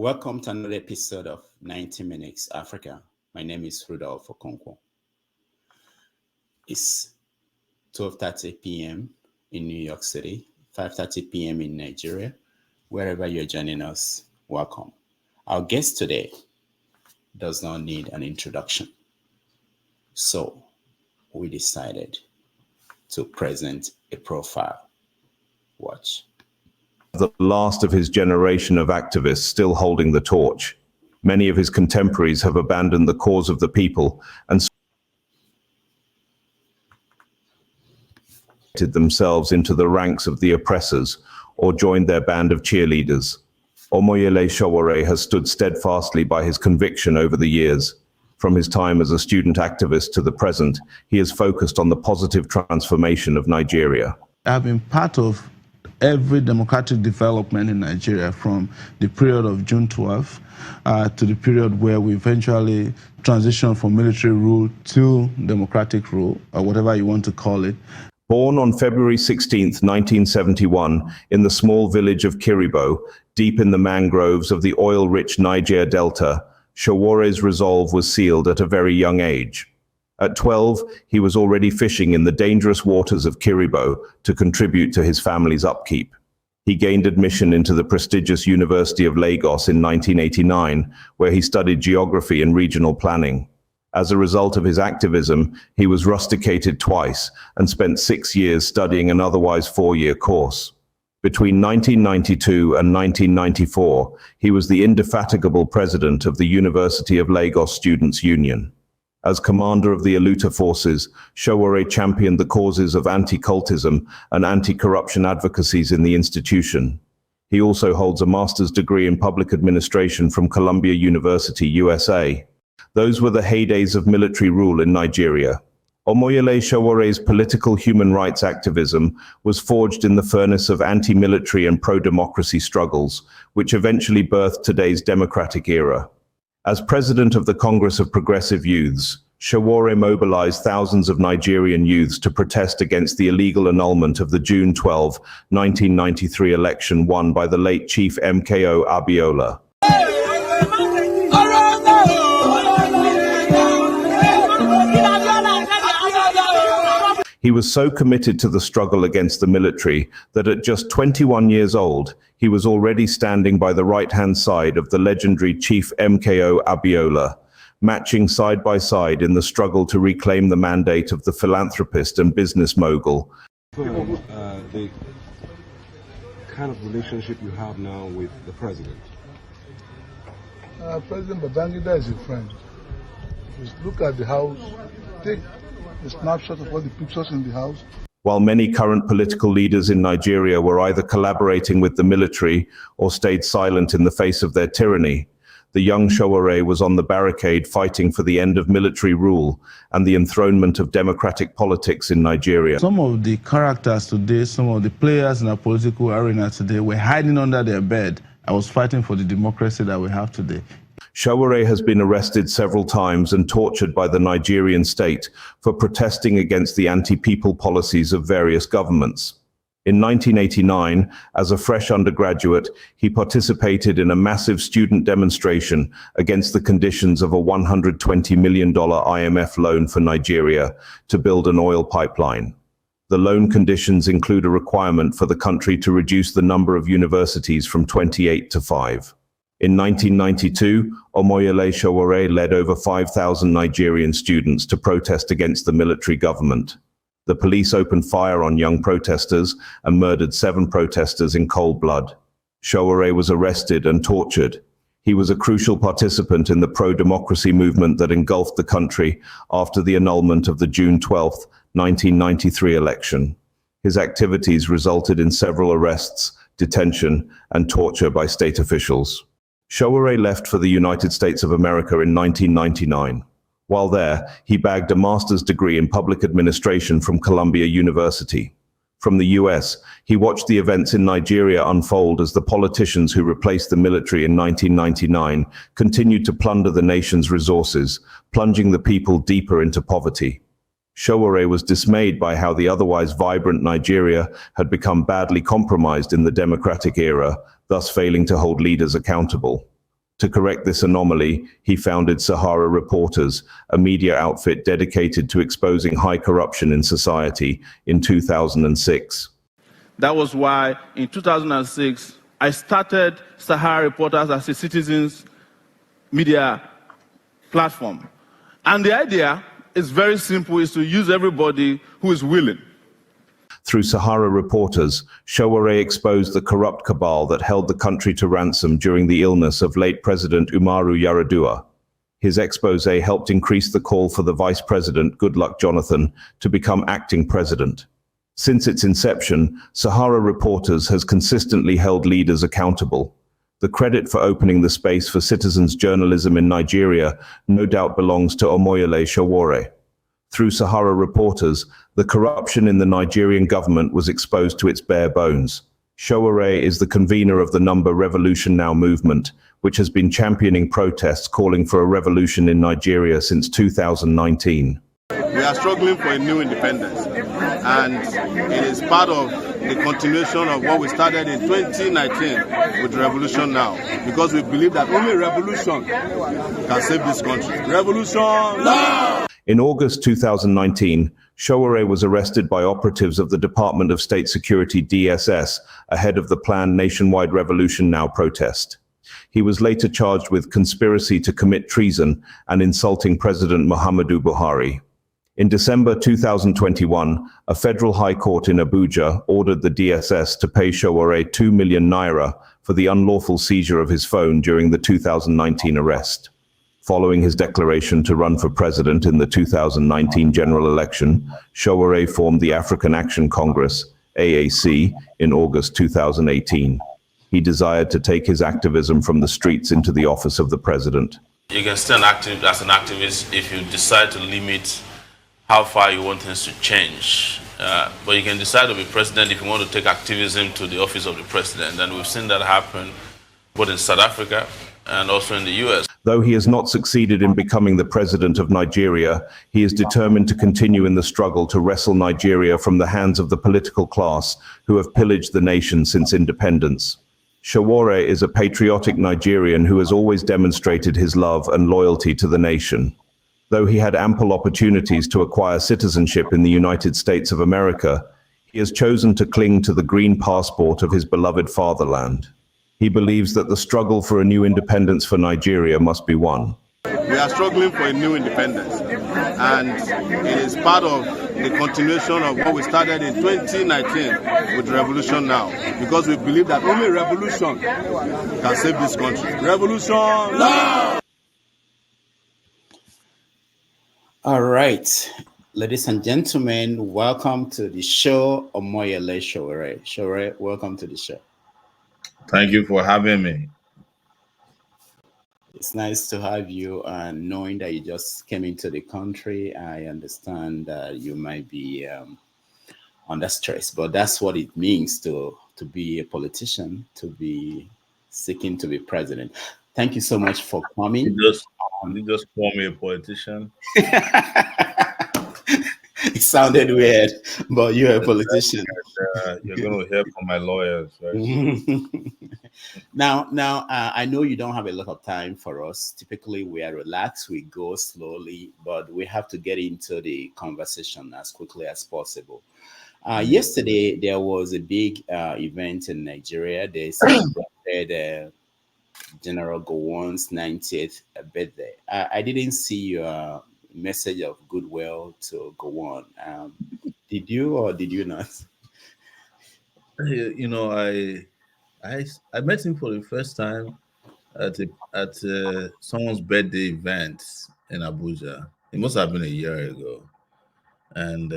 Welcome to another episode of 90 Minutes Africa. My name is Rudolph Okonkwo. It's 12:30 p.m. in New York City, 5:30 p.m. in Nigeria. Wherever you're joining us, welcome. Our guest today does not need an introduction. So we decided to present a profile. Watch. The last of his generation of activists still holding the torch. Many of his contemporaries have abandoned the cause of the people and themselves into the ranks of the oppressors or joined their band of cheerleaders. Omoyele Sowore has stood steadfastly by his conviction over the years. From his time as a student activist to the present, he has focused on the positive transformation of Nigeria. I've been part of every democratic development in Nigeria, from the period of June 12 to the period where we eventually transitioned from military rule to democratic rule, or whatever you want to call it. Born on February 16, 1971, in the small village of Kiribo, deep in the mangroves of the oil-rich Niger Delta, Sowore's resolve was sealed at a very young age. At 12, he was already fishing in the dangerous waters of Kiribo to contribute to his family's upkeep. He gained admission into the prestigious University of Lagos in 1989, where he studied geography and regional planning. As a result of his activism, he was rusticated twice and spent 6 years studying an otherwise 4-year course. Between 1992 and 1994, he was the indefatigable president of the University of Lagos Students' Union. As commander of the Aluta forces, Sowore championed the causes of anti-cultism and anti-corruption advocacies in the institution. He also holds a master's degree in public administration from Columbia University, USA. Those were the heydays of military rule in Nigeria. Omoyele Sowore's political human rights activism was forged in the furnace of anti-military and pro-democracy struggles, which eventually birthed today's democratic era. As president of the Congress of Progressive Youths, Sowore mobilized thousands of Nigerian youths to protest against the illegal annulment of the June 12, 1993 election won by the late Chief MKO Abiola. He was so committed to the struggle against the military that at just 21 years old, he was already standing by the right-hand side of the legendary Chief MKO Abiola, matching side by side in the struggle to reclaim the mandate of the philanthropist and business mogul. The kind of relationship you have now with the president? President Babangida is a friend. Just look at the house, take a snapshot of all the pictures in the house. While many current political leaders in Nigeria were either collaborating with the military or stayed silent in the face of their tyranny, the young Sowore was on the barricade fighting for the end of military rule and the enthronement of democratic politics in Nigeria. Some of the characters today, some of the players in our political arena today were hiding under their bed. I was fighting for the democracy that we have today. Sowore has been arrested several times and tortured by the Nigerian state for protesting against the anti-people policies of various governments. In 1989, as a fresh undergraduate, he participated in a massive student demonstration against the conditions of a $120 million IMF loan for Nigeria to build an oil pipeline. The loan conditions include a requirement for the country to reduce the number of universities from 28 to 5. In 1992, Omoyele Sowore led over 5,000 Nigerian students to protest against the military government. The police opened fire on young protesters and murdered 7 protesters in cold blood. Sowore was arrested and tortured. He was a crucial participant in the pro-democracy movement that engulfed the country after the annulment of the June 12, 1993 election. His activities resulted in several arrests, detention, and torture by state officials. Sowore left for the United States of America in 1999. While there, he bagged a master's degree in public administration from Columbia University. From the US, he watched the events in Nigeria unfold as the politicians who replaced the military in 1999 continued to plunder the nation's resources, plunging the people deeper into poverty. Sowore was dismayed by how the otherwise vibrant Nigeria had become badly compromised in the democratic era, thus failing to hold leaders accountable. To correct this anomaly, he founded Sahara Reporters, a media outfit dedicated to exposing high corruption in society, in 2006. That was why in 2006, I started Sahara Reporters as a citizens media platform. And the idea is very simple, is to use everybody who is willing. Through Sahara Reporters, Sowore exposed the corrupt cabal that held the country to ransom during the illness of late President Umaru Yar'Adua. His expose helped increase the call for the Vice President, Goodluck Jonathan, to become acting president. Since its inception, Sahara Reporters has consistently held leaders accountable. The credit for opening the space for citizens' journalism in Nigeria no doubt belongs to Omoyele Sowore. Through Sahara Reporters, the corruption in the Nigerian government was exposed to its bare bones. Sowore is the convener of the Number Revolution Now movement, which has been championing protests calling for a revolution in Nigeria since 2019. We are struggling for a new independence, and it is part of the continuation of what we started in 2019 with Revolution Now, because we believe that only revolution can save this country. Revolution now! In August 2019, Sowore was arrested by operatives of the Department of State Security (DSS) ahead of the planned nationwide Revolution Now protest. He was later charged with conspiracy to commit treason and insulting President Muhammadu Buhari. In December 2021, a federal high court in Abuja ordered the DSS to pay Sowore 2 million naira for the unlawful seizure of his phone during the 2019 arrest. Following his declaration to run for president in the 2019 general election, Sowore formed the African Action Congress, AAC, in August 2018. He desired to take his activism from the streets into the office of the president. You can stand active as an activist if you decide to limit how far you want things to change. But you can decide to be president if you want to take activism to the office of the president. And we've seen that happen both in South Africa and also in the US. Though he has not succeeded in becoming the president of Nigeria, he is determined to continue in the struggle to wrestle Nigeria from the hands of the political class who have pillaged the nation since independence. Sowore is a patriotic Nigerian who has always demonstrated his love and loyalty to the nation. Though he had ample opportunities to acquire citizenship in the United States of America, he has chosen to cling to the green passport of his beloved fatherland. He believes that the struggle for a new independence for Nigeria must be won. We are struggling for a new independence, and it is part of the continuation of what we started in 2019 with Revolution Now, because we believe that only revolution can save this country. Revolution now! All right, ladies and gentlemen, welcome to the show, Omoyele Sowore. Sowore, welcome to the show. Thank you for having me. It's nice to have you, and knowing that you just came into the country, I understand that you might be under stress, but that's what it means to be a politician, to be seeking to be president. Thank you so much for coming. You just call me a politician. It sounded weird, but you're a politician. You're going to hear from my lawyers, right? Now, I know you don't have a lot of time for us. Typically, we are relaxed, we go slowly, but we have to get into the conversation as quickly as possible. Yesterday, there was a big event in Nigeria. They celebrated General Gowon's 90th birthday. I didn't see your message of goodwill to Gowon. Did you or did you not? You know, I met him for the first time at someone's birthday event in Abuja. It must have been a year ago, and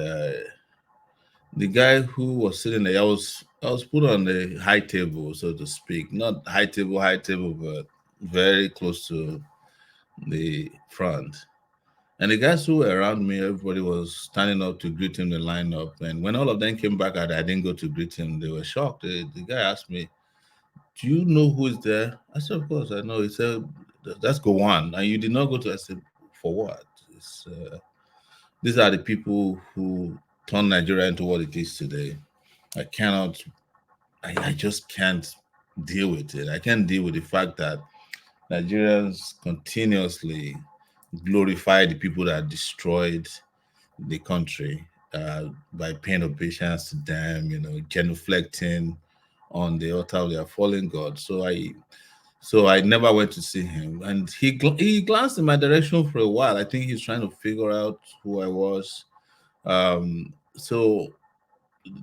the guy who was sitting there, I was put on the high table, so to speak. Not high table, but very close to the front. And the guys who were around me, everybody was standing up to greet him, the lineup. And when all of them came back, I didn't go to greet him. They were shocked. The guy asked me, "Do you know who is there?" I said, "Of course I know." He said, "That's Gowon." And you did not go to. I said, "For what?" These are the people who turned Nigeria into what it is today. I just can't deal with it. I can't deal with the fact that Nigerians continuously glorify the people that destroyed the country by paying obeisance to them, genuflecting on the altar of their fallen god. So I never went to see him, and he glanced in my direction for a while. I think he's trying to figure out who I was. So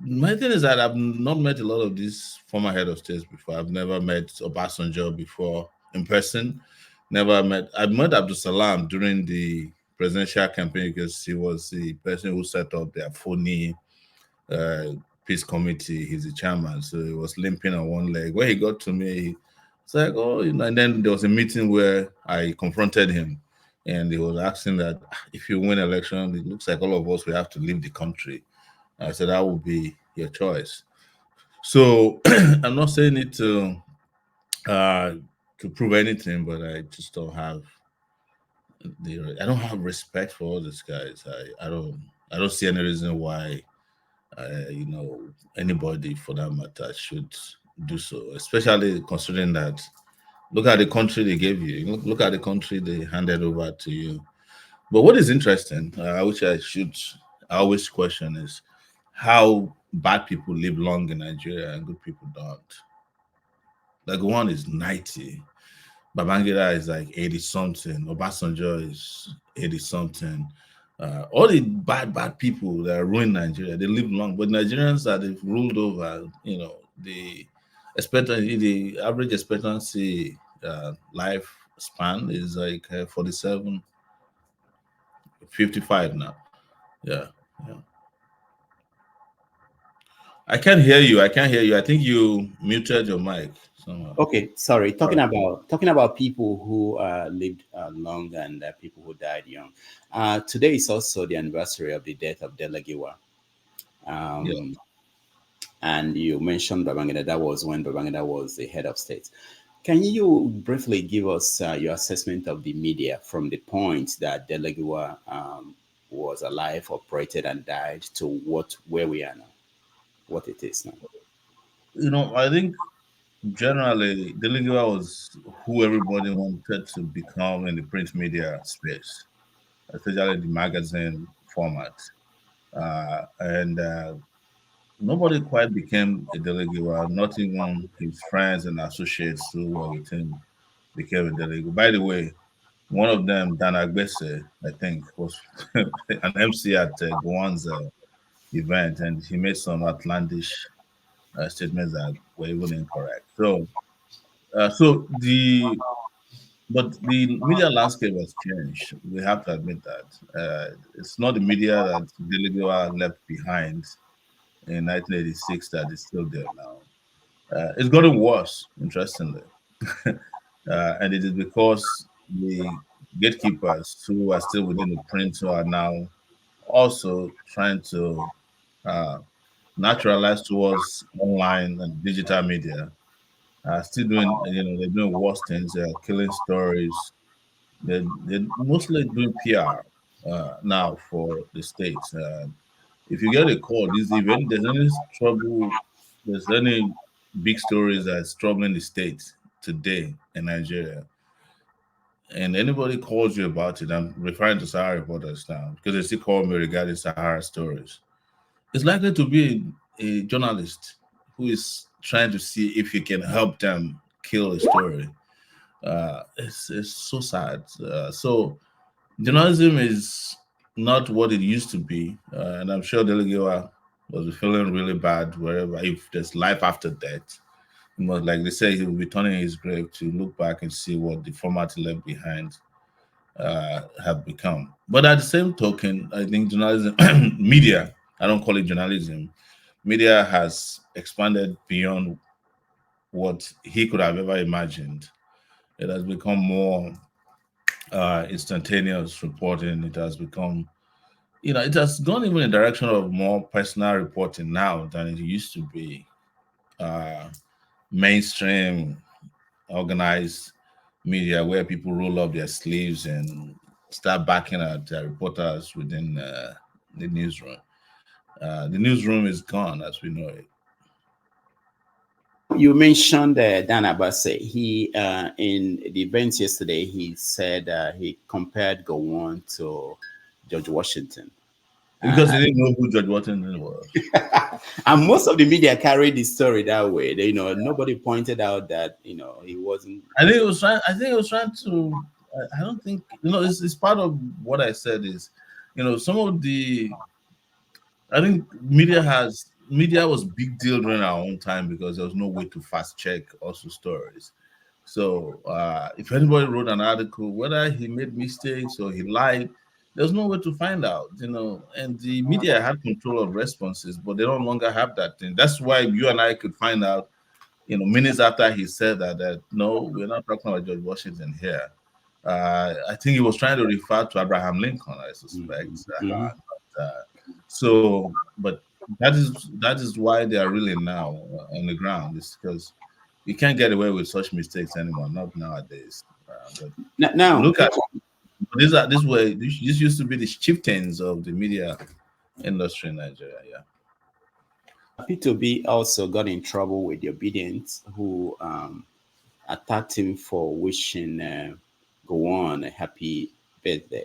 my thing is that I've not met a lot of these former head of states before. I've never met Obasanjo before in person. Never met. I met Abdul Salam during the presidential campaign because he was the person who set up the Afoni peace committee. He's the chairman, so he was limping on one leg. When he got to me, it's like, oh, and then there was a meeting where I confronted him, and he was asking that if you win election, it looks like all of us will have to leave the country. I said that would be your choice. So I'm not saying it to prove anything, but I just don't have I don't have respect for all these guys. I don't see any reason why anybody for that matter should do so, especially considering that look at the country they gave you, look at the country they handed over to you. But what is interesting, which I always question, is how bad people live long in Nigeria and good people don't. Like one is 90, Babangida is like 80 something, Obasanjo is 80 something. All the bad people that ruin Nigeria, they live long, but Nigerians that they've ruled over, the the average expectancy life span is like 47, 55 now. Yeah. I can't hear you. I think you muted your mic somehow. Okay, sorry. Talking about people who lived long and people who died young. Today is also the anniversary of the death of Delegiwa. And you mentioned Babangida. That was when Babangida was the head of state. Can you briefly give us your assessment of the media from the point that Delegiwa was alive, operated, and died to where we are now, what it is now? I think generally Delegiwa was who everybody wanted to become in the print media space, especially the magazine format. And nobody quite became a Delegiwa, not even his friends and associates who were with him became a Delegiwa. By the way, one of them, Dan Agbese, I think, was an MC at Gowon's event, and he made some outlandish statements that were even incorrect. But the media landscape has changed. We have to admit that. It's not the media that Delegiwa left behind in 1986 that is still there now. It's gotten worse, interestingly. And it is because the gatekeepers who are still within the print who are now also trying to naturalize towards online and digital media. Still doing, they're doing worse things. They're killing stories. They're mostly doing PR now for the states. If you get a call, this event, there's any big stories that's troubling the states today in Nigeria, and anybody calls you about it, I'm referring to Sahara reporters now because they still call me regarding Sahara stories. It's likely to be a journalist who is trying to see if he can help them kill a story. It's so sad. So journalism is not what it used to be, and I'm sure Delegiwa was feeling really bad wherever if there's life after death. But like they say, he will be turning his grave to look back and see what the format left behind have become. But at the same token, I think journalism, media, I don't call it journalism, media has expanded beyond what he could have ever imagined. It has become more instantaneous reporting. It has become, it has gone even in the direction of more personal reporting now than it used to be. Mainstream organized media where people roll up their sleeves and start backing at reporters within the newsroom. The newsroom is gone as we know it. You mentioned Dan Abase. He in the event yesterday, he said he compared Gowon to George Washington. Because he didn't know who George Washington was. And most of the media carried the story that way. Nobody pointed out that he wasn't. I think he was trying. I think he was trying to. I don't think It's part of what I said is, some of the. I think media was big deal during our own time because there was no way to fast check also stories. So if anybody wrote an article, whether he made mistakes or he lied, there's no way to find out, And the media had control of responses, but they no longer have that thing. That's why you and I could find out, minutes after he said that no, we're not talking about George Washington here. I think he was trying to refer to Abraham Lincoln, I suspect. But that is why they are really now on the ground. Is because you can't get away with such mistakes anymore, not nowadays. But Now, look at this used to be the chieftains of the media industry in Nigeria. Yeah. P2B also got in trouble with the Obedience, who attacked him for wishing Gowon a happy birthday.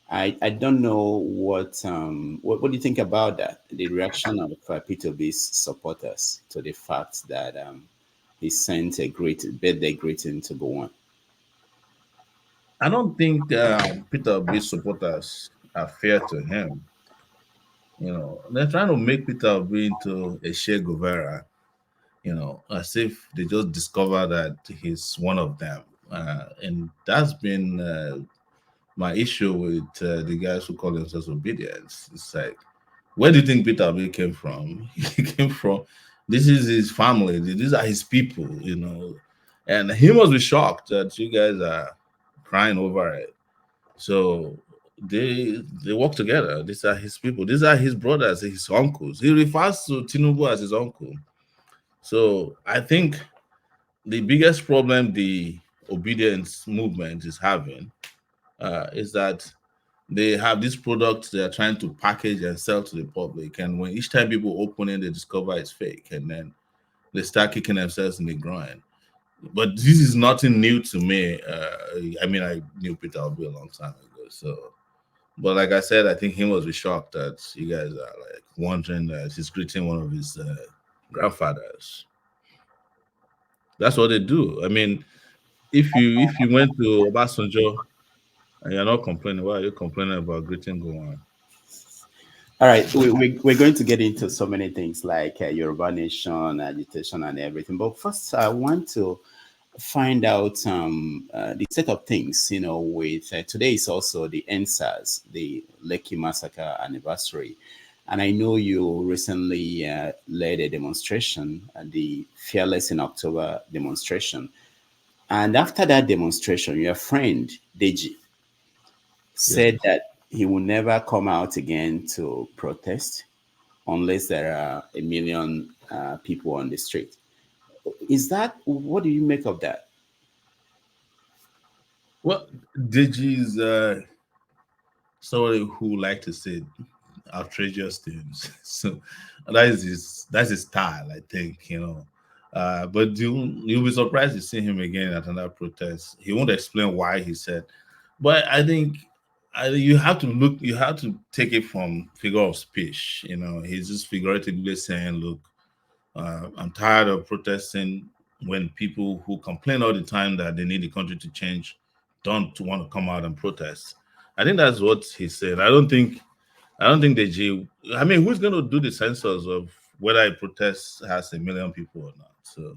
I don't know what do you think about that? The reaction of P2B's supporters to the fact that he sent a great birthday greeting to Gowon. I don't think Peter Obi's supporters are fair to him. They're trying to make Peter Obi into a Che Guevara, as if they just discovered that he's one of them. And that's been my issue with the guys who call themselves Obedience. It's like, where do you think Peter Obi came from? He came from, this is his family, these are his people, and he must be shocked that you guys are crying over it. So they work together. These are his people. These are his brothers, his uncles. He refers to Tinubu as his uncle. So I think the biggest problem the Obedience movement is having is that they have this product they are trying to package and sell to the public, and when each time people open it, they discover it's fake, and then they start kicking themselves in the groin. But this is nothing new to me. I knew Peter Obi a long time ago. So, but like I said, I think he must be shocked that you guys are like wondering that he's greeting one of his grandfathers. That's what they do. If you went to Obasanjo and you're not complaining, why are you complaining about greeting Gowon? All right, we're going to get into so many things like Yoruba Nation, agitation, and everything. But first, I want to find out the state of things, with today is also the NSAS, the Lekki Massacre anniversary. And I know you recently led a demonstration, the Fearless in October demonstration. And after that demonstration, your friend, Deji, said that he will never come out again to protest unless there are 1 million people on the street. What do you make of that? Well, Deji is somebody who like to say outrageous things. So that's his style, I think, But you'll be surprised to see him again at another protest. He won't explain why he said, but I think you have to take it from figure of speech. He's just figuratively saying, look, I'm tired of protesting when people who complain all the time that they need the country to change don't want to come out and protest. I think that's what he said. I don't think the who's going to do the census of whether a protest has 1 million people or not? So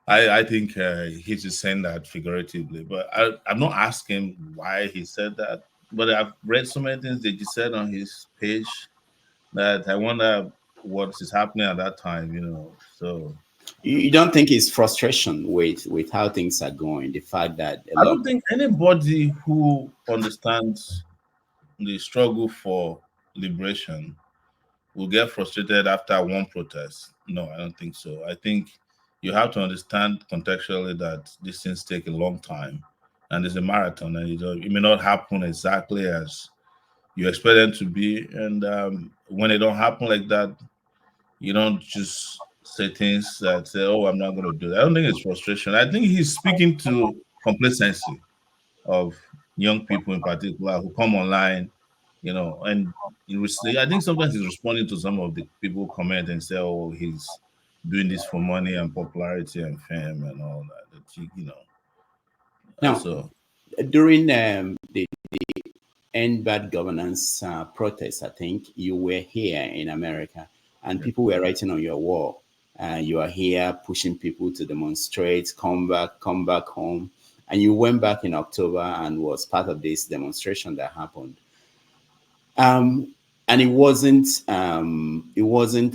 I think he's just saying that figuratively, but I'm not asking why he said that. But I've read so many things that he said on his page that I wonder what is happening at that time, So you don't think it's frustration with how things are going? The fact that I don't think anybody who understands the struggle for liberation will get frustrated after one protest. No, I don't think so. I think you have to understand contextually that these things take a long time and it's a marathon, and it may not happen exactly as you expect them to be. And when they don't happen like that, you don't just say things that say, "Oh, I'm not going to do that." I don't think it's frustration. I think he's speaking to complacency of young people in particular who come online, and I think sometimes he's responding to some of the people who comment and say, "Oh, he's doing this for money and popularity and fame and all that." Now, So during the End Bad Governance protest, I think you were here in America, and people were writing on your wall. You are here pushing people to demonstrate, come back home. And you went back in October and was part of this demonstration that happened. And it wasn't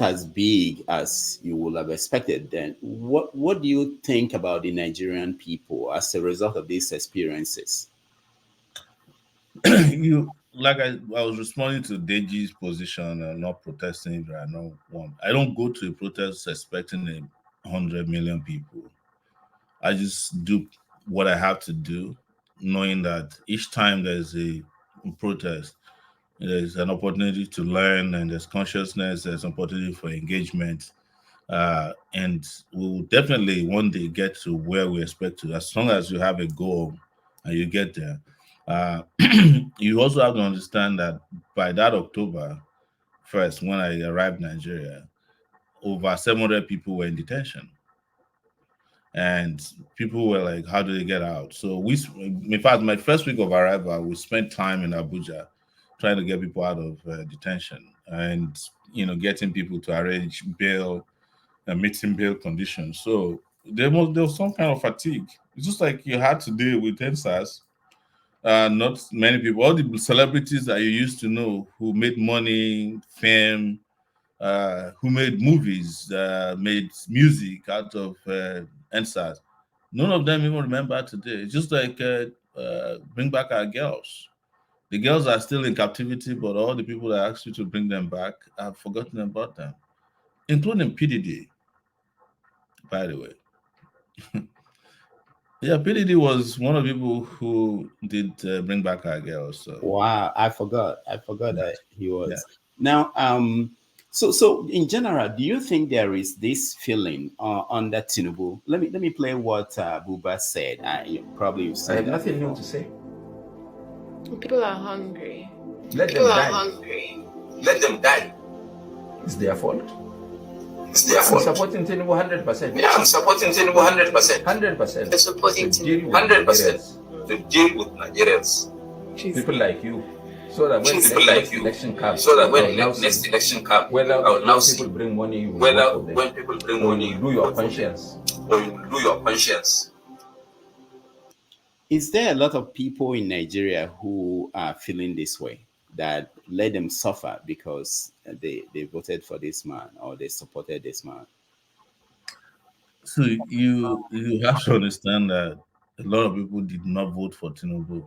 as big as you would have expected then. What do you think about the Nigerian people as a result of these experiences? I was responding to Deji's position and not protesting if there are no one. I don't go to a protest expecting 100 million people. I just do what I have to do, knowing that each time there's a protest, there's an opportunity to learn, and there's consciousness, there's an opportunity for engagement. And we'll definitely one day get to where we expect to, as long as you have a goal and you get there. You also have to understand that by that October 1st, when I arrived in Nigeria, over 700 people were in detention. And people were like, how do they get out? So in fact, my first week of arrival, we spent time in Abuja trying to get people out of detention and, getting people to arrange bail and meeting bail conditions. So there was some kind of fatigue. It's just like you had to deal with NSAS. Not many people, all the celebrities that you used to know who made money, fame, who made movies, made music out of NSAS. None of them even remember today. It's just like bring back our girls. The girls are still in captivity, but all the people that asked you to bring them back have forgotten about them, including PDD, by the way. Yeah, PDD was one of the people who did bring back our girls. So. Wow, I forgot that he was. Yeah. Now, so in general, do you think there is this feeling under Tinubu? Let me play what Buba said. I have nothing new to say. People are hungry. Let them die. It's their fault. I'm supporting Tinubu 100%. Yeah, I'm supporting Tinubu 100%. 100%. I'm supporting Tinubu 100% to deal with Nigerians. People like you. So that when people like you, election comes, next election comes, whether when people bring money, when people bring money, you do your conscience. Or you do your conscience. Is there a lot of people in Nigeria who are feeling this way, that let them suffer because they voted for this man or they supported this man? So you have to understand that a lot of people did not vote for Tinubu.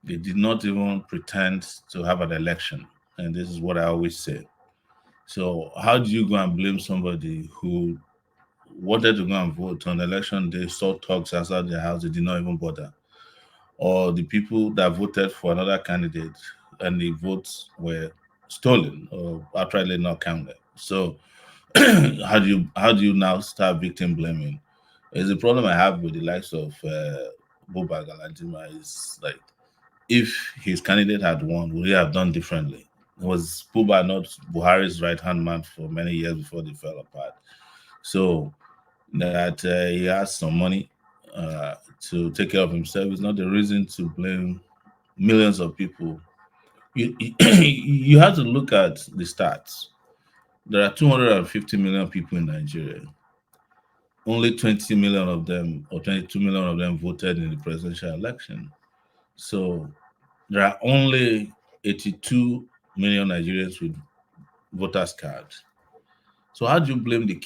They did not even pretend to have an election. And this is what I always say. So how do you go and blame somebody who wanted to go and vote on election day, saw thugs outside their house, they did not even bother? Or the people that voted for another candidate and the votes were stolen or outrightly not counted. So how do you now start victim blaming? It's a problem I have with the likes of Buba Galadima. Is like, if his candidate had won, would he have done differently? Was Buba not Buhari's right-hand man for many years before they fell apart? So that he has some money to take care of himself is not the reason to blame millions of people. You have to look at the stats. There are 250 million people in Nigeria. Only 20 million of them, or 22 million of them, voted in the presidential election. So there are only 82 million Nigerians with voters' cards. So how do you blame the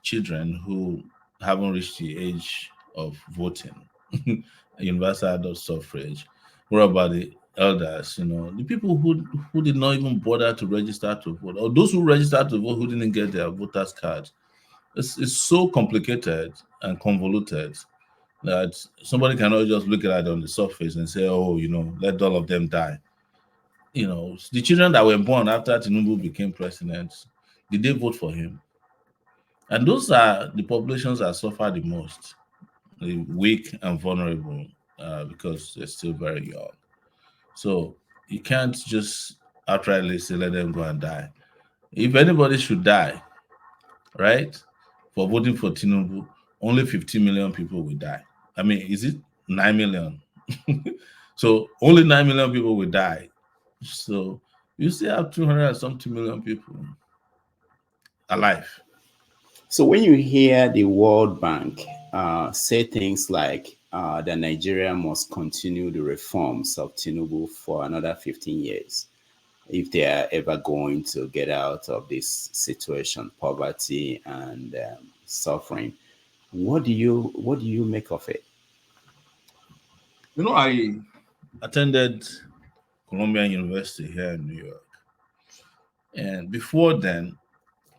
children who haven't reached the age of voting? Universal adult suffrage. What about the elders? The people who did not even bother to register to vote, or those who registered to vote who didn't get their voters' cards. It's so complicated and convoluted that somebody cannot just look at it on the surface and say, oh, let all of them die. The children that were born after Tinubu became president, did they vote for him? And those are the populations that suffer the most, the weak and vulnerable, because they're still very young. So you can't just outrightly say let them go and die. If anybody should die, right, for voting for Tinubu, only 50 million people will die. I mean, is it 9 million? So only 9 million people will die. So you still have 200 and something million people alive. So when you hear the World Bank say things like that Nigeria must continue the reforms of Tinubu for another 15 years, if they are ever going to get out of this situation, poverty and suffering, what do you make of it? You know, I attended Columbia University here in New York, and before then,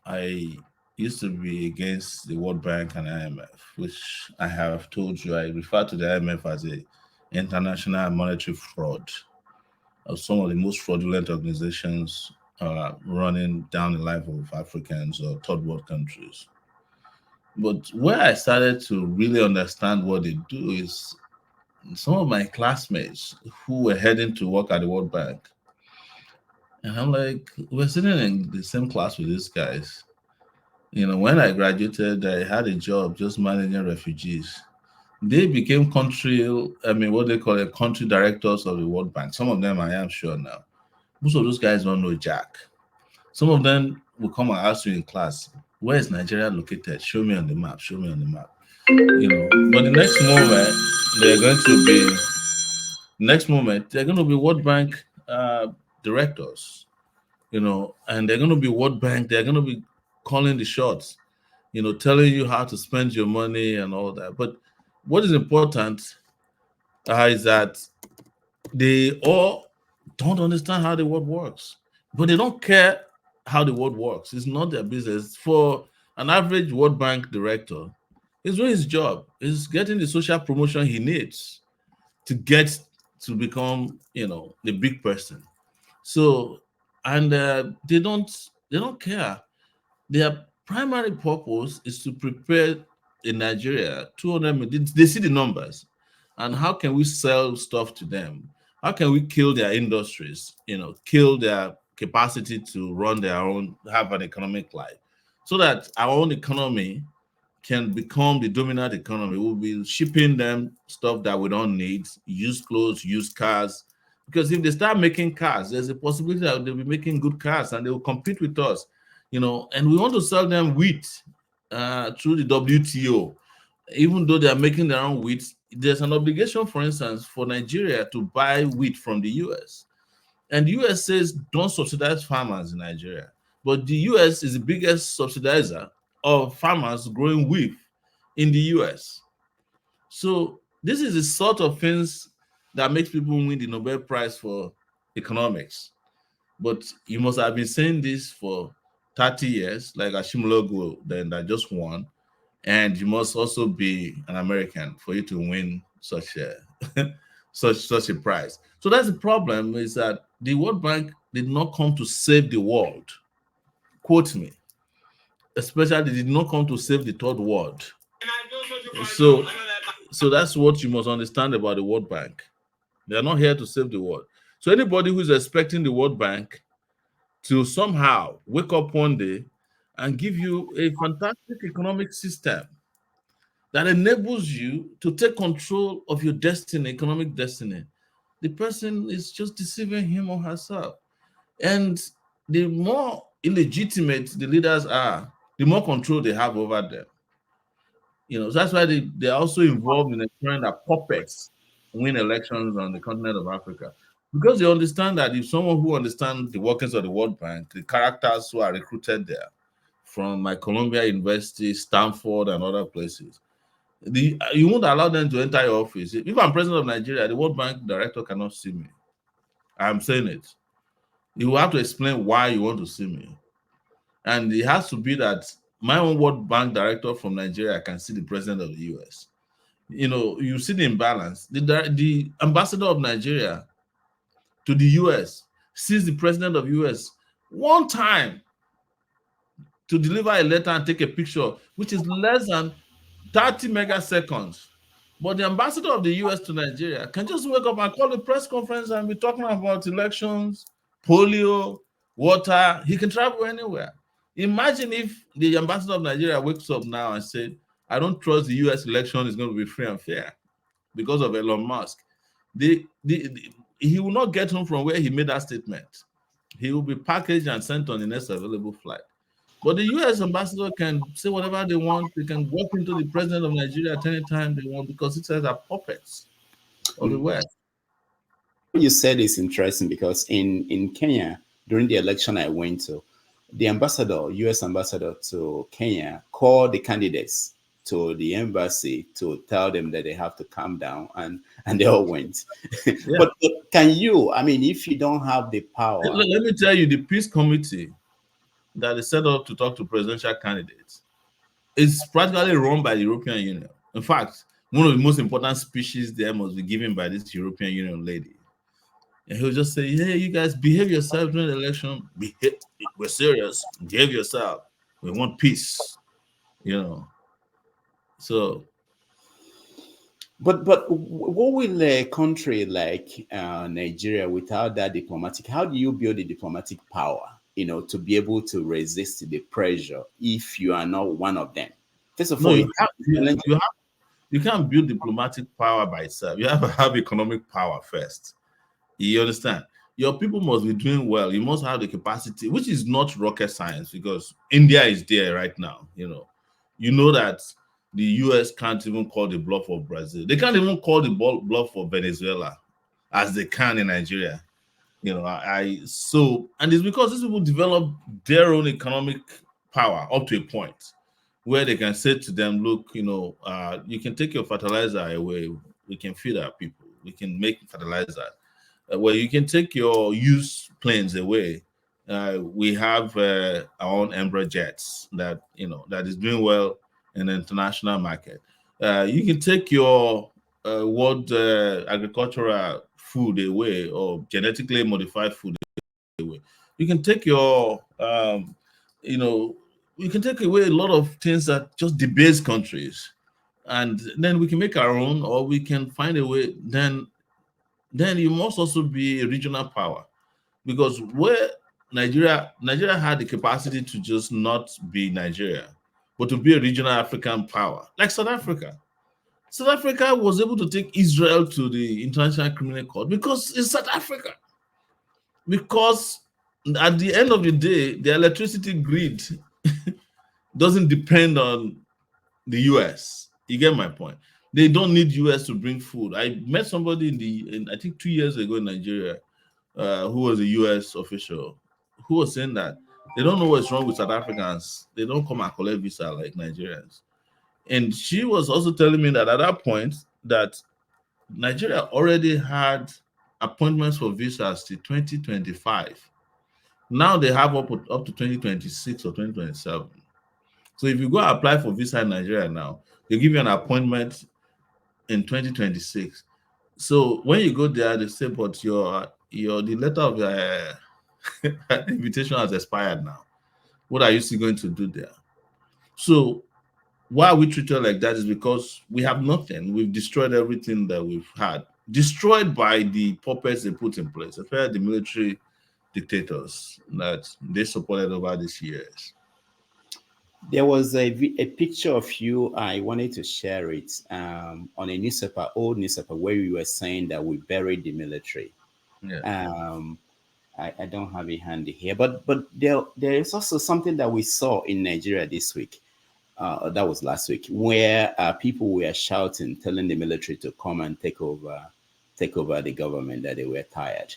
I used to be against the World Bank and IMF, which I have told you I refer to the IMF as a international monetary fraud, of some of the most fraudulent organizations running down the life of Africans or third world countries. But where I started to really understand what they do is some of my classmates who were heading to work at the World Bank. And I'm like, we're sitting in the same class with these guys. You know, when I graduated, I had a job just managing refugees. They became what they call it, country directors of the World Bank. Some of them I am sure now. Most of those guys don't know Jack. Some of them will come and ask you in class, where is Nigeria located? Show me on the map, show me on the map. You know, but the next moment they're going to be World Bank directors, you know, and they're going to be World Bank. They're going to be calling the shots, you know, telling you how to spend your money and all that. But what is important is that they all don't understand how the world works, but they don't care how the world works. It's not their business. For an average World Bank director, he's doing his job. He's getting the social promotion he needs to get to become, you know, the big person. So, and they don't care. Their primary purpose is to prepare in Nigeria 200 million. They see the numbers, and how can we sell stuff to them? How can we kill their industries? You know, kill their capacity to run their own, have an economic life, so that our own economy can become the dominant economy. We'll be shipping them stuff that we don't need, used clothes, used cars. Because if they start making cars, there's a possibility that they'll be making good cars and they will compete with us, you know. And we want to sell them wheat through the WTO. Even though they are making their own wheat, there's an obligation, for instance, for Nigeria to buy wheat from the US. And the US says don't subsidize farmers in Nigeria. But the US is the biggest subsidizer of farmers growing wheat in the US. So this is the sort of things that makes people win the Nobel Prize for economics. But you must have been saying this for 30 years, like Ashimologo, then that just won. And you must also be an American for you to win such a such a prize. So that's the problem, is that the World Bank did not come to save the world. Quote me. Especially, they did not come to save the third world. So that's what you must understand about the World Bank. They are not here to save the world. So anybody who is expecting the World Bank to somehow wake up one day and give you a fantastic economic system that enables you to take control of your destiny, economic destiny, the person is just deceiving him or herself. And the more illegitimate the leaders are, the more control they have over them. You know, so that's why they're also involved in ensuring that puppets win elections on the continent of Africa. Because they understand that if someone who understands the workings of the World Bank, the characters who are recruited there from my Columbia University, Stanford, and other places, you won't allow them to enter your office. If I'm president of Nigeria, the World Bank director cannot see me. I'm saying it. You will have to explain why you want to see me. And it has to be that my own World Bank director from Nigeria can see the president of the US. You know, you see the imbalance. The ambassador of Nigeria to the US sees the president of US one time to deliver a letter and take a picture, which is less than 30 megaseconds. But the ambassador of the US to Nigeria can just wake up and call a press conference and be talking about elections, polio, water. He can travel anywhere. Imagine if the ambassador of Nigeria wakes up now and said, I don't trust the US election is going to be free and fair because of Elon Musk. He will not get home from where he made that statement. He will be packaged and sent on the next available flight. But the US ambassador can say whatever they want. They can walk into the president of Nigeria at any time they want because it says they're puppets of the West. What you said is interesting because in Kenya, during the election I went to, the ambassador, US ambassador to Kenya, called the candidates to the embassy to tell them that they have to calm down, and they all went. Yeah. But can you, I mean, if you don't have the power... Let me tell you, the peace committee that is set up to talk to presidential candidates is practically run by the European Union. In fact, one of the most important speeches there must be given by this European Union lady. And he'll just say, hey, you guys behave yourself during the election. We're serious. Behave yourself. We want peace. You know. So. But what will a country like Nigeria without that diplomatic, how do you build the diplomatic power, you know, to be able to resist the pressure if you are not one of them? First of all, you can't build diplomatic power by itself. You have to have economic power first. You understand? Your people must be doing well. You must have the capacity, which is not rocket science, because India is there right now. You know that the US can't even call the bluff of Brazil. They can't even call the bluff of Venezuela as they can in Nigeria. You know, and it's because these people develop their own economic power up to a point where they can say to them, look, you can take your fertilizer away. We can feed our people. We can make fertilizer. Well, you can take your used planes away. We have our own Embraer jets that is doing well in the international market. You can take your world agricultural food away or genetically modified food away. You can take your, you can take away a lot of things that just debase countries, and then we can make our own, or we can find a way. Then you must also be a regional power, because where Nigeria had the capacity to just not be Nigeria, but to be a regional African power, like South Africa. South Africa was able to take Israel to the International Criminal Court because it's South Africa. Because at the end of the day, the electricity grid doesn't depend on the US. You get my point? They don't need US to bring food. I met somebody I think 2 years ago in Nigeria, who was a US official, who was saying that they don't know what's wrong with South Africans. They don't come and collect visa like Nigerians. And she was also telling me that at that point, that Nigeria already had appointments for visas till 2025. Now they have up to 2026 or 2027. So if you go apply for visa in Nigeria now, they give you an appointment in 2026. So when you go there, they say, but the letter of your invitation has expired now. What are you still going to do there? So why we treat it like that is because we have nothing. We've destroyed everything that we've had, destroyed by the puppets they put in place, especially the military dictators that they supported over these years. There was a picture of you. I wanted to share it on a newspaper, old newspaper, where you were saying that we buried the military. Yeah. I don't have it handy here, but there is also something that we saw in Nigeria this week. That was last week, where people were shouting, telling the military to come and take over the government, that they were tired.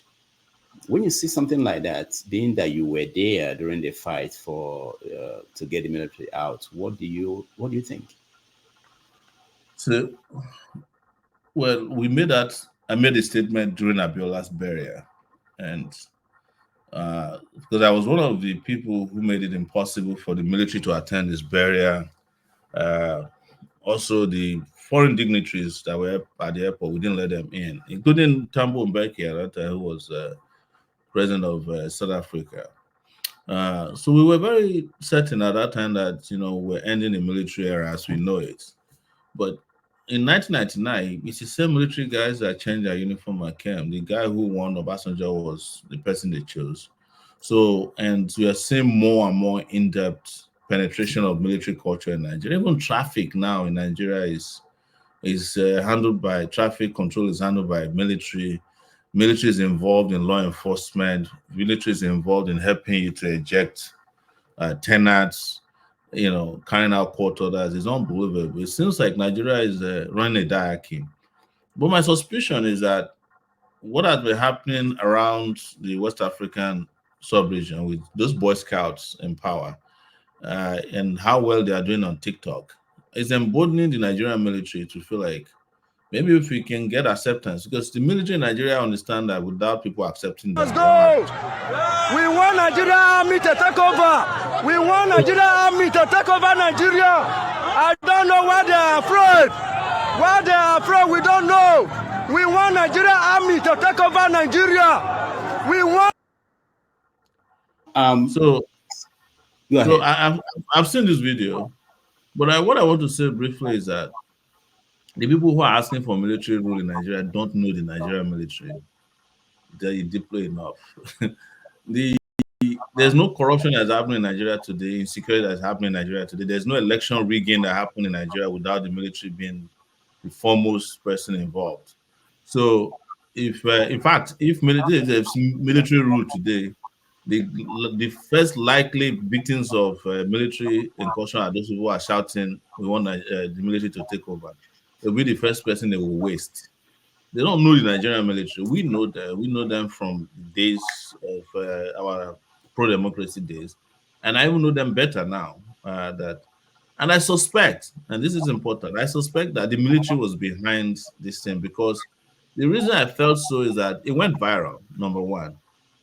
When you see something like that, being that you were there during the fight to get the military out, what do you think? So, well, I made a statement during Abiola's burial, and because I was one of the people who made it impossible for the military to attend his burial. Also, the foreign dignitaries that were at the airport, we didn't let them in, including Tambo Mbeki, who was president of South Africa. So we were very certain at that time that we're ending the military era as we know it. But in 1999, it's the same military guys that changed their uniform and came. The guy who won Obasanjo was the person they chose. So, and we are seeing more and more in-depth penetration of military culture in Nigeria. Even traffic now in Nigeria is handled by traffic control is handled by military. Military is involved in law enforcement. Military is involved in helping you to eject tenants, carrying out court orders. It's unbelievable. It seems like Nigeria is running a diarchy. But my suspicion is that what has been happening around the West African sub-region with those Boy Scouts in power and how well they are doing on TikTok is emboldening the Nigerian military to feel like maybe if we can get acceptance, because the military in Nigeria understand that without people accepting them. Let's go! We want Nigeria army to take over. We want Nigeria army to take over Nigeria. I don't know why they are afraid. Why they are afraid, we don't know. We want Nigeria army to take over Nigeria. We want. So I've seen this video, but what I want to say briefly is that the people who are asking for military rule in Nigeria don't know the Nigerian military. They're deeply enough. There's no corruption that's happening in Nigeria today, insecurity that's happening in Nigeria today. There's no election rigging that happened in Nigeria without the military being the foremost person involved. So, if military rule today, the first likely victims of military incursion are those who are shouting, "We want the military to take over." They'll be the first person they will waste. They don't know the Nigerian military. We know that. We know them from days of our pro-democracy days, and I even know them better now. And I suspect, and this is important, I suspect that the military was behind this thing, because the reason I felt so is that it went viral, number one,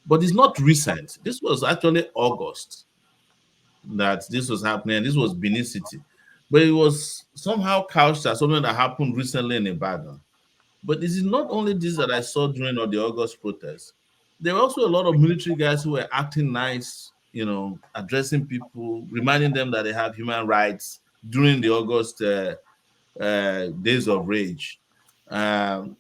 but it's not recent. This was actually August that this was happening, and this was Benin City. But it was somehow couched as something that happened recently in Ibadan. But this is not only this that I saw during the August protests. There were also a lot of military guys who were acting nice, addressing people, reminding them that they have human rights during the August days of rage. And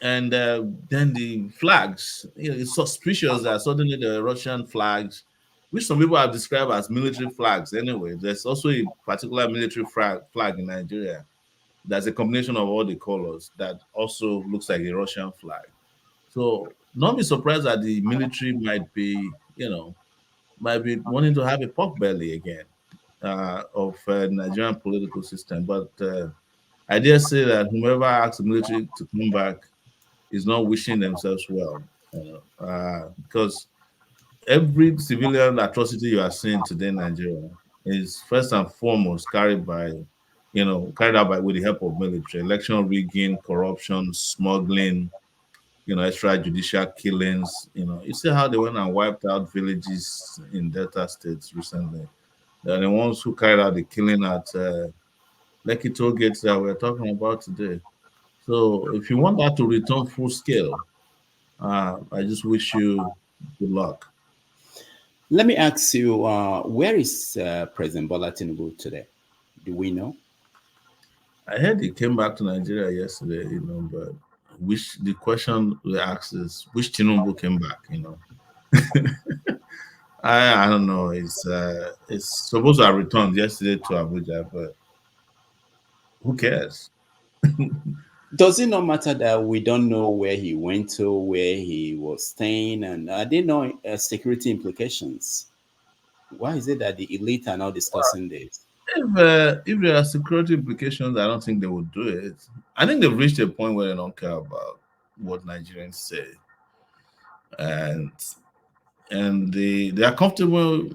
then the flags, it's suspicious that suddenly the Russian flags, which some people have described as military flags anyway. There's also a particular military flag in Nigeria. That's a combination of all the colors that also looks like a Russian flag. So don't be surprised that the military might be wanting to have a pork belly again of Nigerian political system. But I dare say that whomever asks the military to come back is not wishing themselves well, because every civilian atrocity you are seeing today in Nigeria is first and foremost carried out with the help of military. Election rigging, corruption, smuggling, extrajudicial killings. You see how they went and wiped out villages in Delta states recently. They're the ones who carried out the killing at Lekki toll gates that we're talking about today. So if you want that to return full scale, I just wish you good luck. Let me ask you, where is President Bola Tinubu today? Do we know? I heard he came back to Nigeria yesterday, but the question we asked is which Tinubu came back, I don't know. It's supposed to have returned yesterday to Abuja, but who cares? Does it not matter that we don't know where he went to, where he was staying, and are there no security implications? Why is it that the elite are now discussing this? If there are security implications, I don't think they would do it. I think they've reached a point where they don't care about what Nigerians say, and they are comfortable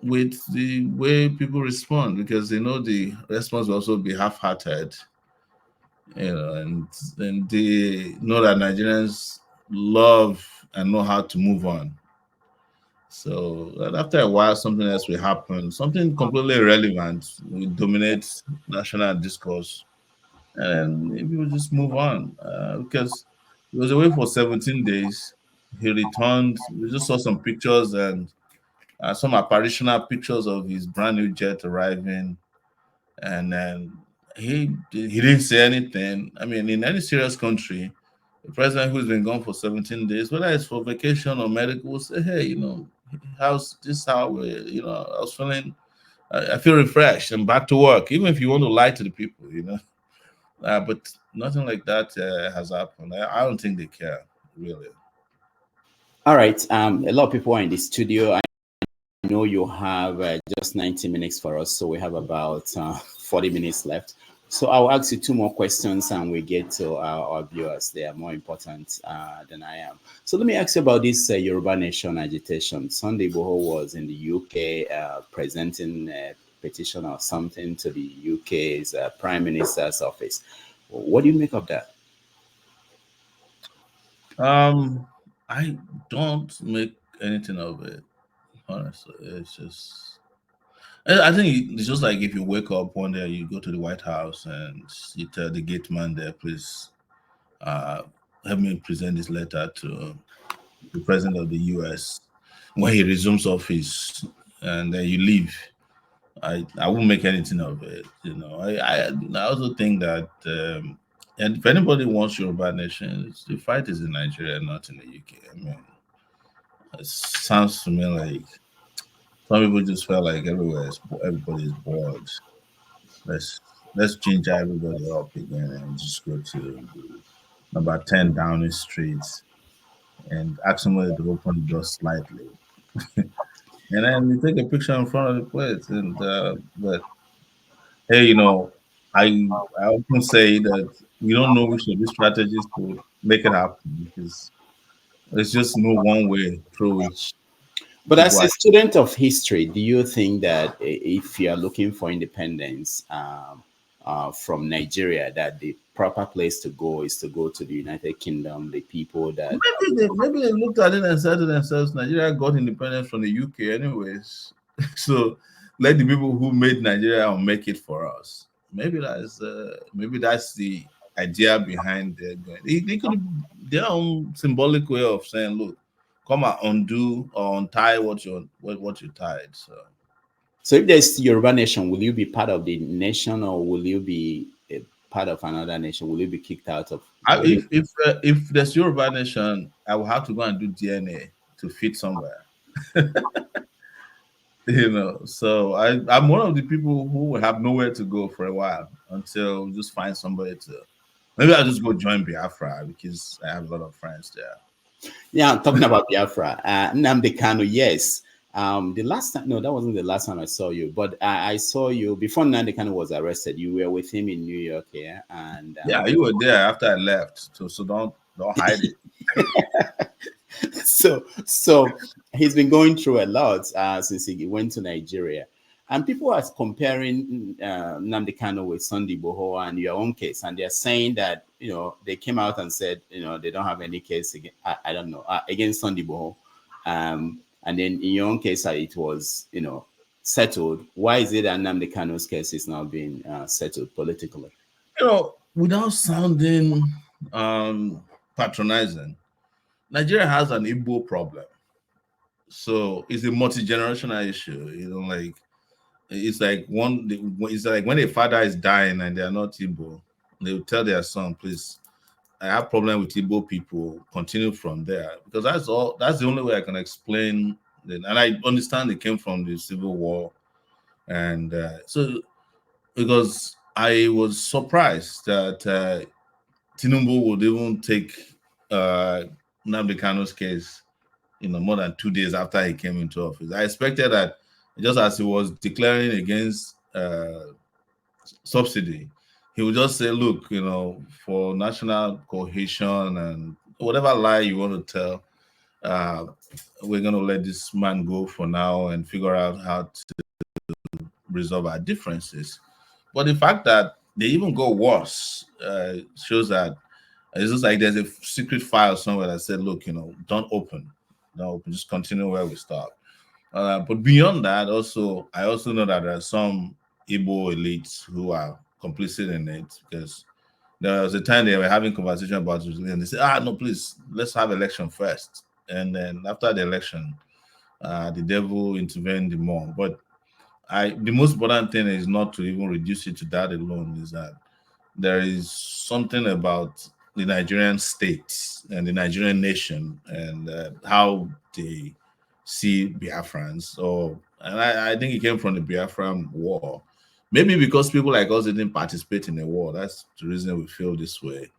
with the way people respond, because they know the response will also be half-hearted. And they know that Nigerians love and know how to move on. So after a while, something else will happen, something completely irrelevant will dominate national discourse, and people just move on, because he was away for 17 days. He returned. We just saw some pictures, and some apparitional pictures of his brand new jet arriving, and then he didn't say anything. I mean, in any serious country, the president who's been gone for 17 days, whether it's for vacation or medical, will say, hey, you know, how's this? How you know, I was feeling, I feel refreshed and back to work, even if you want to lie to the people, you know. But nothing like that has happened. I don't think they care, really. All right. A lot of people are in the studio. I know you have just 90 minutes for us, so we have about 40 minutes left. So I'll ask you two more questions and we get to our viewers. They are more important than I am. So let me ask you about this Yoruba Nation agitation. Sunday Igboho was in the UK presenting a petition or something to the UK's Prime Minister's office. What do you make of that? I don't make anything of it, honestly. It's just, I think it's just like if you wake up one day, you go to the White House and you tell the gate man there, please help me present this letter to the president of the US when he resumes office, and then you leave. I won't make anything of it. You know, I also think that and if anybody wants Yoruba nation, the fight is in Nigeria, not in the UK. I mean, it sounds to me like some people just felt like everybody is bored. Let's ginger everybody up again and just go to number 10 Downing Street and ask somebody to open the door slightly. And then we take a picture in front of the place. And but hey, you know, I often say that we don't know which of these strategies to make it happen because there's just no one way through which. But as a student of history, do you think that if you are looking for independence from Nigeria, that the proper place to go is to go to the United Kingdom, the people that... Maybe they looked at it and said to themselves, Nigeria got independence from the UK anyways. So let the people who made Nigeria make it for us. Maybe that's the idea behind it. They could their own symbolic way of saying, look, come and undo or untie what you tied. So if there's Yoruba nation, will you be part of the nation or will you be a part of another nation? Will you be kicked out of? If there's Yoruba nation, I will have to go and do DNA to fit somewhere. You know, so I'm one of the people who will have nowhere to go for a while until we just find somebody to. Maybe I'll just go join Biafra because I have a lot of friends there. Yeah, I'm talking about Biafra. Nnamdi Kanu, yes. The last time, no, that wasn't the last time I saw you, but I saw you before Nnamdi Kanu was arrested. You were with him in New York here, and yeah, you were there after I left. So don't hide it. So he's been going through a lot since he went to Nigeria, and people are comparing Nnamdi Kanu with Sunday Igboho and your own case, and they're saying that they came out and said they don't have any case against against Sunday Igboho, and then in your own case it was settled. Why is it that Nnamdi Kanu's case is now being settled politically? Without sounding patronizing, Nigeria has an Igbo problem. So it's a multi-generational issue. Like it's like when a father is dying and they are not Igbo, they will tell their son, please, I have problem with Igbo people, continue from there. Because that's the only way I can explain it. And I understand it came from the Civil War. And so because I was surprised that Tinubu would even take Nnamdi Kanu's case, more than 2 days after he came into office. I expected that just as he was declaring against subsidy, he would just say, look, for national cohesion and whatever lie you want to tell, we're going to let this man go for now and figure out how to resolve our differences. But the fact that they even go worse shows that it's just like there's a secret file somewhere that said, look, don't open, just continue where we stop. But beyond that, I also know that there are some Igbo elites who are complicit in it, because there was a time they were having conversation about it and they said, no, please, let's have election first. And then after the election, the devil intervened more. But the most important thing is not to even reduce it to that alone, is that there is something about the Nigerian state and the Nigerian nation and how they see Biafrans. And I think it came from the Biafran War. Maybe because people like us didn't participate in the war. That's the reason we feel this way.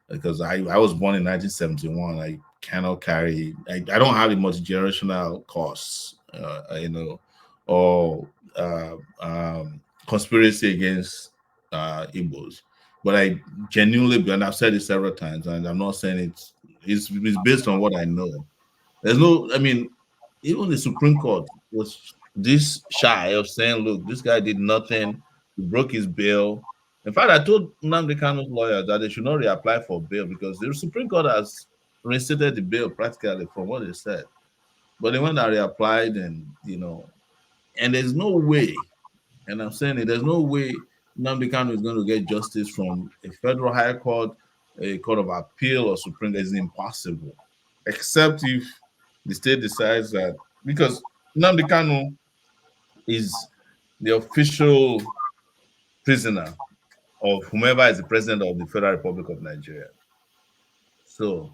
Because I was born in 1971. I cannot carry, I don't have a multi-generational costs, or conspiracy against Igbos. But I genuinely, and I've said it several times, and I'm not saying it's based on what I know. There's no, I mean, even the Supreme Court was this shy of saying, look, this guy did nothing, he broke his bail. In fact, I told Nnamdi Kanu's lawyers that they should not reapply for bail because the Supreme Court has reinstated the bail practically from what they said. But they went and reapplied, and and there's no way, and I'm saying it, there's no way Nnamdi Kanu is going to get justice from a federal high court, a court of appeal, or Supreme Court. It's impossible, except if the state decides that, because Nnamdi Kanu is the official prisoner of whomever is the president of the Federal Republic of Nigeria. So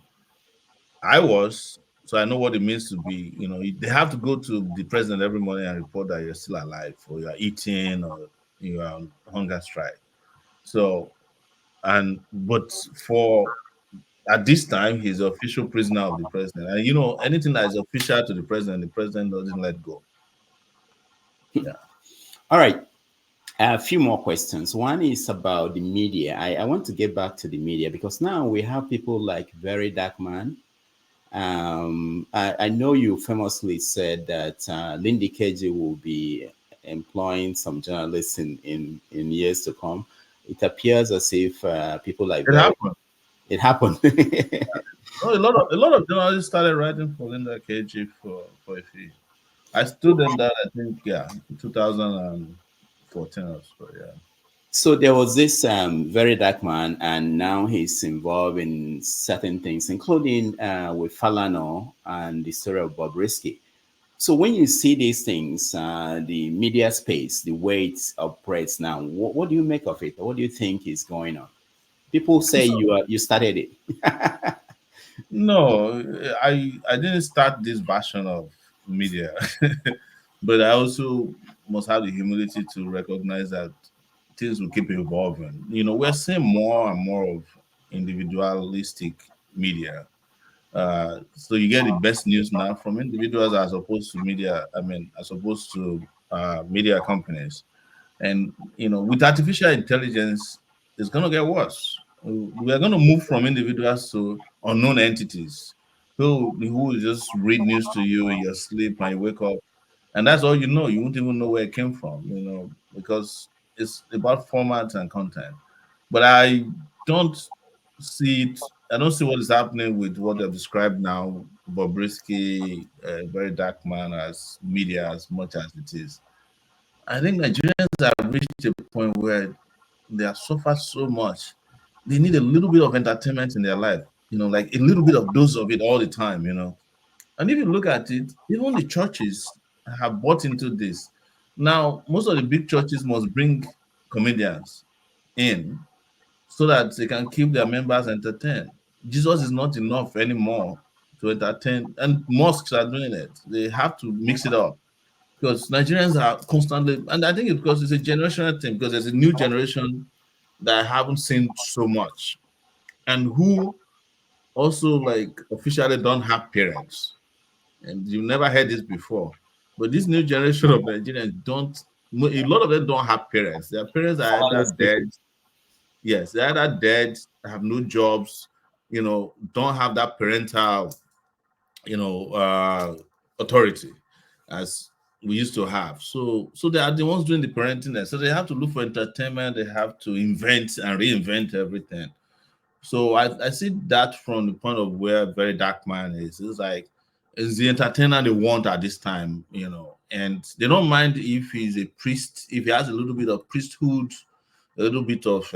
so I know what it means to be, they have to go to the president every morning and report that you're still alive, or you're eating, or you're on hunger strike. So, but at this time, he's the official prisoner of the president. And anything that is official to the president doesn't let go. Yeah. All right. A few more questions. One is about the media. I want to get back to the media because now we have people like Very Dark Man. I know you famously said that Lindy Keji will be employing some journalists in years to come. It appears as if people like it happened. A lot of journalists started writing for Linda Keji for a fee. I stood in that, I think, 2014 or so, yeah. So there was this Very Dark Man, and now he's involved in certain things, including with Falano and the story of Bobrisky. So when you see these things, the media space, the way it operates now, what do you make of it? What do you think is going on? People say you started it. No, I didn't start this version of media, but I also must have the humility to recognize that things will keep evolving. We're seeing more and more of individualistic media. So you get the best news now from individuals as opposed to media. As opposed to media companies. And with artificial intelligence, it's going to get worse. We are going to move from individuals to unknown entities who just read news to you in your sleep and you wake up, and that's all you know. You won't even know where it came from, because it's about format and content. But I don't see it. I don't see what is happening with what they've described now, Bobrisky, Very Dark Man, as media as much as it is. I think Nigerians have reached a point where they have suffered so much. They need a little bit of entertainment in their life, like a little bit of dose of it all the time, And if you look at it, even the churches have bought into this. Now, most of the big churches must bring comedians in so that they can keep their members entertained. Jesus is not enough anymore to entertain, and mosques are doing it. They have to mix it up because Nigerians are constantly, and I think it's because it's a generational thing, because there's a new generation that I haven't seen so much, and who also officially don't have parents. And you've never heard this before, but this new generation of Nigerians a lot of them don't have parents. Their parents are either dead. Yes, they're either dead, have no jobs, don't have that parental, authority as we used to have. So they are the ones doing the parenting. So they have to look for entertainment. They have to invent and reinvent everything. So I see that from the point of where Very Dark Man is. It's the entertainer they want at this time, and they don't mind if he's a priest, if he has a little bit of priesthood, a little bit of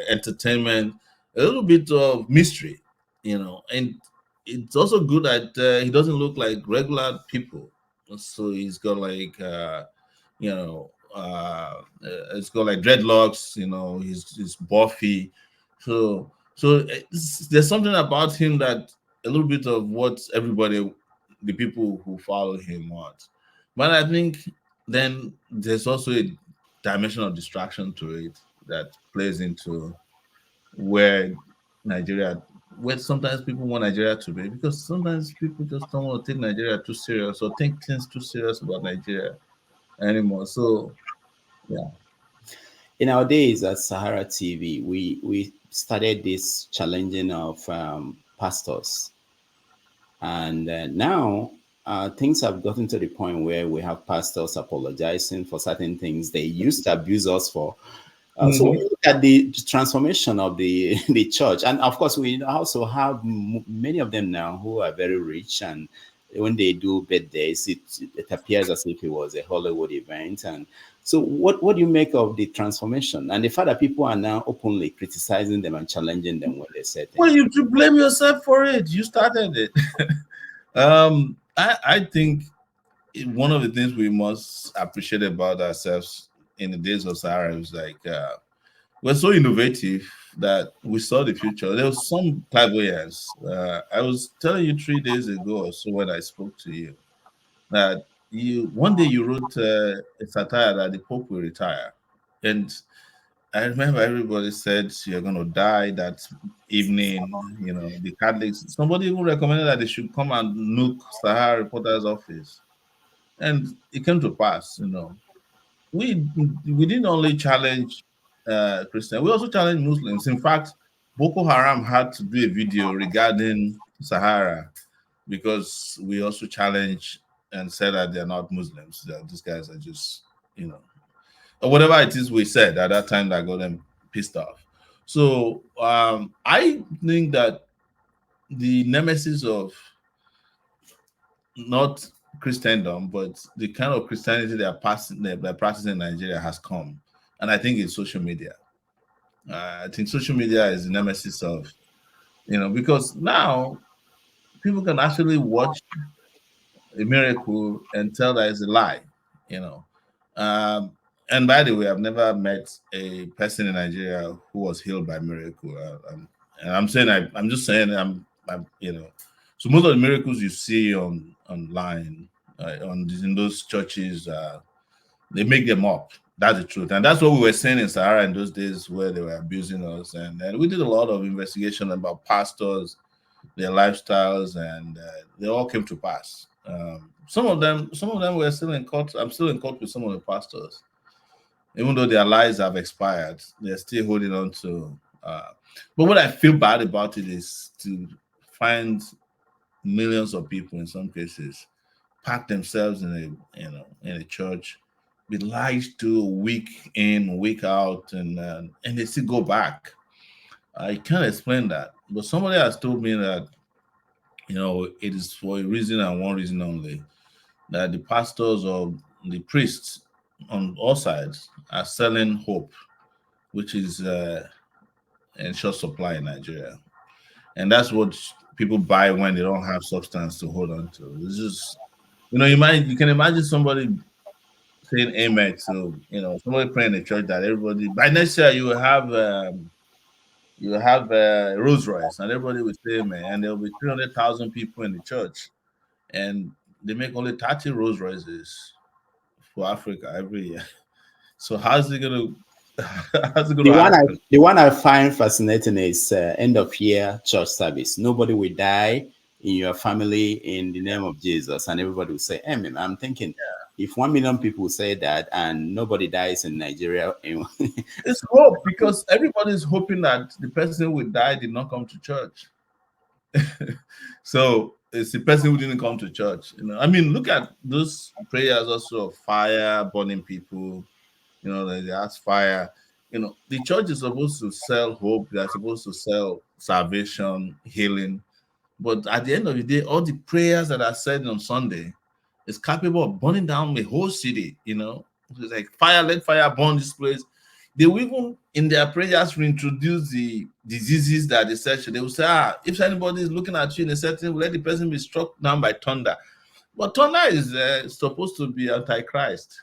entertainment, a little bit of mystery, and it's also good that he doesn't look like regular people. So he's got like it's got like dreadlocks, he's buffy. So there's something about him that a little bit of what the people who follow him want. But I think then there's also a dimension of distraction to it that plays into where where sometimes people want Nigeria to be, because sometimes people just don't want to take Nigeria too serious or take things too serious about Nigeria anymore. So, yeah. In our days at Sahara TV, we started this challenging of pastors, and now things have gotten to the point where we have pastors apologizing for certain things they used to abuse us for. So when you look at the transformation of the church, and of course we also have many of them now who are very rich, and when they do birthdays, it appears as if it was a Hollywood event. And so what do you make of the transformation and the fact that people are now openly criticizing them and challenging them when they say things? Well, you blame yourself for it. You started it. I think one of the things we must appreciate about ourselves in the days of Sahara is like we're so innovative that we saw the future. There was some clairvoyance. I was telling you 3 days ago or so when I spoke to you that one day you wrote a satire that the Pope will retire, and I remember everybody said you're going to die that evening. The Catholics. Somebody even recommended that they should come and nuke Sahara Reporter's office, and it came to pass. We didn't only challenge Christians, we also challenged Muslims. In fact, Boko Haram had to do a video regarding Sahara because we also challenged and said that they're not Muslims, that these guys are just, or whatever it is we said at that time that got them pissed off. So I think that the nemesis of not Christendom, but the kind of Christianity they're practicing in Nigeria has come, and I think it's social media. I think social media is the nemesis of, because now people can actually watch a miracle and tell that it's a lie, and by the way, I've never met a person in Nigeria who was healed by miracle. And I'm saying, I'm just saying, so most of the miracles you see online, in those churches, they make them up. That's the truth, and that's what we were saying in Sahara in those days where they were abusing us. And we did a lot of investigation about pastors, their lifestyles, and they all came to pass. Some of them were still in court. I'm still in court with some of the pastors, even though their lives have expired. They're still holding on to. But what I feel bad about it is to find millions of people, in some cases, pack themselves in a church, be lied to week in, week out, and they still go back. I can't explain that, but somebody has told me that it is for a reason and one reason only, that the pastors or the priests on all sides are selling hope, which is in short supply in Nigeria, and that's what people buy when they don't have substance to hold on to. It's just, you can imagine somebody saying amen to, somebody praying in the church that everybody, by next year you will have Rolls Royce, and everybody will say amen, and there will be 300,000 people in the church, and they make only 30 Rolls Royces for Africa every year. So how's it gonna happen? The one I find fascinating is end of year church service. Nobody will die in your family in the name of Jesus, and everybody will say amen. I'm thinking, if 1 million people say that and nobody dies in Nigeria, it's hope, because everybody's hoping that the person who died did not come to church. So it's the person who didn't come to church. I mean, look at those prayers also of fire burning people. They ask fire. The church is supposed to sell hope. They're supposed to sell salvation, healing. But at the end of the day, all the prayers that are said on Sunday is capable of burning down the whole city. It's like fire, let fire burn this place. They will even in their prayers reintroduce the diseases that they said. They will say, if anybody is looking at you in a certain way, let the person be struck down by thunder. But Turner is supposed to be antichrist.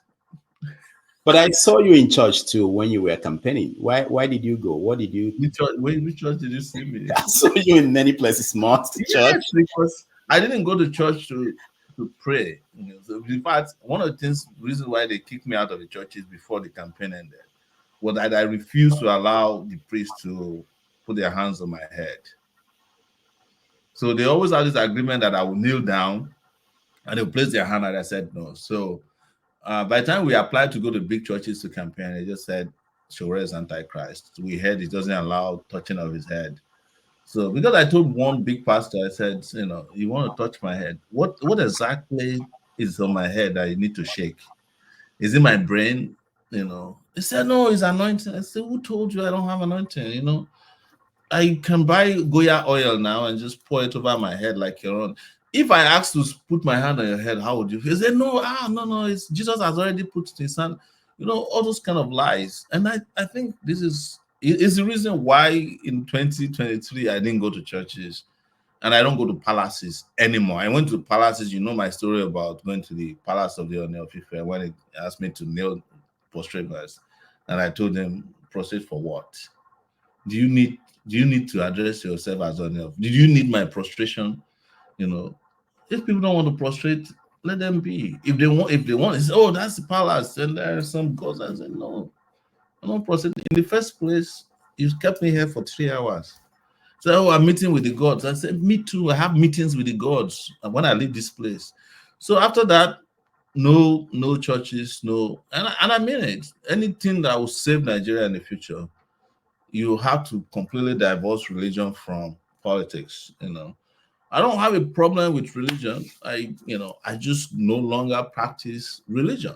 But I saw you in church too when you were campaigning. Why did you go? What did you? Which church did you see me? I saw you in many places, mosque, church. Yes, because I didn't go to church to pray. So in fact, one of the reasons why they kicked me out of the churches before the campaign ended was that I refused to allow the priest to put their hands on my head. So they always had this agreement that I would kneel down and they'll place their hand, and I said no. So by the time we applied to go to big churches to campaign, they just said Sowore is antichrist. We heard he doesn't allow touching of his head. So because I told one big pastor, I said, you want to touch my head? What exactly is on my head that you need to shake? Is it my brain? He said, no, it's anointing. I said, who told you I don't have anointing? I can buy Goya oil now and just pour it over my head like your own. If I asked to put my hand on your head, how would you feel? He said, no, it's Jesus has already put his hand, all those kind of lies. And I think this is the reason why in 2023 I didn't go to churches and I don't go to palaces anymore. I went to palaces, my story about going to the palace of the Ooni of Ife when it asked me to kneel, prostrate first. And I told them, prostrate for what? Do you need to address yourself as Ooni of Ife? Did you need my prostration? If people don't want to prostrate, let them be. If they want, say, oh, that's the palace, and there are some gods. I said, no, I don't prostrate. In the first place, you kept me here for 3 hours. So, I'm meeting with the gods. I said, me too. I have meetings with the gods when I leave this place. So after that, no churches, no, and I mean it. Anything that will save Nigeria in the future, you have to completely divorce religion from politics. I don't have a problem with religion. I just no longer practice religion.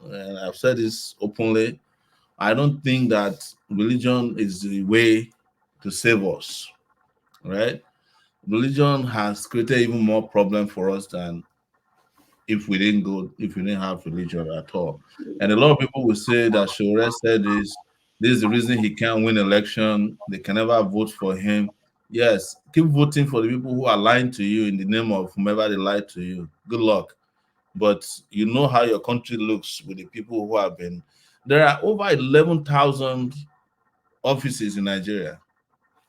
And I've said this openly. I don't think that religion is the way to save us, right? Religion has created even more problem for us than if we didn't have religion at all. And a lot of people will say that Sowore said this is the reason he can't win election. They can never vote for him. Yes, keep voting for the people who are lying to you in the name of whomever they lied to you. Good luck. But you know how your country looks with the people who have been. There are over 11,000 offices in Nigeria,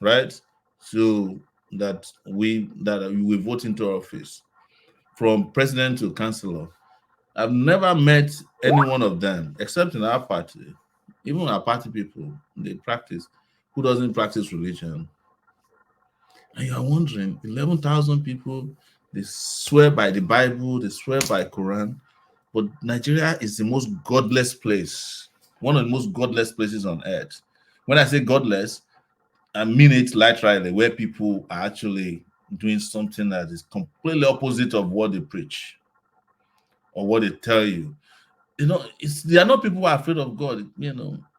right? So that we vote into office, from president to councillor. I've never met any one of them, except in our party. Even our party people, who doesn't practice religion. And you're wondering, 11,000 people, they swear by the Bible, they swear by Quran, but Nigeria is the most godless place, one of the most godless places on earth. When I say godless, I mean it literally, where people are actually doing something that is completely opposite of what they preach or what they tell you. They are not people who are afraid of God.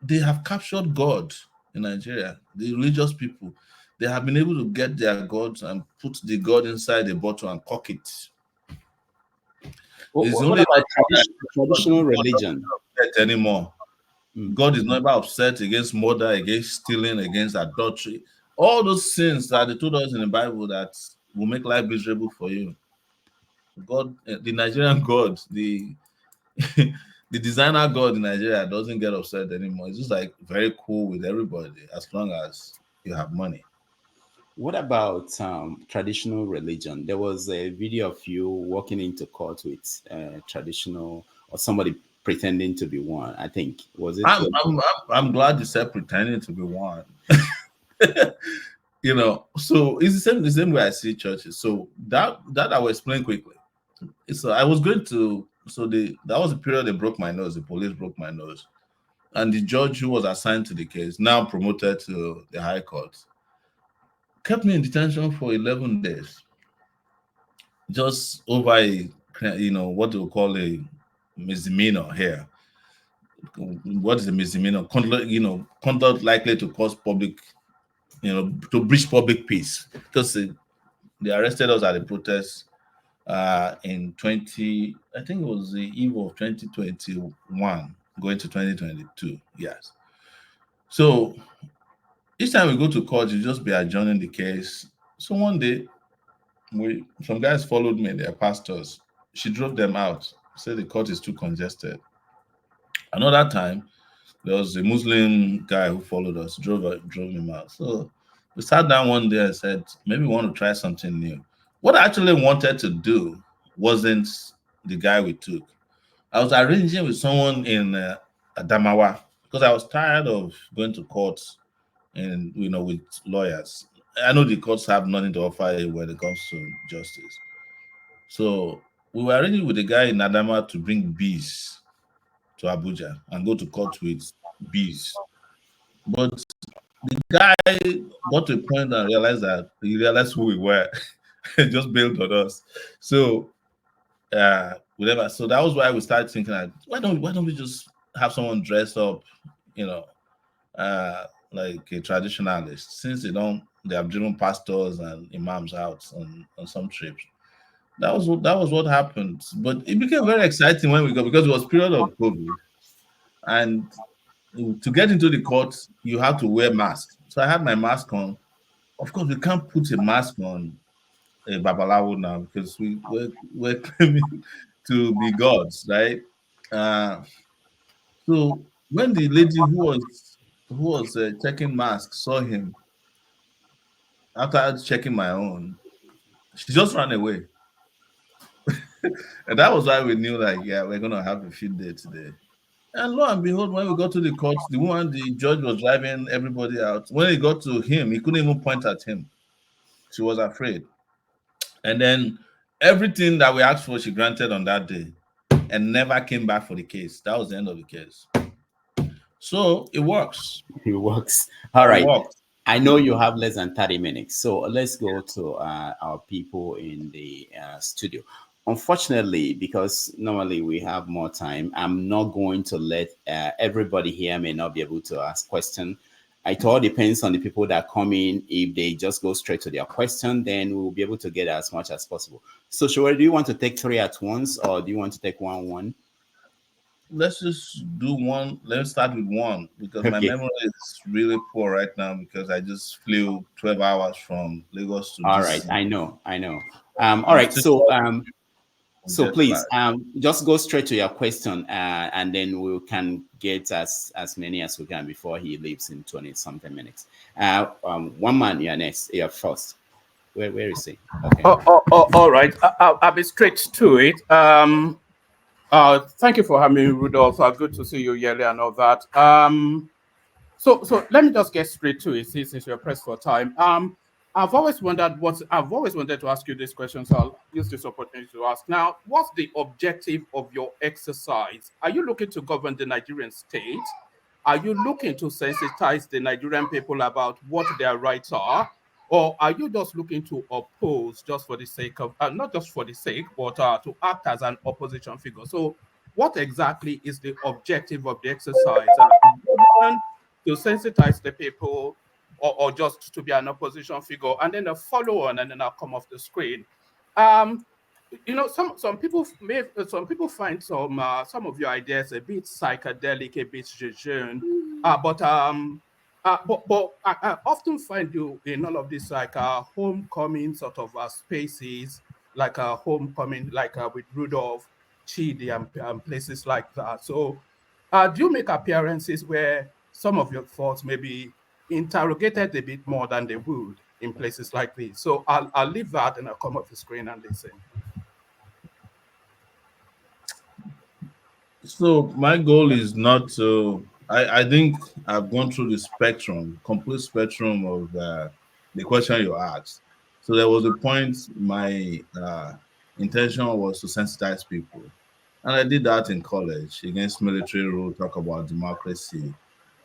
They have captured God in Nigeria. The religious people, they have been able to get their gods and put the God inside a bottle and cock it. What about traditional religion? Anymore. God is never upset against murder, against stealing, against adultery. All those sins that they told us in the Bible that will make life miserable for you. God, the Nigerian God, the the designer God in Nigeria doesn't get upset anymore. It's just like very cool with everybody as long as you have money. What about traditional religion? There was a video of you walking into court with traditional, or somebody pretending to be one. I think was it. I'm glad you said pretending to be one. So it's the same way I see churches. So that I will explain quickly. So I was going to. That was the period they broke my nose. The police broke my nose, and the judge who was assigned to the case, now promoted to the High Court, kept me in detention for 11 days, just over what they call a misdemeanor here. What is a misdemeanor? Conduct likely to cause public, to breach public peace, because they arrested us at a protest in I think it was the eve of 2021, going to 2022. Yes. So each time we go to court, you just be adjourning the case. So one day, some guys followed me, they're pastors. she drove them out. Said the court is too congested. Another time, there was a Muslim guy who followed us, drove him out. So we sat down one day and said, maybe we want to try something new. What I actually wanted to do wasn't the guy we took. I was arranging with someone in Adamawa because I was tired of going to courts and with lawyers. I know the courts have nothing to offer you when it comes to justice. So we were arranging with the guy in Adama to bring bees to Abuja and go to court with bees. But the guy got to a point and realized who we were and just bailed on us. So whatever. So that was why we started thinking like, why don't we just have someone dress up, like a traditionalist, since they have driven pastors and imams out on some trips. That was what happened. But it became very exciting when we got, because it was period of COVID. And to get into the court, you have to wear masks. So I had my mask on. Of course, we can't put a mask on a babalawo now because we're claiming to be gods, right? So when the lady who was checking masks saw him, after checking my own, she just ran away. And that was why we knew, like, yeah, we're gonna have a field day today. And lo and behold, when we got to the court, the judge was driving everybody out. When he got to him, he couldn't even point at him. She was afraid. And then everything that we asked for, she granted on that day and never came back for the case. That was the end of the case. So it works. It works. All right. I know you have less than 30 minutes. So let's go to our people in the studio. Unfortunately, because normally we have more time, I'm not going to let everybody here may not be able to ask questions. It all depends on the people that come in. If they just go straight to their question, then we'll be able to get as much as possible. So, Sowore, do you want to take 3 at once, or do you want to take one? Let's just do one. Let's start with one, because my memory is really poor right now because I just flew 12 hours from Lagos to All DC. right, I know. All right, so please just go straight to your question, and then we can get as many as we can before he leaves in 20-something minutes. One man, you're next. You're first. Where is he? Okay. All right. I'll be straight to it. Thank you for having me, Rudolph. Good to see you, Yele, and all that. So let me just get straight to it, since you're pressed for time. I've always wanted to ask you this question, so I'll use this opportunity to ask. Now, what's the objective of your exercise? Are you looking to govern the Nigerian state? Are you looking to sensitize the Nigerian people about what their rights are? Or are you just looking to oppose just for the sake of, not just for the sake, but to act as an opposition figure? So what exactly is the objective of the exercise? To sensitize the people, or just to be an opposition figure? And then a follow on, and then I'll come off the screen. Some people find some of your ideas a bit psychedelic, a bit jejune, but I often find you in all of these like homecoming sort of spaces, like a homecoming, like with Rudolph, Chidi, and places like that. So do you make appearances where some of your thoughts may be interrogated a bit more than they would in places like this? So I'll leave that and I'll come off the screen and listen. So my goal is not to, I think I've gone through the complete spectrum of the question you asked. So there was a point my intention was to sensitize people. And I did that in college against military rule, talk about democracy.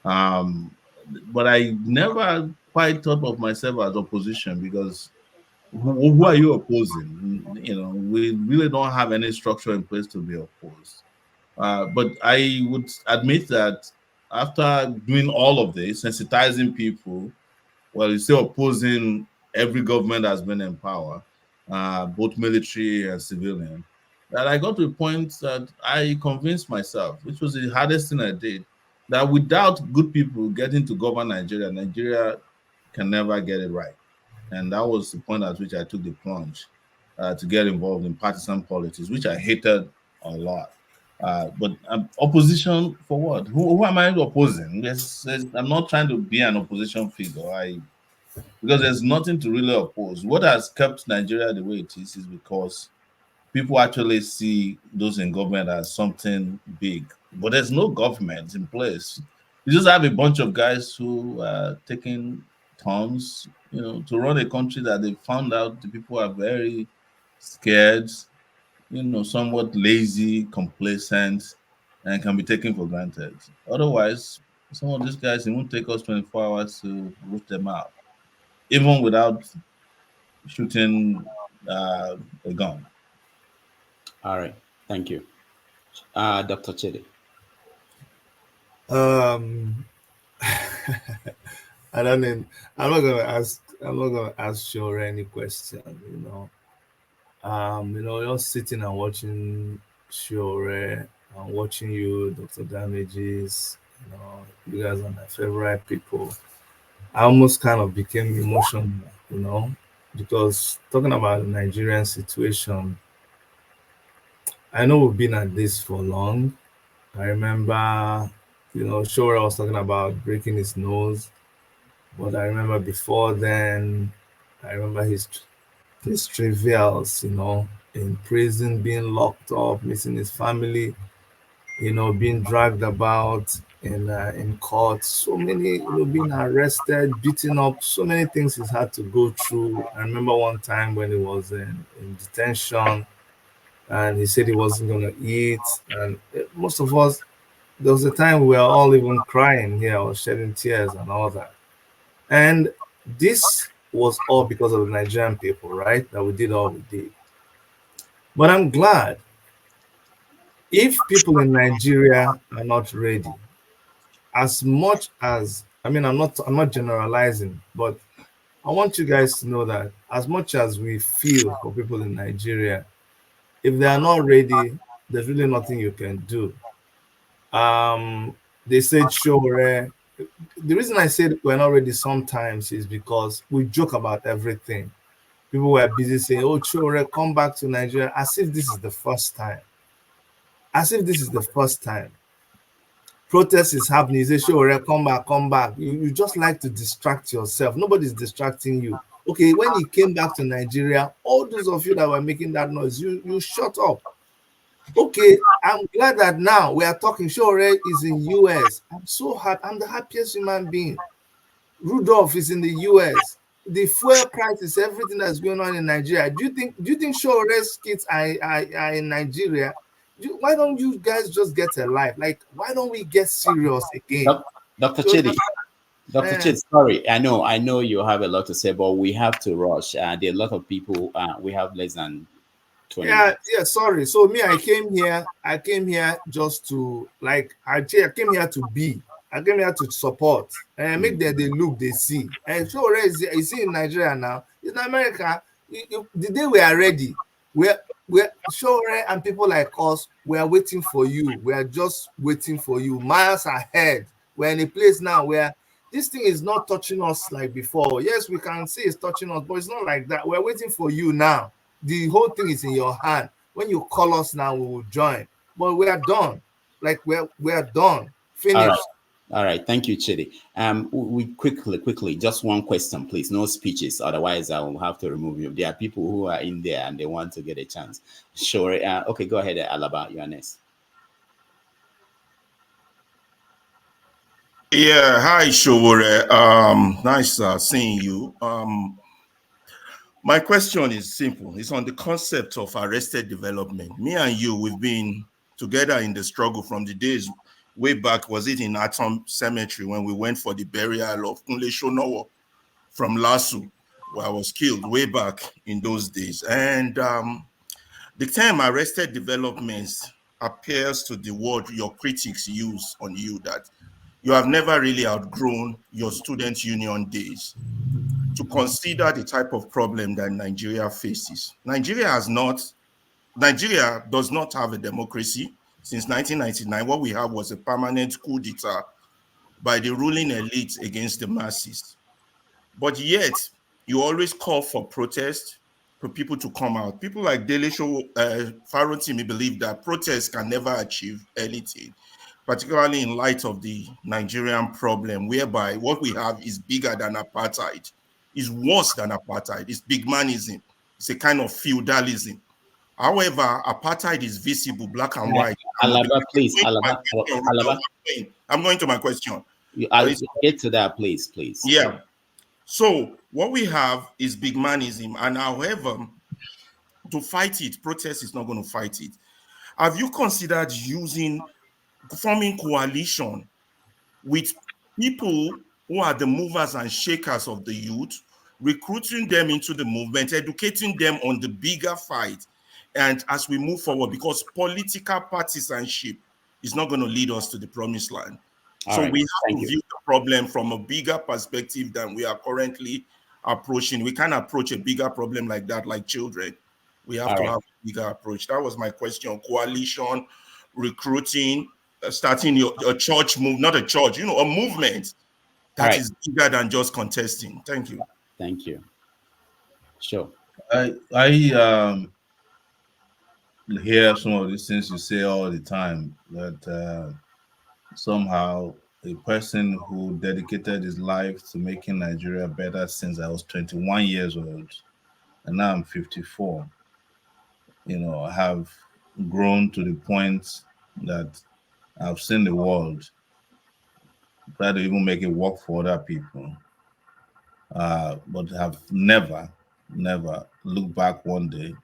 But I never quite thought of myself as opposition, because who are you opposing? We really don't have any structure in place to be opposed. But I would admit that after doing all of this, sensitizing people, while you're still opposing every government that's been in power, both military and civilian, that I got to a point that I convinced myself, which was the hardest thing I did, that without good people getting to govern Nigeria, Nigeria can never get it right. And that was the point at which I took the plunge. to get involved in partisan politics, which I hated a lot. But opposition for what? Who am I opposing? I'm not trying to be an opposition figure. Because there's nothing to really oppose. What has kept Nigeria the way it is because people actually see those in government as something big. But there's no government in place. You just have a bunch of guys who are taking turns, to run a country that they found out the people are very scared, somewhat lazy, complacent, and can be taken for granted. Otherwise, some of these guys, it won't take us 24 hours to root them out, even without shooting a gun. All right, thank you. Dr. Chidi. I don't know. I'm not gonna ask Sowore any question, just sitting and watching Sowore and watching you, Dr. Damages, you guys are my favorite people. I almost kind of became emotional, because talking about the Nigerian situation, I know we've been at this for long. I remember, Sowore was talking about breaking his nose, but I remember before then, I remember his trivials, in prison, being locked up, missing his family, being dragged about in court, so many, being arrested, beaten up, so many things he's had to go through. I remember one time when he was in detention and he said he wasn't going to eat. And most of us, there was a time we were all even crying here or shedding tears and all that. And this was all because of the Nigerian people, right? That we did all we did. But I'm glad if people in Nigeria are not ready, as much as, I'm not generalizing, but I want you guys to know that as much as we feel for people in Nigeria, if they are not ready, there's really nothing you can do. They said Sowore. The reason I said we're not ready sometimes is because we joke about everything. People were busy saying, "Oh, Sowore, come back to Nigeria," as if this is the first time. As if this is the first time. Protest is happening. You say, "Sowore, come back, come back." You just like to distract yourself. Nobody's distracting you. Okay, when he came back to Nigeria, all those of you that were making that noise, you shut up. Okay, I'm glad that now we are talking. Sowore is in US. I'm so happy. I'm the happiest human being. Rudolph is in the US. The fuel crisis, everything that's going on in Nigeria. Do you think Showore's kids are in Nigeria? Why don't you guys just get a life? Like, why don't we get serious again? Dr. Chidi. Dr. Chidi, sorry, I know you have a lot to say, but we have to rush. There are a lot of people. We have less than 20 minutes. Sorry. So me, I came here just to, like, I came here to be. I came here to support and make them they look, they see. And Sowore is in Nigeria now. In America, the day we are ready, we're Sowore and people like us, we are waiting for you. We are just waiting for you, miles ahead. We're in a place now where this thing is not touching us like before. Yes, we can see it's touching us, but it's not like that. We're waiting for you now. The whole thing is in your hand. When you call us now, we will join. But we are done. Like we're done. Finished. All right. Thank you, Chidi. We quickly, just one question, please. No speeches. Otherwise, I will have to remove you. There are people who are in there and they want to get a chance. Sure. Okay, go ahead, Alaba. You are next. Yeah. Hi, Sowore. Nice seeing you. My question is simple. It's on the concept of arrested development. Me and you, we've been together in the struggle from the days way back. Was it in Atom Cemetery when we went for the burial of Kunle Shonowo from Lasu, where I was killed way back in those days. And the term arrested developments appears to the word your critics use on you, that you have never really outgrown your student union days to consider the type of problem that Nigeria faces. Nigeria does not have a democracy. Since 1999, what we have was a permanent coup d'etat by the ruling elite against the masses. But yet, you always call for protest, for people to come out. People like Delesho Farotimi believe that protests can never achieve anything, particularly in light of the Nigerian problem, whereby what we have is bigger than apartheid, is worse than apartheid. It's big manism. It's a kind of feudalism. However, apartheid is visible, black and white. Alaba, please, I'm going to my question. I'll get to that, please. Yeah. So what we have is big manism, and however, to fight it, protest is not going to fight it. Have you considered forming coalition with people who are the movers and shakers of the youth, recruiting them into the movement, educating them on the bigger fight, and as we move forward, because political partisanship is not going to lead us to the promised land. So we have to view the problem from a bigger perspective than we are currently approaching. We can't approach a bigger problem like that, like children. We have to have a bigger approach. That was my question. Coalition, recruiting, starting your church move, not a church, a movement that is bigger than just contesting. Thank you. Thank you. Sure. I hear some of these things you say all the time, that somehow a person who dedicated his life to making Nigeria better since I was 21 years old, and now I'm 54, have grown to the point that I've seen the world, try to even make it work for other people, but have never looked back one day.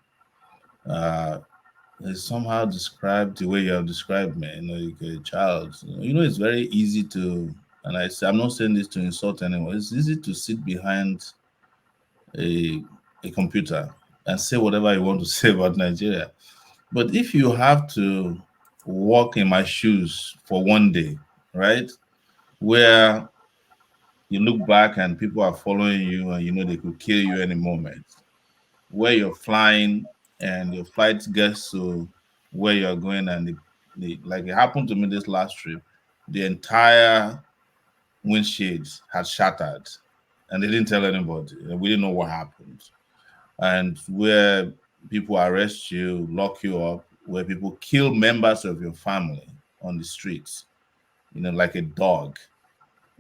It's somehow described the way you have described me, like a child. It's very easy to, and I'm not saying this to insult anyone, it's easy to sit behind a computer and say whatever you want to say about Nigeria. But if you have to walk in my shoes for one day, right, where you look back and people are following you and they could kill you any moment, where you're flying and your flight gets to where you're going, and like it happened to me this last trip, the entire windshield had shattered and they didn't tell anybody, and we didn't know what happened. And where people arrest you, lock you up, where people kill members of your family on the streets, like a dog,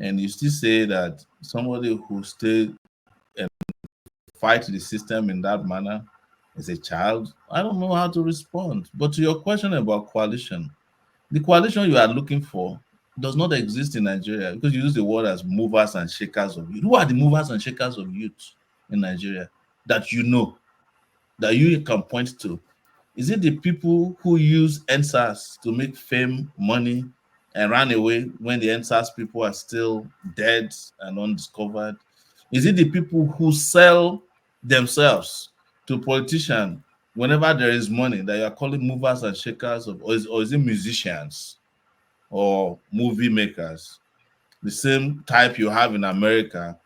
and you still say that somebody who stayed and fight the system in that manner is a child. I don't know how to respond. But to your question about coalition, the coalition you are looking for does not exist in Nigeria, because you use the word as movers and shakers of youth. Who are the movers and shakers of youth in Nigeria that that you can point to? Is it the people who use NSAS to make fame, money, and ran away when the NSAS people are still dead and undiscovered? Is it the people who sell themselves to politicians whenever there is money that you are calling movers and shakers of, or is it musicians or movie makers, the same type you have in America,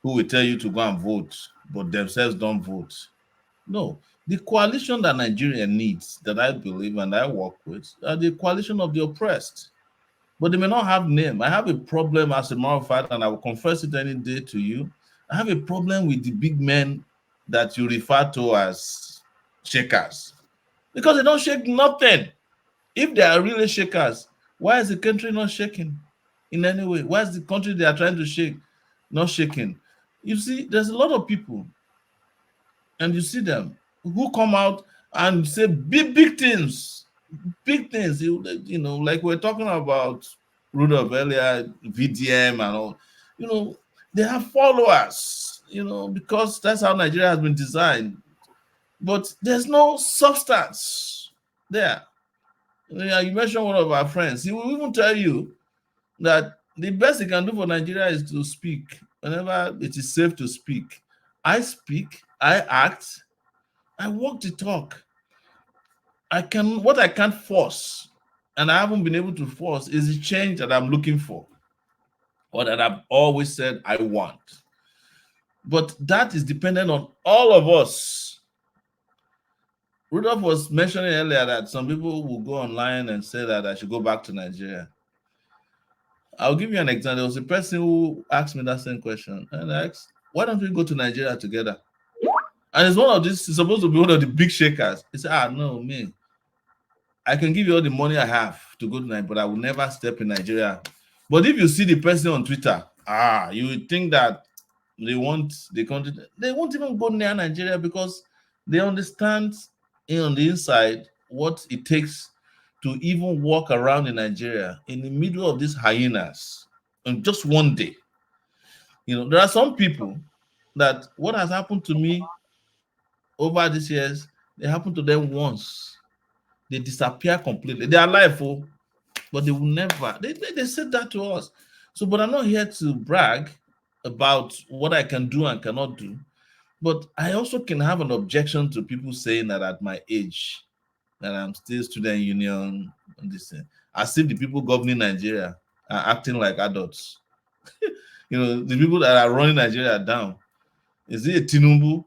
who will tell you to go and vote but themselves don't vote? No, the coalition that Nigeria needs, that I believe and I work with, are the coalition of the oppressed, but they may not have name. I have a problem, as a matter of fact, and I will confess it any day to you. I have a problem with the big men that you refer to as shakers, because they don't shake nothing. If they are really shakers, why is the country not shaking in any way? Why is the country they are trying to shake not shaking? You see, there's a lot of people, and you see them, who come out and say big things, like we're talking about Rudolph earlier, VDM and all. They have followers, because that's how Nigeria has been designed. But there's no substance there. You mentioned one of our friends. He will even tell you that the best he can do for Nigeria is to speak whenever it is safe to speak. I speak, I act, I walk the talk. What I can't force, and I haven't been able to force, is the change that I'm looking for, or that I've always said I want. But that is dependent on all of us. Rudolph was mentioning earlier that some people will go online and say that I should go back to Nigeria. I'll give you an example. There was a person who asked me that same question, and I asked, why don't we go to Nigeria together? And it's one of these, it's supposed to be one of the big shakers. He said, no, me, I can give you all the money I have to go to Nigeria, but I will never step in Nigeria. But if you see the person on Twitter, you would think that they want the country, they won't even go near Nigeria because they understand on the inside what it takes to even walk around in Nigeria in the middle of these hyenas in just one day. There are some people that what has happened to me over these years, they happened to them once. They disappear completely. They are alive, but they will never. They said that to us. So, but I'm not here to brag about what I can do and cannot do. But I also can have an objection to people saying that at my age, that I'm still student union and this thing. As if the people governing Nigeria are acting like adults. The people that are running Nigeria down. Is it a Tinubu?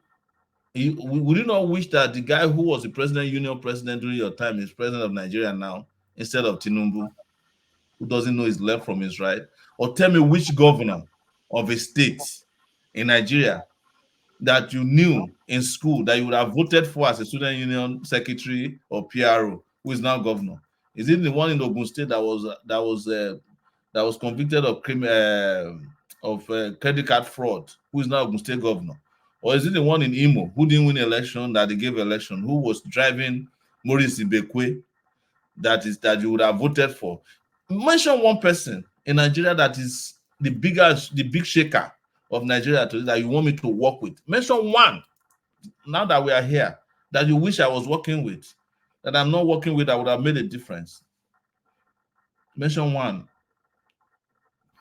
Would you not wish that the guy who was the union president during your time is president of Nigeria now, instead of Tinubu, who doesn't know his left from his right? Or tell me which governor of a state in Nigeria that you knew in school that you would have voted for as a student union secretary or PRO, who is now governor? Is it the one in Ogun State that was convicted of credit card fraud, who is now Ogun State governor? Or is it the one in Imo who didn't win election, that they gave election, who was driving Maurice Ibekwe, that you would have voted for? Mention one person in Nigeria that is the big shaker of Nigeria today that you want me to work with. Mention one, now that we are here, that you wish I was working with, that I'm not working with, that would have made a difference. Mention one.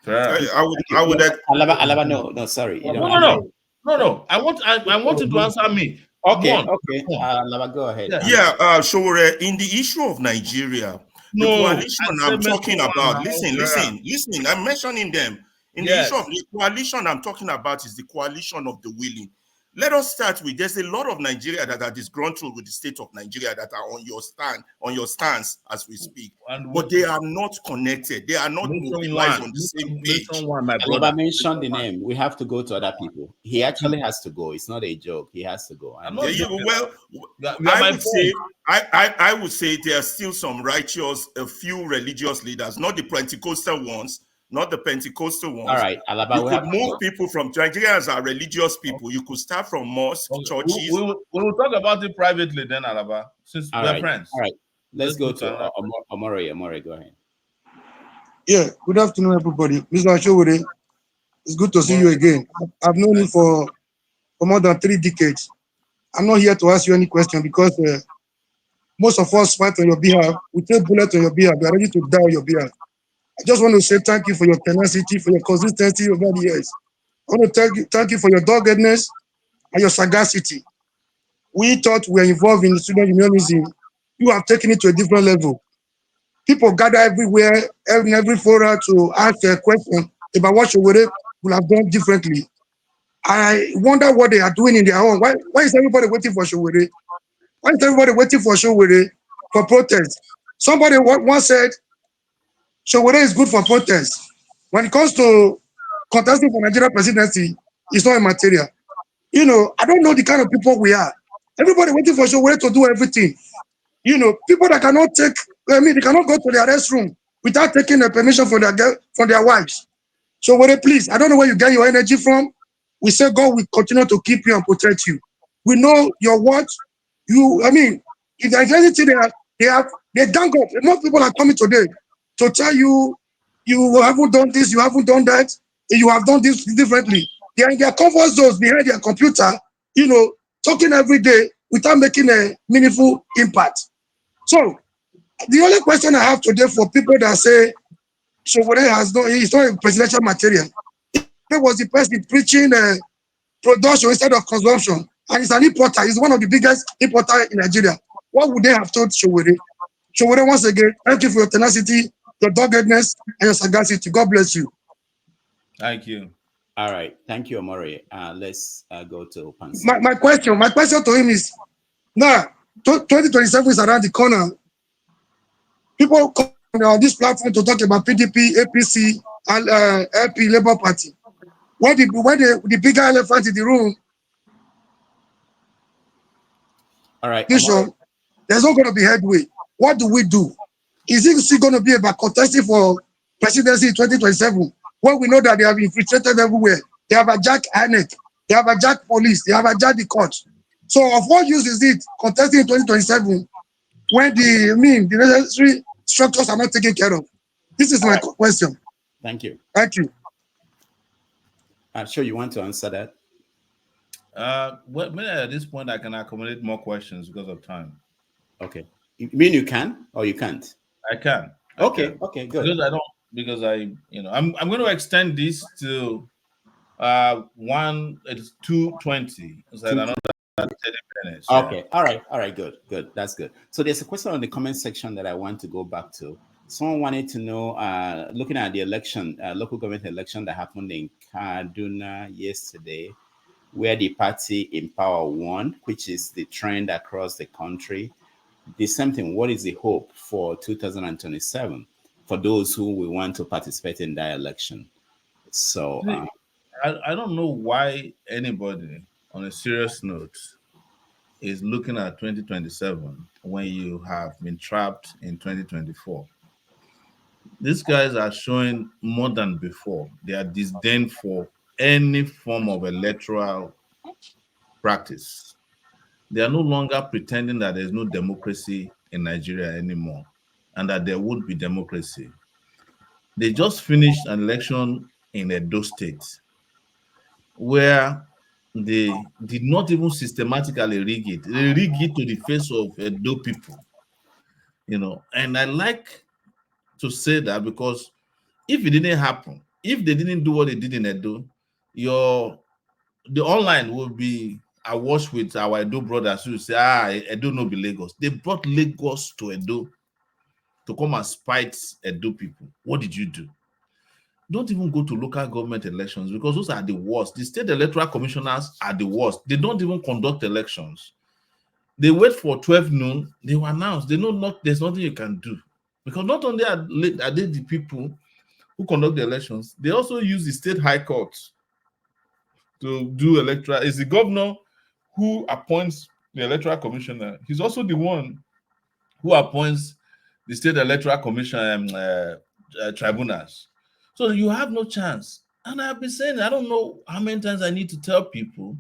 I would. Alaba, no, sorry. No. I want you to answer me. Okay. Alaba, go ahead. Yeah, Sowore, in the issue of Nigeria, the coalition I'm talking about, listen, I'm mentioning them. In the issue of the coalition I'm talking about is the coalition of the willing. Let us start with, there's a lot of Nigeria that are disgruntled with the state of Nigeria that are on your stance as we speak. But they are not connected. They are not mobilized on the same page. Alaba mentioned the name. We have to go to other people. He actually has to go. It's not a joke. He has to go. I would say there are still some righteous, a few religious leaders, not the Pentecostal ones. Not the Pentecostal ones. All right, Alaba, you could move people from Nigerians are religious people. You could start from mosques, churches. We will talk about it privately then, Alaba, since we're friends. All right, let's go to Omori. Omori, go ahead. Yeah, good afternoon, everybody. Mr. Sowore, it's good to see you again. I've known you for more than 3 decades. I'm not here to ask you any question because most of us fight on your behalf. We take bullets on your behalf. We are ready to die on your behalf. I just want to say thank you for your tenacity, for your consistency over the years. I want to thank you for your doggedness and your sagacity. We thought we were involved in student unionism. You have taken it to a different level. People gather everywhere, in every forum to ask a question about what Sowore would have done differently. I wonder what they are doing in their own. Why is everybody waiting for Sowore? Why is everybody waiting for Sowore for protest? Somebody once said, Sowore is good for protest. When it comes to contesting for Nigeria presidency, it's not immaterial. I don't know the kind of people we are. Everybody waiting for Sowore to do everything. People that cannot they cannot go to their restroom without taking a permission from their wives. Sowore, please, I don't know where you get your energy from. We say God will continue to keep you and protect you. We know your words. If there's anything they thank God. More people are coming today to tell you, you haven't done this, you haven't done that, you have done this differently. They are in their comfort zones behind their computer, talking every day without making a meaningful impact. So, the only question I have today for people that say, Sowore he's not a presidential material. He was the person preaching production instead of consumption. And he's an importer. He's one of the biggest importers in Nigeria. What would they have told Sowore? Sowore, once again, thank you for your tenacity, your doggedness, and your sagacity. God bless you. Thank you. All right. Thank you, Omori. Let's go to Pansi. My question to him is, now, 2027 is around the corner. People come on this platform to talk about PDP, APC, and LP, Labour Party. When the bigger elephant in the room All right. So there's not going to be headway. What do we do? Is it still going to be about contesting for presidency in 2027? When we know that they have infiltrated everywhere. They have hijacked INEC. They have hijacked police. They have hijacked the court. So of what use is it contesting in 2027 when the necessary structures are not taken care of? This is my question. Thank you. Thank you. I'm sure you want to answer that. Well, at this point, I can accommodate more questions because of time. Okay. You mean you can or you can't? I can. Okay, good. Because I'm going to extend this to 2:20. So another 30 minutes. Okay. Yeah. All right, good. That's good. So there's a question on the comment section that I want to go back to. Someone wanted to know, looking at the election, local government election that happened in Kaduna yesterday, where the party in power won, which is the trend across the country. The same thing, what is the hope for 2027 for those who will want to participate in that election? So I don't know why anybody, on a serious note, is looking at 2027 when you have been trapped in 2024. These guys are showing more than before. They are disdain for any form of electoral practice. They are no longer pretending that there's no democracy in Nigeria anymore and that there would be democracy. They just finished an election in Edo State where they did not even systematically rig it. They rigged it to the face of Edo people, and I like to say that because if it didn't happen, if they didn't do what they did in Edo, the online will be awash with our Edo brothers who say, Edo no be Lagos. They brought Lagos to Edo to come and spite Edo people. What did you do? Don't even go to local government elections because those are the worst. The state electoral commissioners are the worst. They don't even conduct elections. They wait for 12 noon. They will announce. They know there's nothing you can do. Because not only are they the people who conduct the elections, they also use the state high court to do electoral. It's the governor who appoints the electoral commissioner. He's also the one who appoints the state electoral commission tribunals. So you have no chance. And I've been saying, I don't know how many times I need to tell people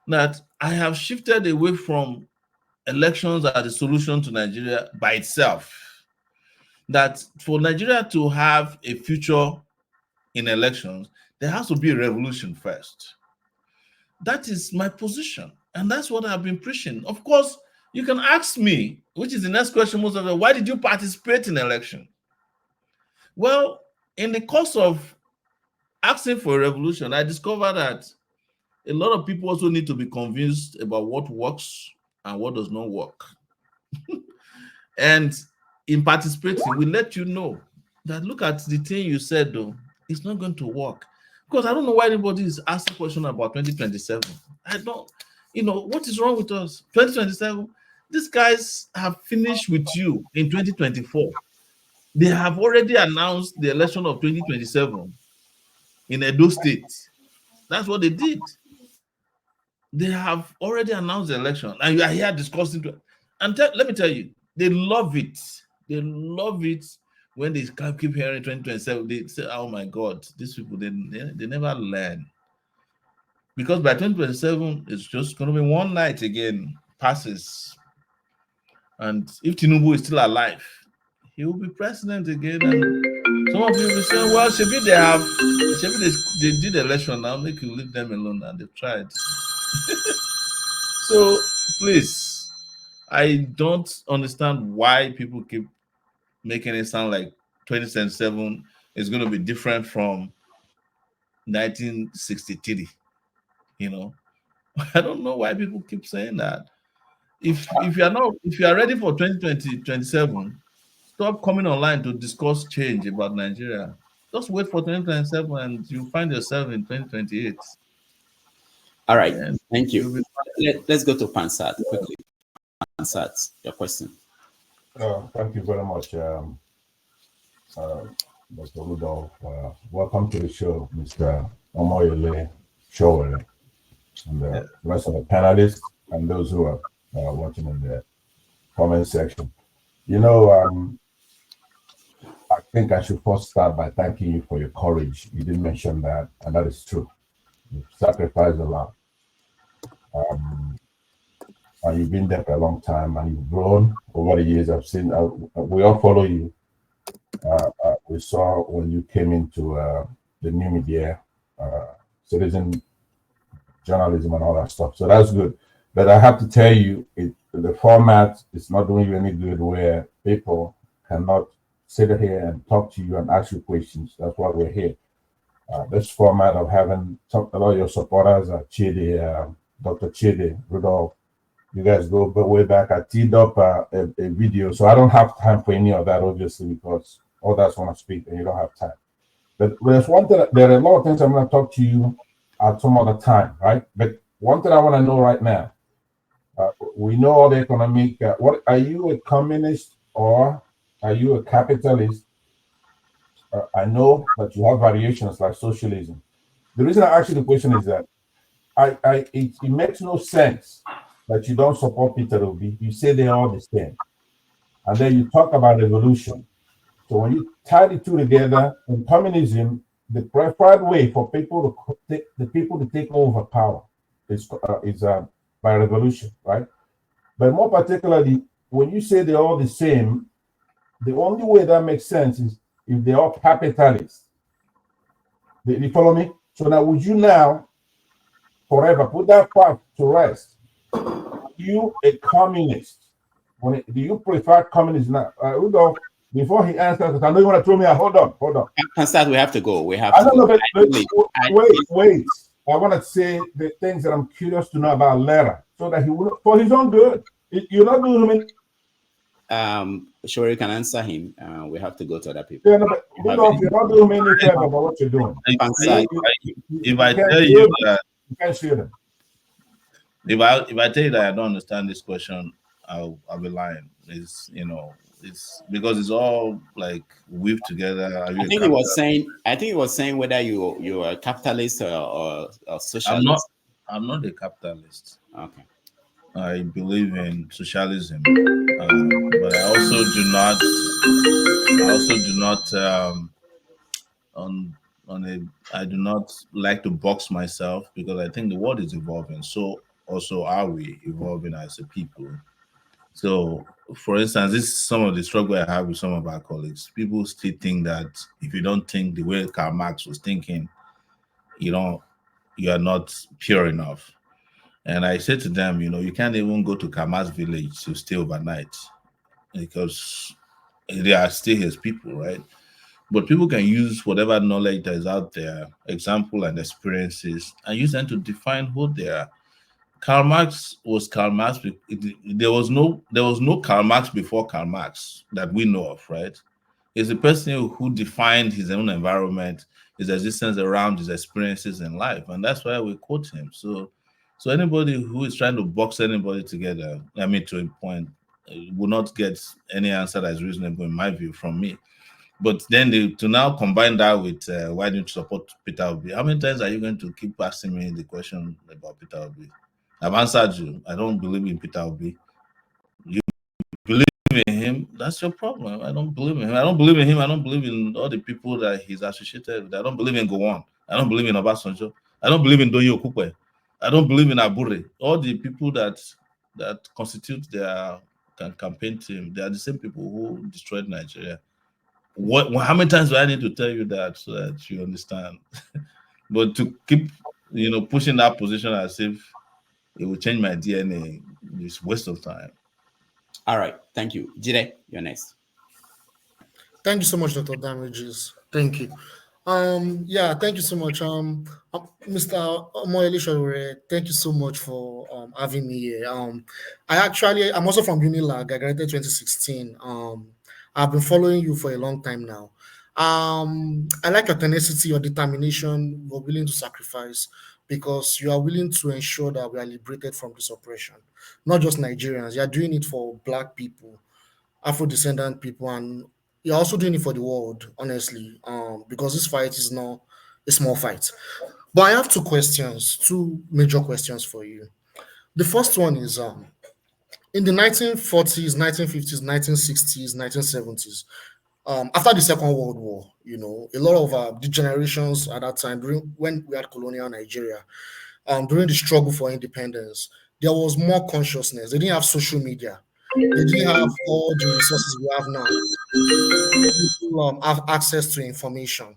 that I have shifted away from elections as the solution to Nigeria by itself. That for Nigeria to have a future in elections, there has to be a revolution first. That is my position. And that's what I've been preaching. Of course, you can ask me, which is the next question most of the, why did you participate in election? Well, in the course of asking for a revolution, I discovered that a lot of people also need to be convinced about what works and what does not work. And in participating, we let you know that look at the thing you said, though, it's not going to work. Because I don't know why anybody is asking question about 2027. I don't, what is wrong with us? 2027, these guys have finished with you in 2024. They have already announced the election of 2027 in Edo State. That's what they did. They have already announced the election, and you are here discussing. And let me tell you, they love it. They love it when they keep hearing 2027. They say, "Oh my God, these people they never learn." Because by 2027, it's just going to be one night again passes, and if Tinubu is still alive, he will be president again. And some of you will say, well, Shebi they did the election now, make you leave them alone, and they've tried. So please, I don't understand why people keep making it sound like 2027 is going to be different from 1963. I don't know why people keep saying that. If you are ready for 2027, stop coming online to discuss change about Nigeria. Just wait for 2027 and you find yourself in 2028. All right, thank you. Let's go to Pansat quickly. Pansat, your question. Thank you very much, Dr. Rudolph. Welcome to the show, Mr. Omoyele Sowore, and the rest of the panelists and those who are watching in the comment section. You know, I think I should first start by thanking you for your courage. You didn't mention that, and that is true. You've sacrificed a lot. And you've been there for a long time, and you've grown over the years. I've seen, we all follow you. We saw when you came into the new media, citizen journalism and all that stuff. So that's good. But I have to tell you, the format is not doing you any good where people cannot sit here and talk to you and ask you questions. That's why we're here. This format of having a lot of your supporters, Chidi, Dr. Chidi, Rudolph, you guys go way back. I teed up a video, so I don't have time for any of that, obviously, because others want to speak and you don't have time. But there's one thing, there are a lot of things I'm going to talk to you at some other time, right? But one thing I want to know right now, we know all the economic, what are you a communist or are you a capitalist? I know that you have variations like socialism. The reason I ask you the question is that it makes no sense that you don't support Peter Obi. You say they're all the same. And then you talk about revolution. So when you tie the two together, in communism, the preferred way for people to take over power is by revolution, right? But more particularly, when you say they're all the same, the only way that makes sense is if they're all capitalists. You follow me? So now, would you now forever put that part to rest? Are you a communist? Do you prefer communism now? Rudolph, before he answers, I know you want to throw me out. Hold on. Constance, we have to go. We have I to don't go. know, wait. I want to say the things that I'm curious to know about later, so that he will, for his own good. You're not doing him any. Sure, you can answer him. We have to go to other people. Yeah, no, but Rudolph, you're not doing me any favor about what you're doing. If I tell you that, you can't share them. If I tell you that I don't understand this question, I'll be lying. It's because it's all like weaved together. I think he was saying whether you are a capitalist or socialist. I'm not a capitalist. Okay. I believe in socialism, but I also do not like to box myself, because I think the world is evolving. So also are we evolving as a people. So, for instance, this is some of the struggle I have with some of our colleagues. People still think that if you don't think the way Karl Marx was thinking, you are not pure enough. And I said to them, you can't even go to Karl Marx village to stay overnight, because they are still his people, right? But people can use whatever knowledge that is out there, example and experiences, and use them to define who they are. Karl Marx was Karl Marx. There was no Karl Marx before Karl Marx that we know of, right? He's the person who defined his own environment, his existence around his experiences in life, and that's why we quote him. So anybody who is trying to box anybody together, to a point, will not get any answer that is reasonable in my view from me. But then to now combine that with why don't you support Peter Obi? How many times are you going to keep asking me the question about Peter Obi? I've answered you. I don't believe in Peter Obi. You believe in him, that's your problem. I don't believe in him. I don't believe in him. I don't believe in all the people that he's associated with. I don't believe in Gowon. I don't believe in Obasanjo. I don't believe in Doyin Okupe. I don't believe in Abure. All the people that constitute their campaign team, they are the same people who destroyed Nigeria. How many times do I need to tell you that so that you understand? But to keep, pushing that position as if it will change my DNA is waste of time. All right. Thank you. Jide, you're next. Thank you so much, Dr. Damages. Thank you. Thank you so much. Mr. Omoyele Sowore, thank you so much for having me here. I'm also from Unilag. I graduated 2016. I've been following you for a long time now. I like your tenacity, your determination, you're willing to sacrifice, because you are willing to ensure that we are liberated from this oppression. Not just Nigerians, you are doing it for Black people, Afro-descendant people, and you're also doing it for the world, honestly, because this fight is not a small fight. But I have two major questions for you. The first one is, In the 1940s, 1950s, 1960s, 1970s, after the Second World War, a lot of the generations at that time, when we had colonial Nigeria, during the struggle for independence, there was more consciousness. They didn't have social media. They didn't have all the resources we have now. People have access to information,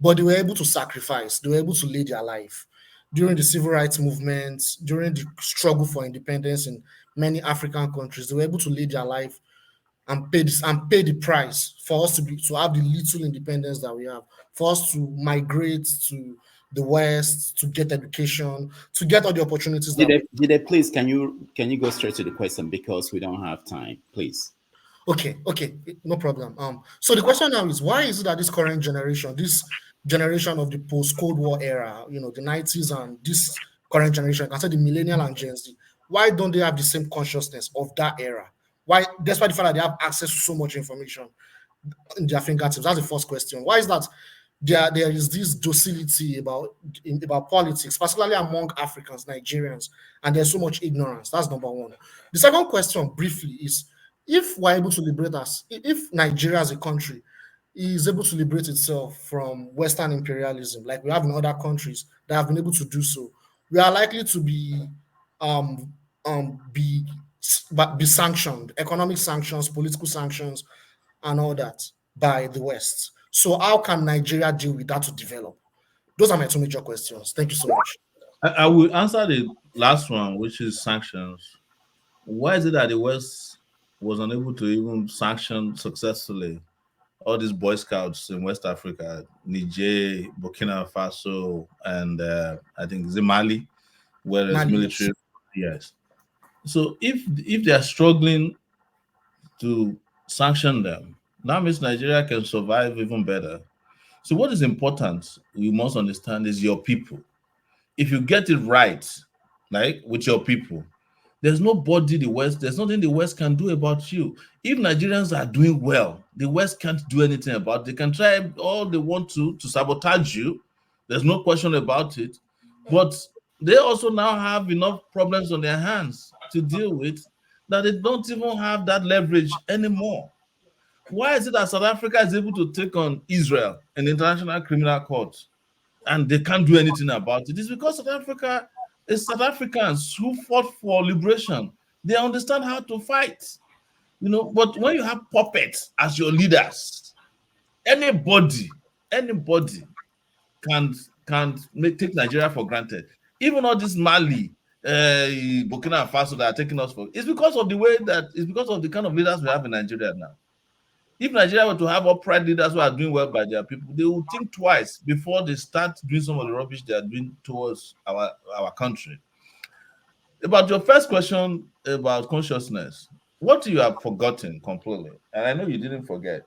but they were able to sacrifice. They were able to lead their life during the civil rights movement, during the struggle for independence in many African countries. They were able to lead their life and pay the price for us to have the little independence that we have, for us to migrate to the West, to get education, to get all the opportunities that Jide, please, can you go straight to the question because we don't have time, please. Okay, no problem. So the question now is, why is it that this current generation, this generation of the post-Cold War era, the 90s and this current generation, I said the millennial and Gen Z, why don't they have the same consciousness of that era? Why, despite the fact that they have access to so much information in their fingertips? That's the first question. Why is that there is this docility about politics, particularly among Africans, Nigerians, and there's so much ignorance? That's number one. The second question, briefly, is if we're able to liberate us, if Nigeria as a country is able to liberate itself from Western imperialism, like we have in other countries that have been able to do so, we are likely to be sanctioned, economic sanctions, political sanctions, and all that by the West. So how can Nigeria deal with that to develop? Those are my two major questions. Thank you so much. I will answer the last one, which is sanctions. Why is it that the West was unable to even sanction successfully all these Boy Scouts in West Africa, Niger, Burkina Faso, and I think Mali, where there's military? Yes. So if they are struggling to sanction them, that means Nigeria can survive even better. So what is important, you must understand, is your people. If you get it right, like with your people, there's nobody there's nothing the West can do about you. If Nigerians are doing well, the West can't do anything about it. They can try all they want to sabotage you. There's no question about it. But they also now have enough problems on their hands to deal with that they don't even have that leverage anymore. Why is it that South Africa is able to take on Israel in the International Criminal Court and they can't do anything about it? It's because South Africa is South Africans who fought for liberation. They understand how to fight, But when you have puppets as your leaders, anybody can take Nigeria for granted. Even all this Mali, Burkina Faso that are taking us for, it's because of the kind of leaders we have in Nigeria now. If Nigeria were to have upright leaders who are doing well by their people, they will think twice before they start doing some of the rubbish they are doing towards our country. About your first question about consciousness, what you have forgotten completely, and I know you didn't forget,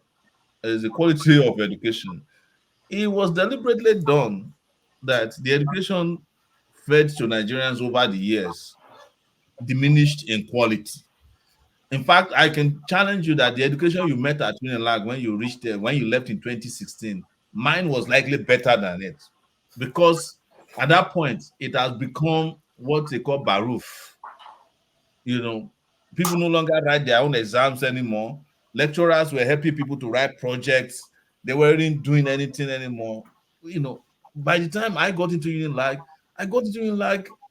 is the quality of education. It was deliberately done that the education fed to Nigerians over the years diminished in quality. In fact, I can challenge you that the education you met at Unilag when you reached there, when you left in 2016, mine was likely better than it. Because at that point, it has become what they call baroof. People no longer write their own exams anymore. Lecturers were helping people to write projects. They weren't doing anything anymore. By the time I got into Unilag,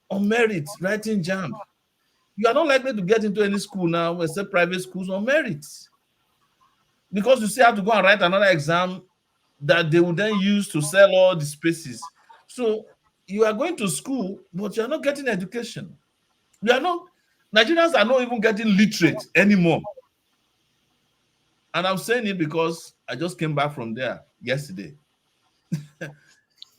on merit, writing JAMB. You are not likely to get into any school now except private schools on merit, because you still have to go and write another exam that they will then use to sell all the spaces. So you are going to school, but you are not getting education. Nigerians are not even getting literate anymore. And I'm saying it because I just came back from there yesterday.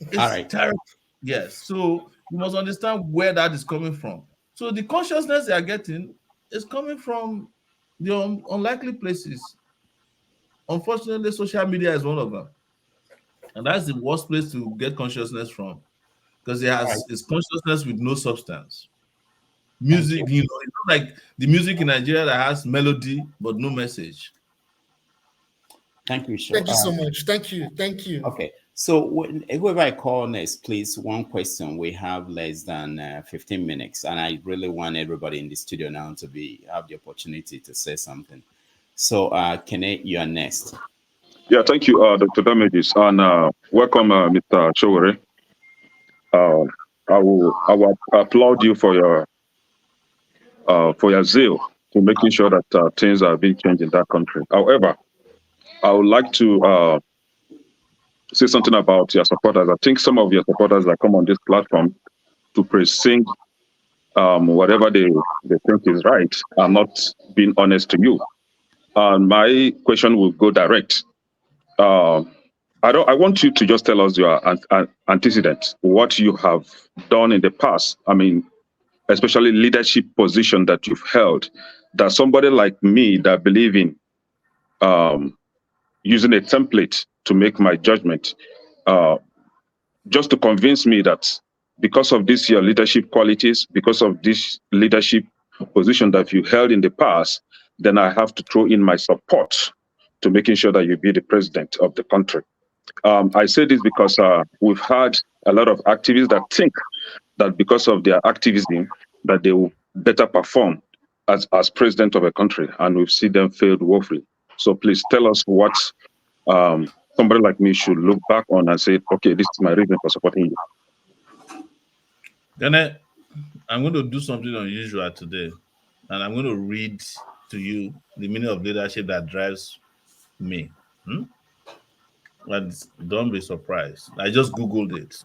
It's all right. Terrible. Yes. So you must understand where that is coming from. So the consciousness they are getting is coming from the unlikely places. Unfortunately, social media is one of them. And that's the worst place to get consciousness from, because it's consciousness with no substance. Music, it's not like the music in Nigeria that has melody but no message. Thank you, sir. Thank you so much. Thank you. Okay. So whoever I call next, please, one question. We have less than 15 minutes, and I really want everybody in the studio now to have the opportunity to say something. So, Kene, you are next. Yeah, thank you, Dr. Damages, and welcome, Mr. Sowore. I will applaud you for your zeal to making sure that things are being changed in that country. However, I would like to say something about your supporters. I think some of your supporters that come on this platform to present whatever they think is right are not being honest to you. And my question will go direct. I want you to just tell us your antecedents, what you have done in the past. I mean, especially leadership position that you've held, that somebody like me that believe in using a template to make my judgment, just to convince me that because of this your leadership qualities, because of this leadership position that you held in the past, then I have to throw in my support to making sure that you be the president of the country. I say this because we've had a lot of activists that think that because of their activism, that they will better perform as president of a country, and we've seen them failed woefully. So please tell us what somebody like me should look back on and say, okay, this is my reason for supporting you. Then I'm going to do something unusual today, and I'm going to read to you the meaning of leadership that drives me. But don't be surprised. I just Googled it.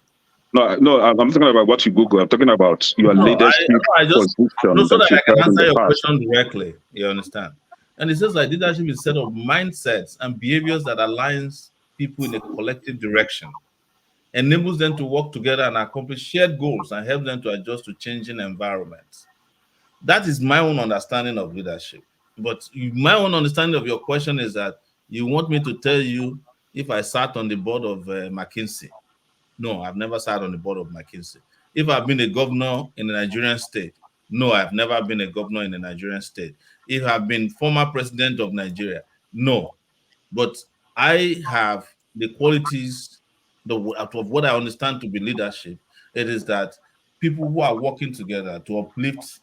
No, I'm talking about what you Google. I'm talking about your leadership position. So that I can answer your question directly. You understand? And it says like leadership is a set of mindsets and behaviors that aligns people in a collective direction, enables them to work together and accomplish shared goals, and help them to adjust to changing environments. That is my own understanding of leadership. But my own understanding of your question is that you want me to tell you if I sat on the board of McKinsey. No, I've never sat on the board of McKinsey. If I've been a governor in a Nigerian state, no, I've never been a governor in a Nigerian state. If I've been former president of Nigeria, no. But I have the qualities out of what I understand to be leadership. It is that people who are working together to uplift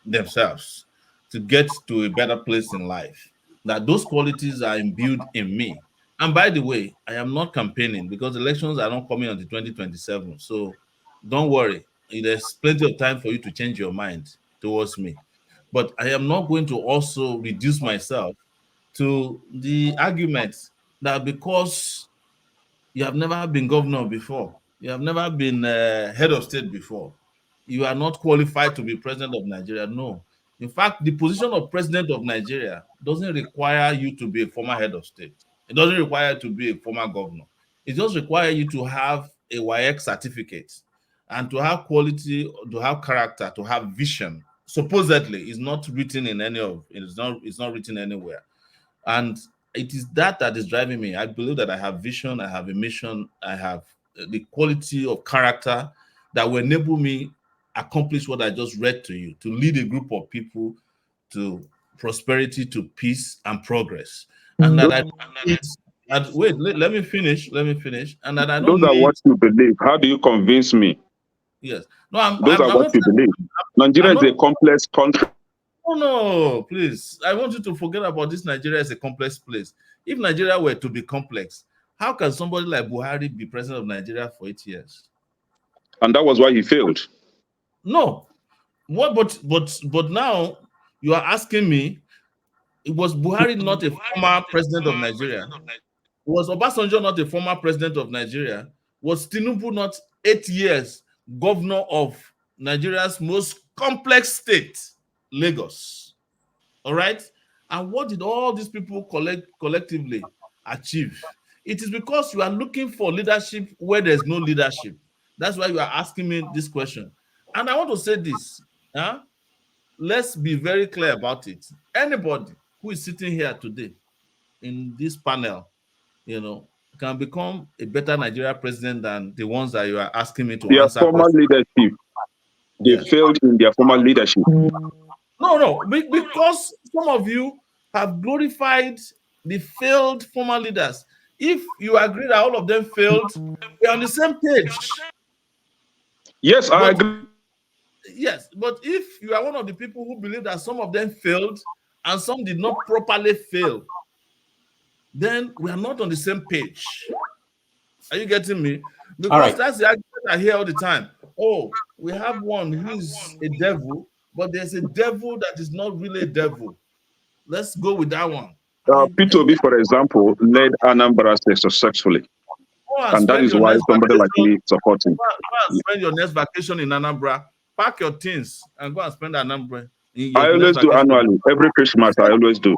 themselves, to get to a better place in life, that those qualities are imbued in me. And by the way, I am not campaigning because elections are not coming on the 2027. So don't worry. There's plenty of time for you to change your mind towards me. But I am not going to also reduce myself to the argument that because you have never been governor before, you have never been head of state before, you are not qualified to be president of Nigeria. No. In fact, the position of president of Nigeria doesn't require you to be a former head of state. It doesn't require you to be a former governor. It just requires you to have a WAEC certificate and to have quality, to have character, to have vision. Supposedly, it's not written in it's not written anywhere. And it is that is driving me. I believe that I have vision, I have a mission, I have the quality of character that will enable me accomplish what I just read to you, to lead a group of people to prosperity, to peace and progress. And that let me finish. And that I don't Those are what you believe. How do you convince me? Yes. No, those are what you believe. Nigeria is a complex country. Oh no, please. I want you to forget about this. Nigeria is a complex place. If Nigeria were to be complex, how can somebody like Buhari be president of Nigeria for 8 years? And that was why he failed. No. What? But now you are asking me, was Buhari not a former president of Nigeria? Was Obasanjo not a former president of Nigeria? Was Tinubu not 8 years governor of Nigeria's most complex state, Lagos? All right. And what did all these people collectively achieve? It is because you are looking for leadership where there's no leadership. That's why you are asking me this question. And I want to say this. Let's be very clear about it. Anybody who is sitting here today in this panel, can become a better Nigeria president than the ones that you are asking me to their answer. Former leadership. They failed in their former leadership. No, because some of you have glorified the failed former leaders. If you agree that all of them failed, we're on the same page. Yes, I agree. Yes, but if you are one of the people who believe that some of them failed and some did not properly fail, then we are not on the same page. Are you getting me? Because that's the argument I hear all the time. Oh, we have one who's a devil, but there's a devil that is not really a devil. Let's go with that one. P2B, for example, led Anambra State successfully. And that is why somebody like me supports him. Go and spend your next vacation in Anambra. Pack your things and go and spend Anambra. I always do annually. Every Christmas, I always do.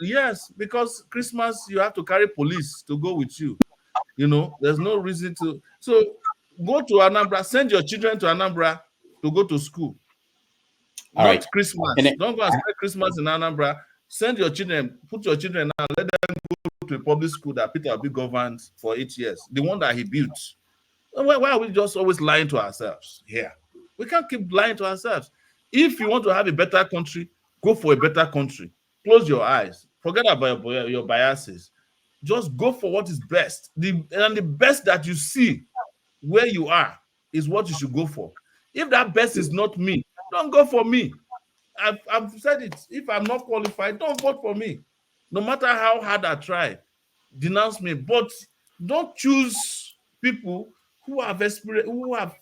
Yes, because Christmas, you have to carry police to go with you. You know, there's no reason to. So go to Anambra. Send your children to Anambra to go to school. Not Christmas. Don't go and spend Christmas in Anambra. Send your children, put your children now, let them go to a public school that Peter Obi governed for 8 years, the one that he built. Why are we just always lying to ourselves here? We can't keep lying to ourselves. If you want to have a better country, go for a better country. Close your eyes. Forget about your biases. Just go for what is best. And the best that you see where you are is what you should go for. If that best is not me, don't go for me. I've said it. If I'm not qualified, don't vote for me. No matter how hard I try, denounce me. But don't choose people who have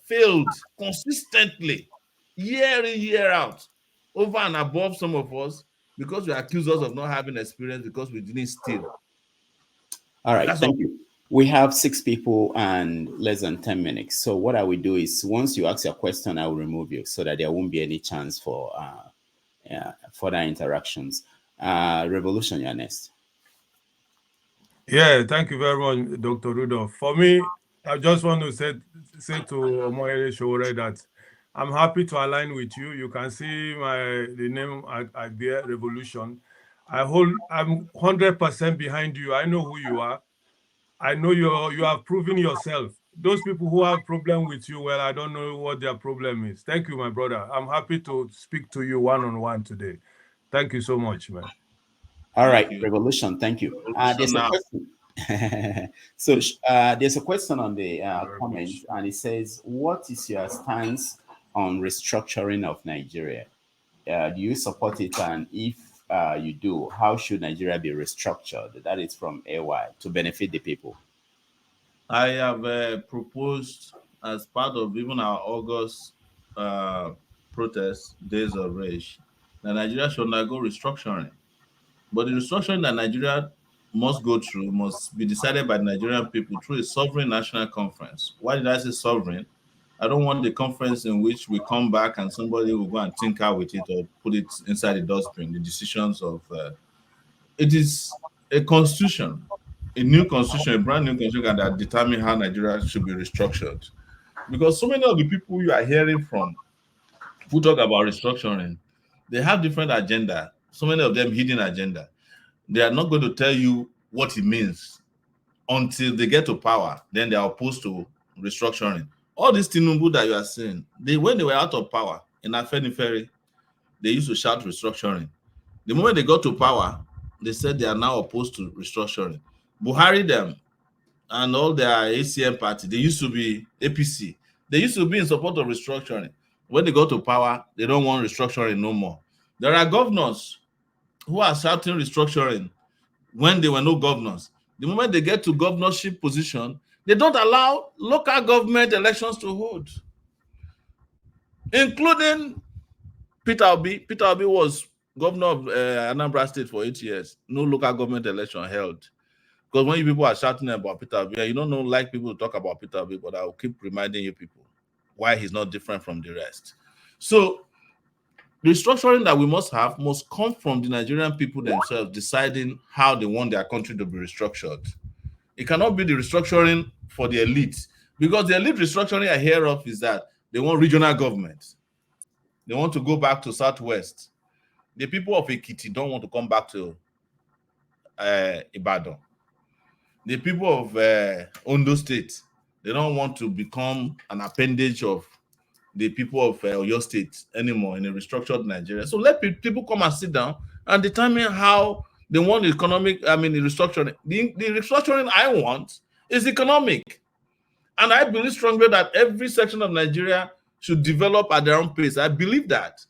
failed consistently, year in, year out, over and above some of us, because you accuse us of not having experience because we didn't steal. All right, thank you. We have 6 people and less than 10 minutes. So what I will do is, once you ask your question, I will remove you so that there won't be any chance for further interactions. Revolution, you're next. Yeah, thank you very much, Dr. Rudolph. For me, I just want to say to Omoyele Sowore that I'm happy to align with you. You can see the name I bear, Revolution. I'm 100% behind you. I know who you are. I know you have proven yourself. Those people who have problem with you, well, I don't know what their problem is. Thank you, my brother. I'm happy to speak to you one-on-one today. Thank you so much, man. All right, Revolution, thank you. There's a question. So there's a question on the comments, and it says, what is your stance on restructuring of Nigeria? Do you support it? And if you do, how should Nigeria be restructured? That is from AY, to benefit the people. I have proposed, as part of even our August protest, Days of Rage, that Nigeria should undergo restructuring. But the restructuring that Nigeria must go through must be decided by the Nigerian people through a sovereign national conference. Why did I say sovereign? I don't want the conference in which we come back and somebody will go and tinker with it or put it inside the dustbin. The decisions of it is a constitution, a new constitution, a brand new constitution that determine how Nigeria should be restructured. Because so many of the people you are hearing from who talk about restructuring, they have different agenda. So many of them hidden agenda. They are not going to tell you what it means until they get to power. Then they are opposed to restructuring. All this Tinubu that you are seeing, when they were out of power in Afenifere, they used to shout restructuring. The moment they got to power, they said they are now opposed to restructuring. Buhari them and all their ACM party, they used to be APC. They used to be in support of restructuring. When they got to power, they don't want restructuring no more. There are governors who are shouting restructuring when there were no governors. The moment they get to governorship position, they don't allow local government elections to hold, including Peter Obi. Peter Obi was governor of Anambra State for 8 years. No local government election held. Because when you people are shouting about Peter Obi, you don't like people to talk about Peter Obi, but I will keep reminding you people why he's not different from the rest. So the restructuring that we must have must come from the Nigerian people themselves deciding how they want their country to be restructured. It cannot be the restructuring for the elite, because the elite restructuring I hear of is that they want regional government. They want to go back to Southwest. The people of Ekiti don't want to come back to Ibadan. The people of Ondo State, they don't want to become an appendage of the people of Oyo State anymore in a restructured Nigeria. So let people come and sit down and determine how They want economic, the restructuring. The restructuring I want is economic. And I believe strongly that every section of Nigeria should develop at their own pace. I believe that.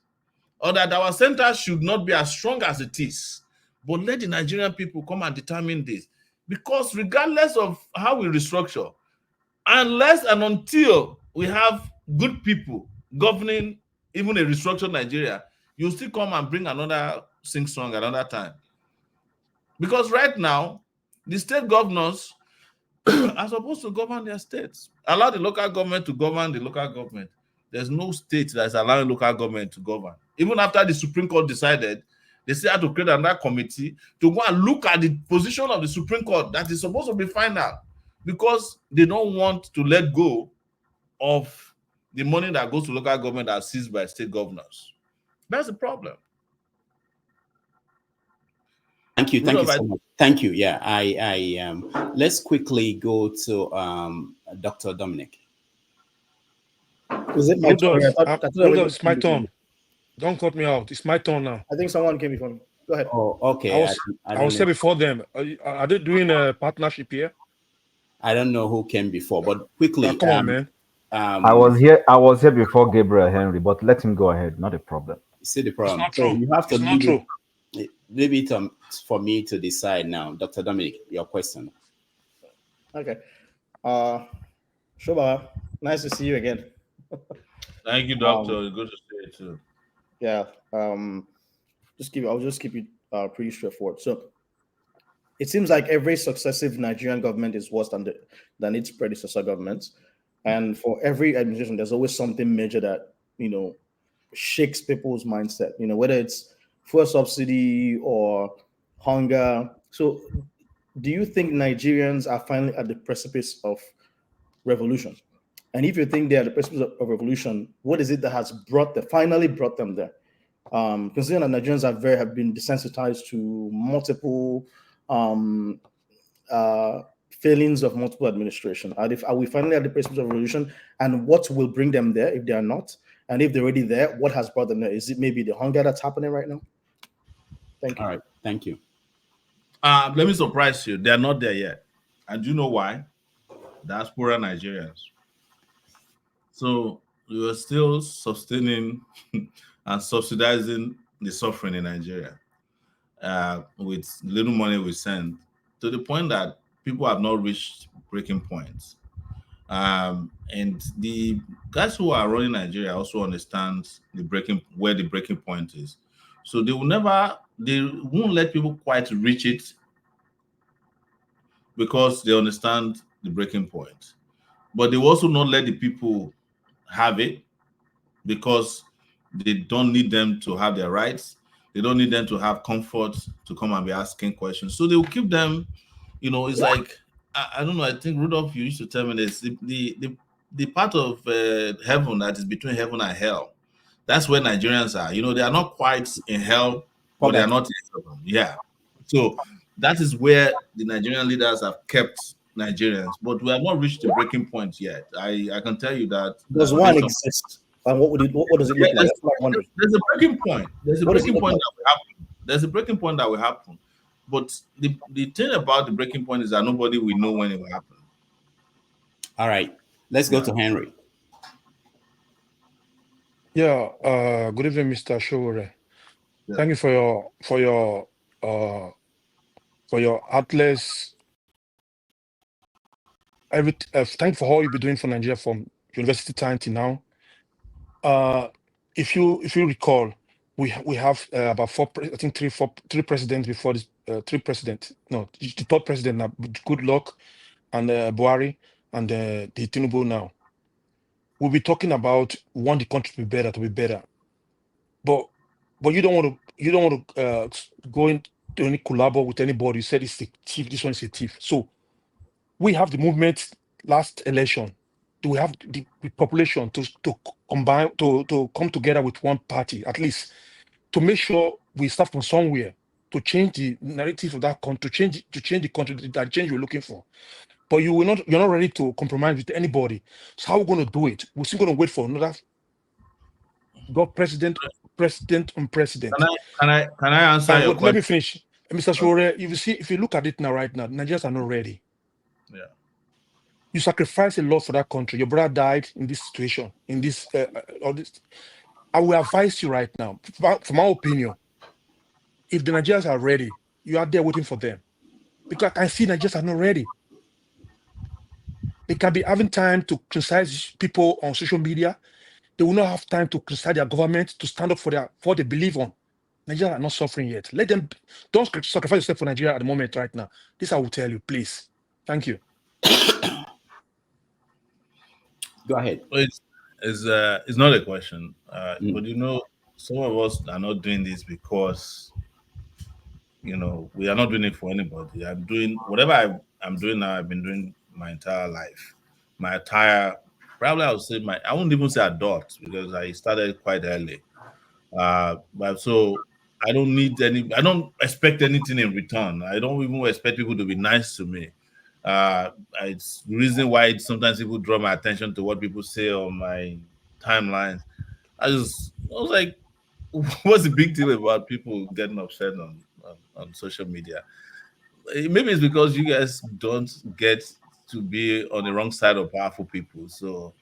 Or that our center should not be as strong as it is. But let the Nigerian people come and determine this. Because regardless of how we restructure, unless and until we have good people governing even a restructured Nigeria, you'll still come and bring another sing song another time. Because right now, the state governors are supposed to govern their states. Allow the local government to govern the local government. There's no state that is allowing local government to govern. Even after the Supreme Court decided, they still had to create another committee to go and look at the position of the Supreme Court that is supposed to be final, because they don't want to let go of the money that goes to local government that's seized by state governors. That's the problem. Thank you so much. Thank you. Yeah, let's quickly go to Dr. Dominic. Is it my turn? It's my turn. Don't cut me out. It's my turn now. I think someone came before me. Go ahead. Oh, okay. I was here before them. Are they doing a partnership here? I don't know who came before, but quickly. Come on, man. I was here before Gabriel Henry, but let him go ahead. Not a problem. You see the problem. It's not true. So you have to leave it for me to decide now. Dr. Dominic, your question. Okay. Shoba, nice to see you again. Thank you, Doctor. Good to see you too. Yeah. I'll just keep it pretty straightforward. So it seems like every successive Nigerian government is worse than its predecessor governments. And for every administration, there's always something major that, shakes people's mindset, whether it's fuel subsidy or hunger. So do you think Nigerians are finally at the precipice of revolution? And if you think they're at the precipice of revolution, what is it that has finally brought them there? Considering that Nigerians have been desensitized to multiple failings of multiple administration. Are we finally at the precipice of revolution? And what will bring them there if they are not? And if they're already there, what has brought them there? Is it maybe the hunger that's happening right now? Thank you. All right. Thank you. Let me surprise you. They're not there yet. And do you know why? Diaspora Nigerians. So we are still sustaining and subsidizing the suffering in Nigeria with little money we send, to the point that people have not reached breaking points. And the guys who are running Nigeria also understand where the breaking point is. So they won't let people quite reach it because they understand the breaking point. But they will also not let the people have it because they don't need them to have their rights. They don't need them to have comfort to come and be asking questions. So they will keep them, it's like, I don't know, I think Rudolph, you used to tell me this, the part of heaven that is between heaven and hell, that's where Nigerians are. They are not quite in hell, but they are not in heaven. Yeah. So that is where the Nigerian leaders have kept Nigerians, but we have not reached the breaking point yet. I can tell you that. Does one exist? And what does it look like? There's a breaking point. There's a breaking point that will happen. There's a breaking point that will happen. But the thing about the breaking point is that nobody will know when it will happen. All right. Let's go to Henry. Yeah. Good evening, Mr. Sowore. Yeah. Thank you for your atlas. Thank you for all you've been doing for Nigeria from university time to now. If you recall, we have about three presidents before this. The third president now, good luck, and Buhari, and the Tinubu now. We'll be talking about want the country to be better, but you don't want to go into any collabo with anybody. You said it's a thief. This one is a thief. So we have the movement last election. Do we have the population to combine to come together with one party at least to make sure we start from somewhere to change the narrative of that country, to change the country, that change we're looking for. But you're not ready to compromise with anybody. So how are we going to do it? We're still going to wait for another president on president. Can I answer your question? Let me finish. Mr. Sowore, if you look at it now, right now, Nigerians are not ready. Yeah. You sacrifice a lot for that country. Your brother died in this situation, in this, all this. I will advise you right now, from my opinion, if the Nigerians are ready, you are there waiting for them. Because I can see Nigerians are not ready. They can be having time to criticize people on social media. They will not have time to criticize their government, to stand up for what they believe on. Nigerians are not suffering yet. Let them, don't sacrifice yourself for Nigeria at the moment right now. This I will tell you, please. Thank you. Go ahead. It's not a question, but you know, some of us are not doing this because we are not doing it for anybody. I'm doing whatever I'm doing now. I've been doing my entire life, probably I would say I won't even say adult because I started quite early. But so I don't expect anything in return. I don't even expect people to be nice to me. It's the reason why sometimes people draw my attention to what people say on my timelines. I was like, what's the big deal about people getting upset on social media? Maybe it's because you guys don't get to be on the wrong side of powerful people. So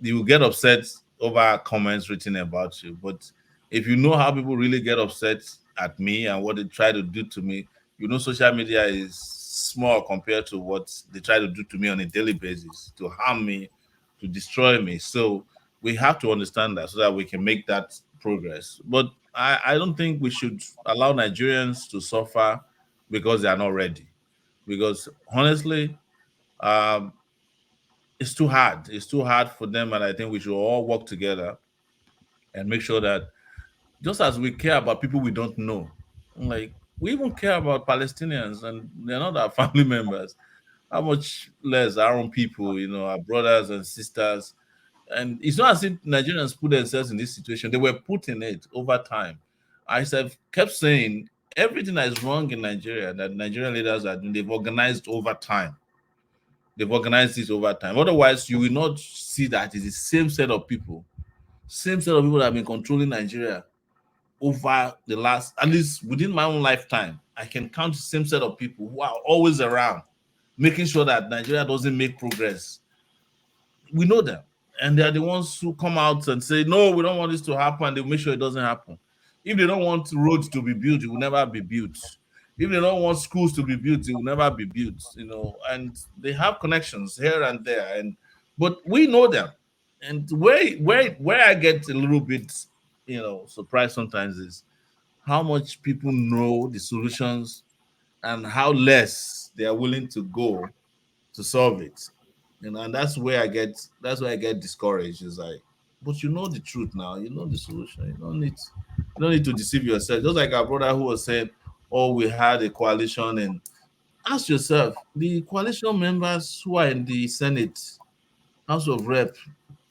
you will get upset over comments written about you. But if you know how people really get upset at me and what they try to do to me, social media is small compared to what they try to do to me on a daily basis, to harm me, to destroy me. So we have to understand that so that we can make that progress. But I don't think we should allow Nigerians to suffer because they are not ready. Because honestly, it's too hard. It's too hard for them, and I think we should all work together and make sure that just as we care about people we don't know, like we even care about Palestinians, and they're not our family members. How much less our own people, our brothers and sisters. And it's not as if Nigerians put themselves in this situation; they were put in it over time. I have kept saying everything that is wrong in Nigeria that Nigerian leaders are doing, they've organized over time. They've organized this over time. Otherwise, you will not see that it's the same set of people that have been controlling Nigeria over the last, at least within my own lifetime. I can count the same set of people who are always around, making sure that Nigeria doesn't make progress. We know them. And they are the ones who come out and say, no, we don't want this to happen. They make sure it doesn't happen. If they don't want roads to be built, it will never be built. If they don't want schools to be built, it will never be built, and they have connections here and there. But we know them. And where I get a little bit, surprised sometimes is how much people know the solutions and how less they are willing to go to solve it. And that's where I get discouraged. It's like, but you know the truth now, you know the solution. You don't need to deceive yourself. Just like our brother who was saying, oh, we had a coalition, and ask yourself, the coalition members who are in the Senate, House of Rep,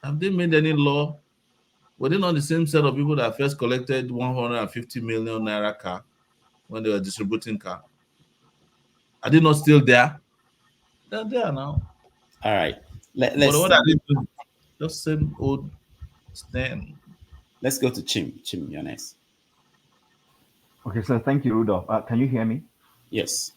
have they made any law? Were they not the same set of people that first collected 150 million naira car when they were distributing car? Are they not still there? They're there now. All right. But what are they doing? Just same old stand. Let's go to Chim. Chim, you're next. Okay, so thank you, Rudolph. Can you hear me? Yes.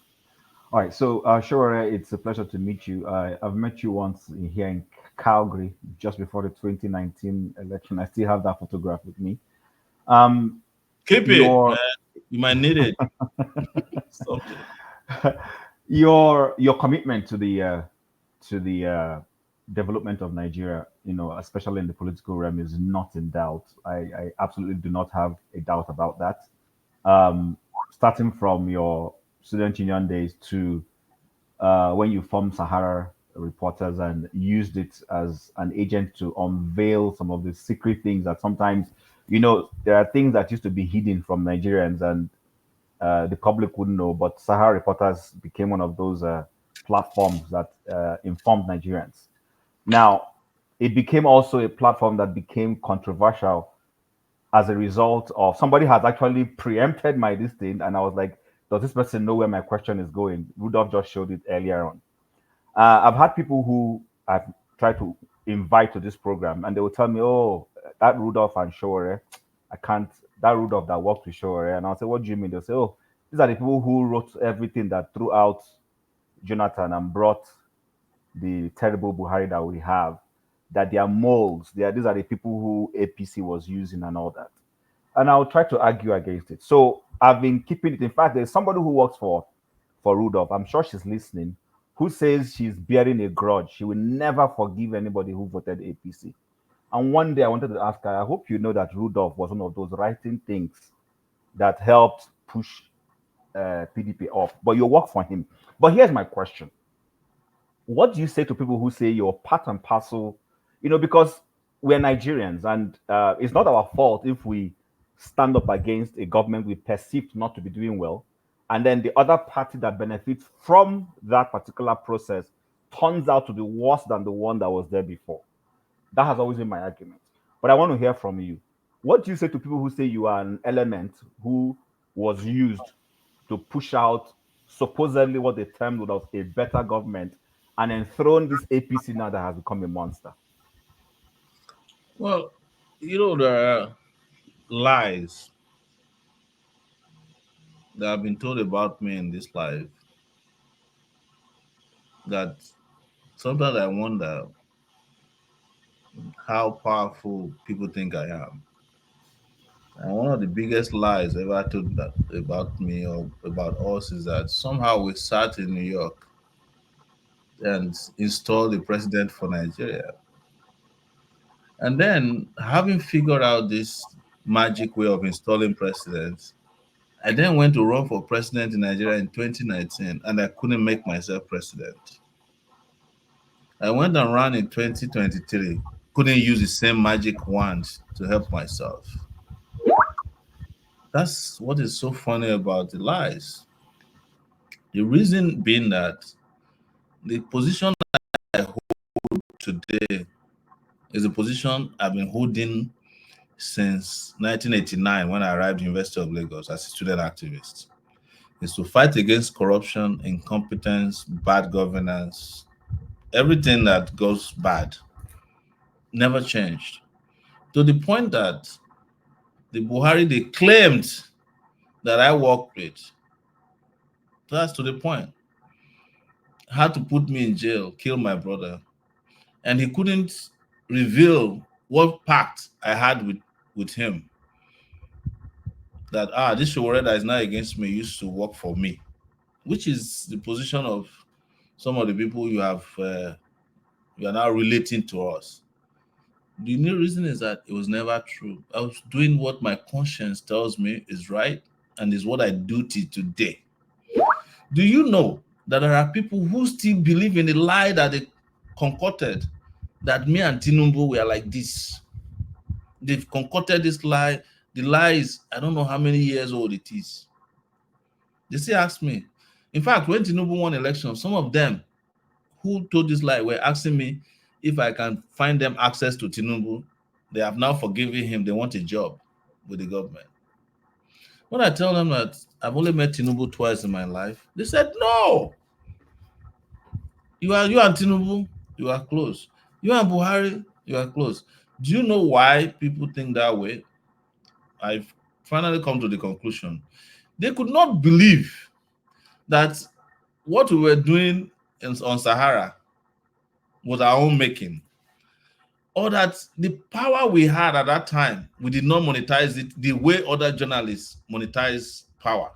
All right, so Sowore, it's a pleasure to meet you. I've met you once here in Calgary just before the 2019 election. I still have that photograph with me. Keep it, man. You might need it. Your commitment to the development of Nigeria, especially in the political realm, is not in doubt. I absolutely do not have a doubt about that. Starting from your student union days to when you formed Sahara Reporters and used it as an agent to unveil some of the secret things that sometimes, there are things that used to be hidden from Nigerians and the public wouldn't know, but Sahara Reporters became one of those platforms that informed Nigerians. Now, it became also a platform that became controversial as a result of somebody has actually preempted my this thing, and I was like, does this person know where my question is going? Rudolph just showed it earlier on. I've had people who I've tried to invite to this program, and they will tell me, oh, that Rudolph and Sowore, I can't, that Rudolph that worked with Sowore. And I'll say, what do you mean? They'll say, oh, These are the people who wrote everything that threw out Jonathan and brought the terrible Buhari that we have. That they are molds. These are the people who APC was using and all that. And I'll try to argue against it. So I've been keeping it. In fact, there's somebody who works for Rudolph. I'm sure she's listening, who says she's bearing a grudge. She will never forgive anybody who voted APC. And one day I wanted to ask her, I hope you know that Rudolph was one of those writing things that helped push PDP off. But you work for him. But here's my question. What do you say to people who say you're part and parcel? Because we're Nigerians, and it's not our fault if we stand up against a government we perceive not to be doing well, and then the other party that benefits from that particular process turns out to be worse than the one that was there before. That has always been my argument. But I want to hear from you. What do you say to people who say you are an element who was used to push out supposedly what they termed was a better government and enthrone this APC now that has become a monster? Well, there are lies that have been told about me in this life that sometimes I wonder how powerful people think I am. And one of the biggest lies ever told about me or about us is that somehow we sat in New York and installed the president for Nigeria. And then, having figured out this magic way of installing presidents, I then went to run for president in Nigeria in 2019, and I couldn't make myself president. I went and ran in 2023, couldn't use the same magic wand to help myself. That's what is so funny about the lies. The reason being that the position I hold today is a position I've been holding since 1989 when I arrived at the University of Lagos as a student activist. Is to fight against corruption, incompetence, bad governance, everything that goes bad. Never changed. To the point that the Buhari, they claimed that I worked with. That's to the point. Had to put me in jail, kill my brother. And he couldn't reveal what pact I had with him. That, this Sowore that is now against me used to work for me, which is the position of some of the people you are now relating to us. The new reason is that it was never true. I was doing what my conscience tells me is right and is what I do till today. Do you know that there are people who still believe in the lie that they concocted, that me and Tinubu were like this? They've concocted this lie. The lie is, I don't know how many years old it is. They still ask me. In fact, when Tinubu won elections, some of them who told this lie were asking me if I can find them access to Tinubu. They have now forgiven him. They want a job with the government. When I tell them that I've only met Tinubu twice in my life, they said, no. You and Tinubu, you are close. You and Buhari, you are close. Do you know why people think that way? I've finally come to the conclusion. They could not believe that what we were doing on Sahara was our own making, or that the power we had at that time, we did not monetize it the way other journalists monetize power,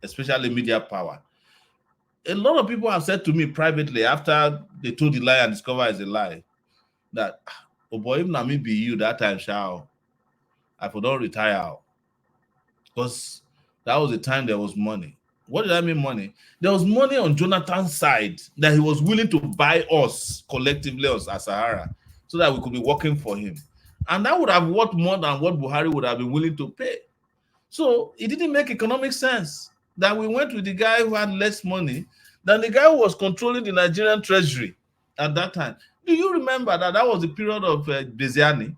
especially media power. A lot of people have said to me privately after they told the lie and discovered it's a lie that, oh boy, if not me be you that time, shall I could not retire, because that was the time there was money. What did I mean money? There was money on Jonathan's side that he was willing to buy us collectively as Sahara so that we could be working for him. And that would have worth more than what Buhari would have been willing to pay. So it didn't make economic sense that we went with the guy who had less money than the guy who was controlling the Nigerian treasury at that time. Do you remember that was the period of Beziani?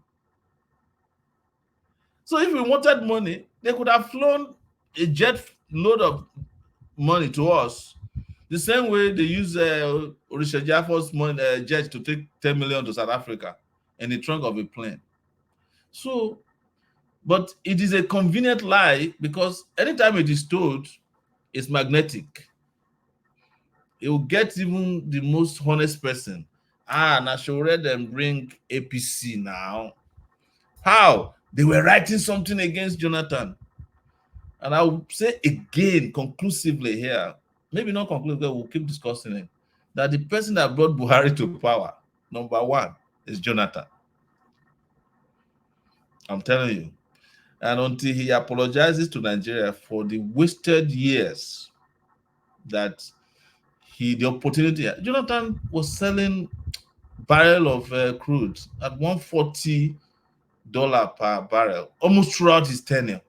So if we wanted money, they could have flown a jet load of money to us, the same way they use Orisha Jaffo's jet to take 10 million to South Africa in the trunk of a plane. So But it is a convenient lie because anytime it is told, it's magnetic. It will get even the most honest person. And I should read them bring APC now. How? They were writing something against Jonathan. And I will say again, conclusively here, maybe not conclusively, we'll keep discussing it, that the person that brought Buhari to power, number one, is Jonathan. I'm telling you. And until he apologizes to Nigeria for the wasted years that the opportunity, Jonathan was selling barrel of crude at $140 per barrel, almost throughout his tenure.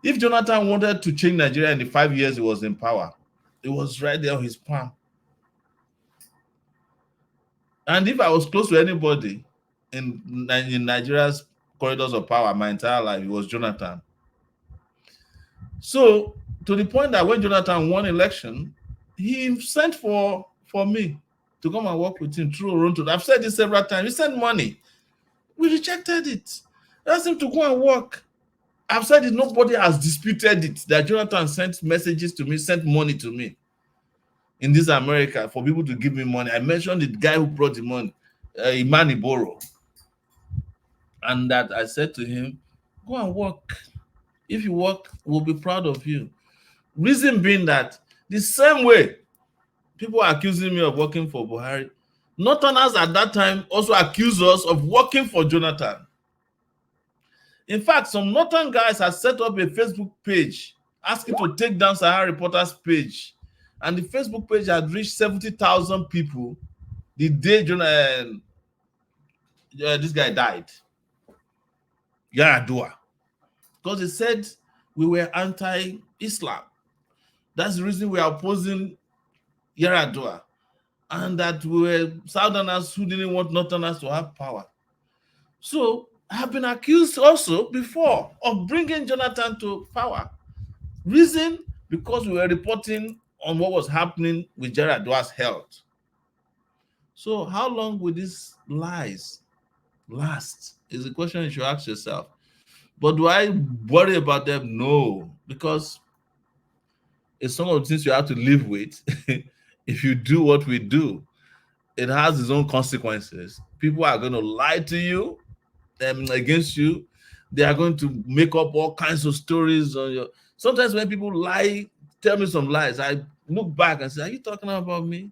If Jonathan wanted to change Nigeria in the 5 years he was in power, it was right there on his palm. And if I was close to anybody in Nigeria's corridors of power my entire life, it was Jonathan. So, to the point that when Jonathan won election, he sent for me to come and work with him through Oronto. I've said this several times. He sent money. We rejected it. Asked him to go and work. I've said it. Nobody has disputed it, that Jonathan sent messages to me, sent money to me in this America for people to give me money. I mentioned the guy who brought the money, Imani Boro. And that I said to him, go and work. If you work, we'll be proud of you. Reason being that the same way people are accusing me of working for Buhari, Northerners at that time also accused us of working for Jonathan. In fact, some Northern guys had set up a Facebook page asking to take down Sahara Reporter's page. And the Facebook page had reached 70,000 people the day this guy died, Yaradua. Because they said we were anti-Islam. That's the reason we are opposing Yaradua. And that we were Southerners who didn't want Northerners to have power. So I have been accused also before of bringing Jonathan to power. Reason? Because we were reporting on what was happening with Yaradua's health. So how long will these lies last? Is the question you should ask yourself. But do I worry about them? No, because it's some of the things you have to live with. If you do what we do, it has its own consequences. People are going to lie to you against you. They are going to make up all kinds of stories on your. Sometimes when people lie, tell me some lies, I look back and say, are you talking about me?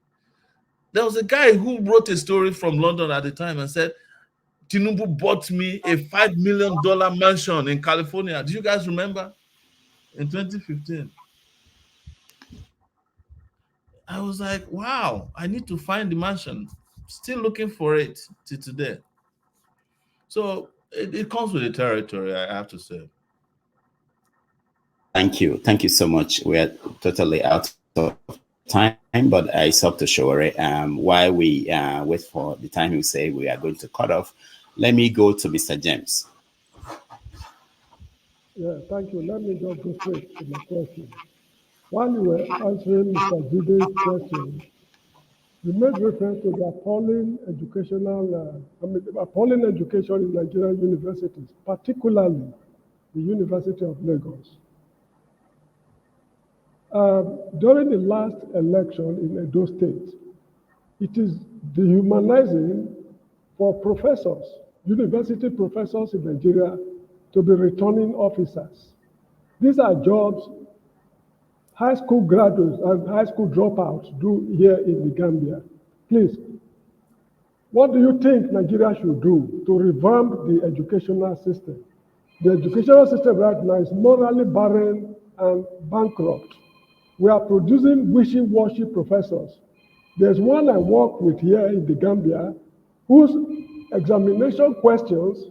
There was a guy who wrote a story from London at the time and said, Tinubu bought me a $5 million mansion in California. Do you guys remember? In 2015. I was like, wow, I need to find the mansion. Still looking for it till today. So it comes with the territory, I have to say. Thank you. Thank you so much. We are totally out of time, but I stopped to Sowore. While we wait for the time you say we are going to cut off, let me go to Mr. James. Yeah, thank you. Let me just go straight to my question. While you were answering Mr. Jide's question, you made reference to the appalling appalling education in Nigerian universities, particularly the University of Lagos. During the last election in Edo State, it is dehumanizing for professors, university professors in Nigeria, to be returning officers. These are jobs high school graduates and high school dropouts do here in the Gambia. Please, what do you think Nigeria should do to revamp the educational system? The educational system right now is morally barren and bankrupt. We are producing wishy-washy professors. There's one I work with here in the Gambia whose examination questions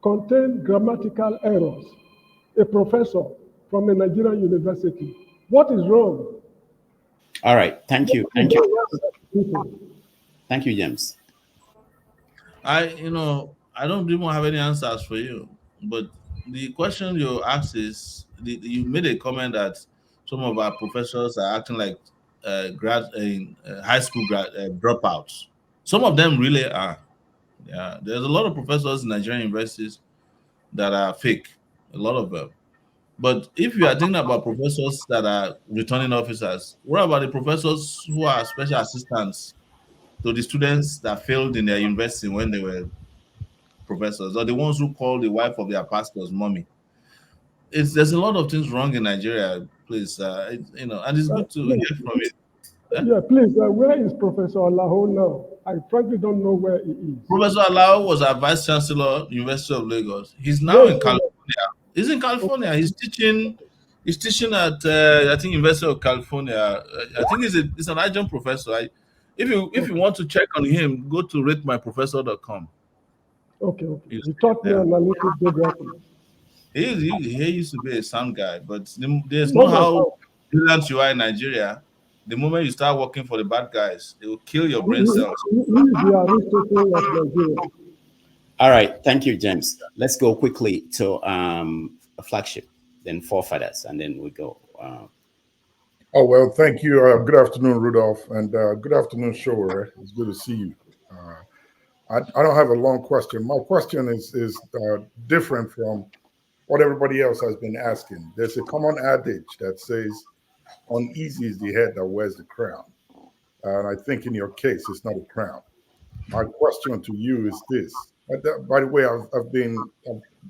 contain grammatical errors. A professor from a Nigerian university. What is wrong? All right. Thank you. Thank you. Thank you, James. I don't even have any answers for you. But the question you asked is, you made a comment that some of our professors are acting like high school dropouts. Some of them really are. Yeah, there's a lot of professors in Nigerian universities that are fake, a lot of them. But if you are thinking about professors that are returning officers, what about the professors who are special assistants to the students that failed in their university when they were professors, or the ones who call the wife of their pastors mommy? There's a lot of things wrong in Nigeria, please. And it's good to Please, hear from it. yeah, please, where is Professor Alaho now? I frankly don't know where he is. Professor Alao was our vice chancellor, University of Lagos. He's now Where in is he? California. He's in California. He's teaching. He's teaching at I think University of California. I think he's an adjunct professor. If you want to check on him, go to ratemyprofessor.com. Okay. He taught me analytic geography. He used to be a sound guy, but there's No, no how no. brilliant you are in Nigeria. The moment you start working for the bad guys, they will kill your brain cells. He is the Aristotle of Nigeria. All right, thank you, James. Let's go quickly to a flagship, then forefathers, and then we go. Oh, well, thank you. Good afternoon, Rudolph, and good afternoon, Sowore. It's good to see you. I don't have a long question. My question is different from what everybody else has been asking. There's a common adage that says, uneasy is the head that wears the crown. And I think in your case, it's not a crown. My question to you is this. By the way, I've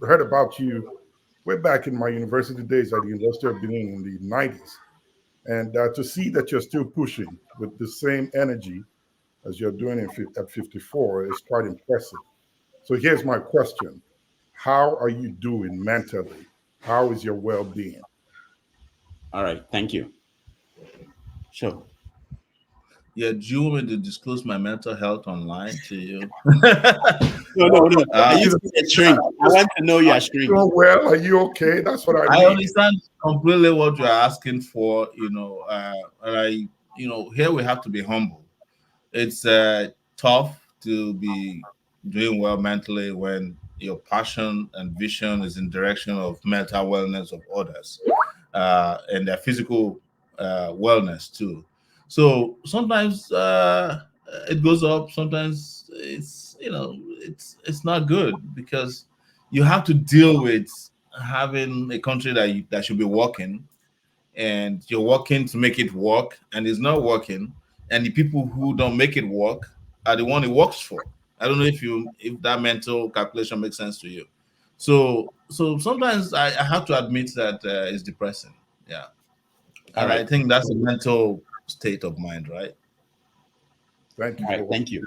heard about you way back in my university days at the University of Benin in the 90s. And to see that you're still pushing with the same energy as you're doing at 54 is quite impressive. So here's my question. How are you doing mentally? How is your well-being? All right, thank you. Sure. Yeah, do you want me to disclose my mental health online to you? No. I used to be a shrink. I want to know you are shrink. Well, are you okay? That's what I mean. I understand completely what you are asking for, and here we have to be humble. It's tough to be doing well mentally when your passion and vision is in direction of mental wellness of others and their physical wellness too. So sometimes it goes up. Sometimes it's not good because you have to deal with having a country that should be working, and you're working to make it work, and it's not working, and the people who don't make it work are the one it works for. I don't know if that mental calculation makes sense to you. So sometimes I have to admit that it's depressing. Yeah. All right. I think that's a mental state of mind, right? Thank you. All right, thank you.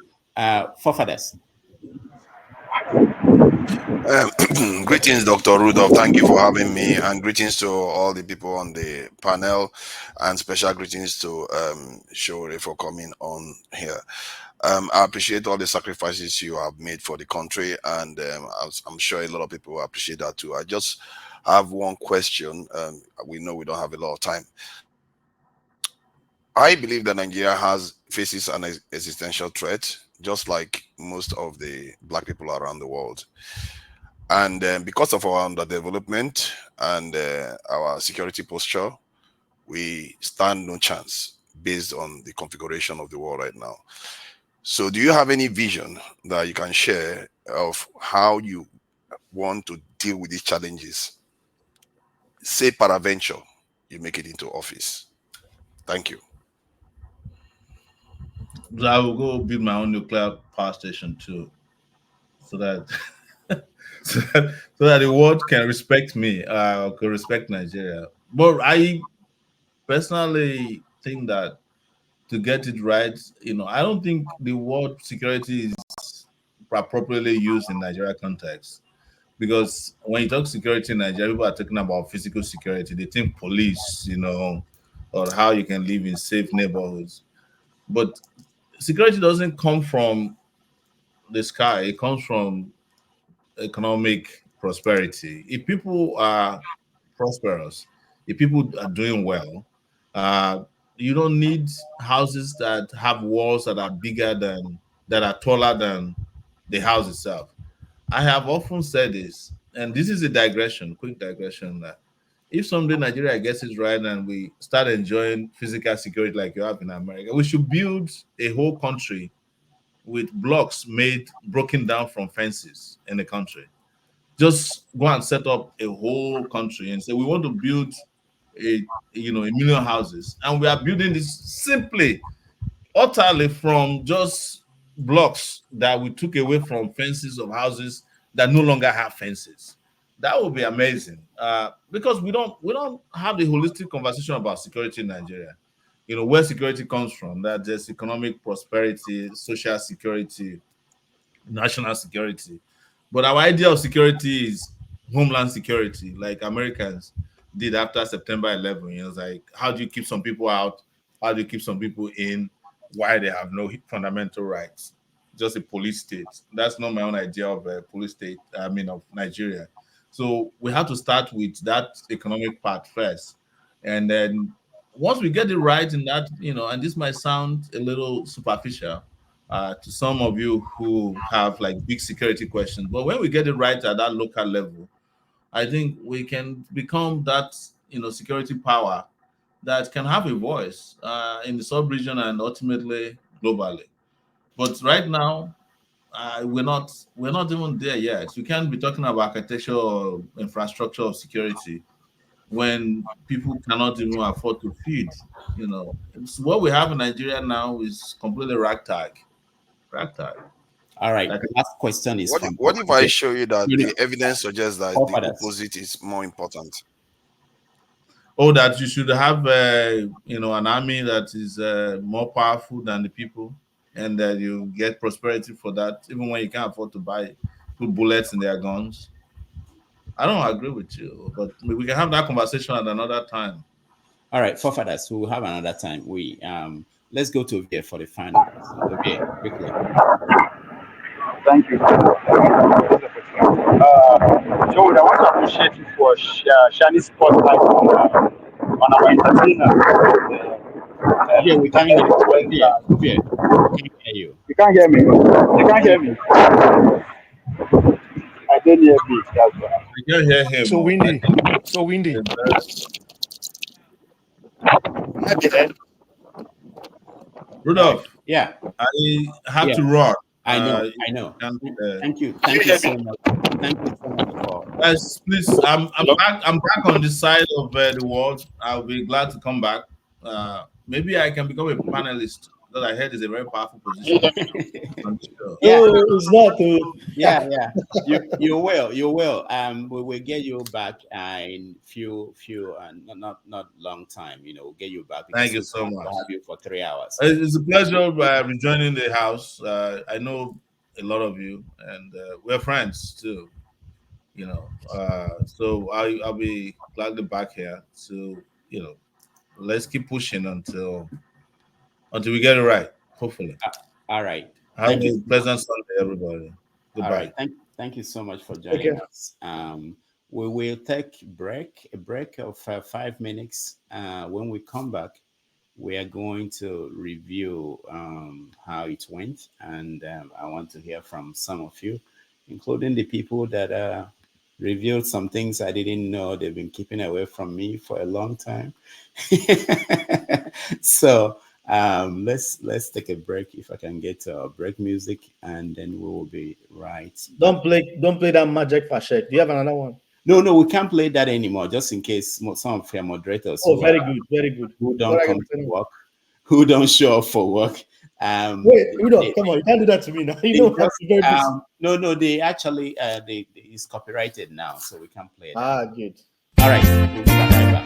Forefathers. Greetings, Dr. Rudolph. Thank you for having me, and greetings to all the people on the panel, and special greetings to Sowore for coming on here. I appreciate all the sacrifices you have made for the country, and I'm sure a lot of people appreciate that too. I just have one question. We know we don't have a lot of time. I believe that Nigeria faces an existential threat, just like most of the Black people around the world. And because of our underdevelopment and our security posture, we stand no chance based on the configuration of the world right now. So do you have any vision that you can share of how you want to deal with these challenges? Say peradventure, you make it into office. Thank you. I will go build my own nuclear power station too, so that so that the world can respect me, can respect Nigeria. But I personally think that to get it right, I don't think the word security is appropriately used in Nigeria context. Because when you talk security in Nigeria, people are talking about physical security. They think police, or how you can live in safe neighborhoods. But security doesn't come from the sky. It comes from economic prosperity. If people are prosperous, if people are doing well, you don't need houses that have walls that are that are taller than the house itself. I have often said this, and this is a quick digression, that if someday Nigeria gets it right and we start enjoying physical security like you have in America, we should build a whole country with blocks broken down from fences in the country. just go and set up a whole country and say we want to build a million houses, and we are building this simply, utterly from just blocks that we took away from fences of houses that no longer have fences. That would be amazing, because we don't have the holistic conversation about security in Nigeria. Where security comes from, that there's economic prosperity, social security, national security. But our idea of security is homeland security, like Americans did after September 11. It's like, how do you keep some people out? How do you keep some people in? Why they have no fundamental rights? Just a police state. That's not my own idea of a police state, of Nigeria. So we have to start with that economic part first. And then once we get it right in that, and this might sound a little superficial to some of you who have like big security questions, but when we get it right at that local level, I think we can become that, security power that can have a voice in the sub-region and ultimately globally. But right now, we're not even there yet. We can't be talking about architecture or infrastructure of security when people cannot even afford to feed. What we have in Nigeria now is completely ragtag. All right. The last question is what if I show you that the evidence suggests that the opposite is more important? Oh, that you should have an army that is more powerful than the people, and that you get prosperity for that, even when you can't afford to put bullets in their guns. I don't agree with you, but we can have that conversation at another time. All right, forefathers, we'll have another time. Let's go to Vier for the final question. Okay, quickly. Thank you. Joel, I want to appreciate you for shining spotlight on our entertainer. Yeah, we can't hear you. You can't hear me. You can't hear me. I didn't hear me. That's why. I can't hear him. So windy. So windy. Rudolph. Yeah. I have to run. I know. Thank you so much. Thank you so much for. Guys, please, I'm back on this side of the world. I'll be glad to come back. Maybe I can become a panelist, because I heard it's a very powerful position. Yeah, it's not. Yeah. You will. We will get you back in few not long time. We'll get you back. Thank you so much. We'll have you for 3 hours. It's a pleasure rejoining the house. I know a lot of you, and we're friends too. So I'll be gladly back here. So let's keep pushing until we get it right. Hopefully. All right. Have a pleasant Sunday, everybody. Goodbye. Right. Thank you so much for joining us. We will take a break of 5 minutes. When we come back, we are going to review how it went, and I want to hear from some of you, including the people that revealed some things I didn't know they've been keeping away from me for a long time. So let's take a break. If I can get break music, and then we will be right. Don't play that magic fashek. Do you have another one? No, we can't play that anymore, just in case some of your moderators very good. Who don't come to work, who don't show up for work. Wait, Rudolph, come on, you can't do that to me now. No, they actually it's copyrighted now, so we can't play it. Good. All right, we'll be right back.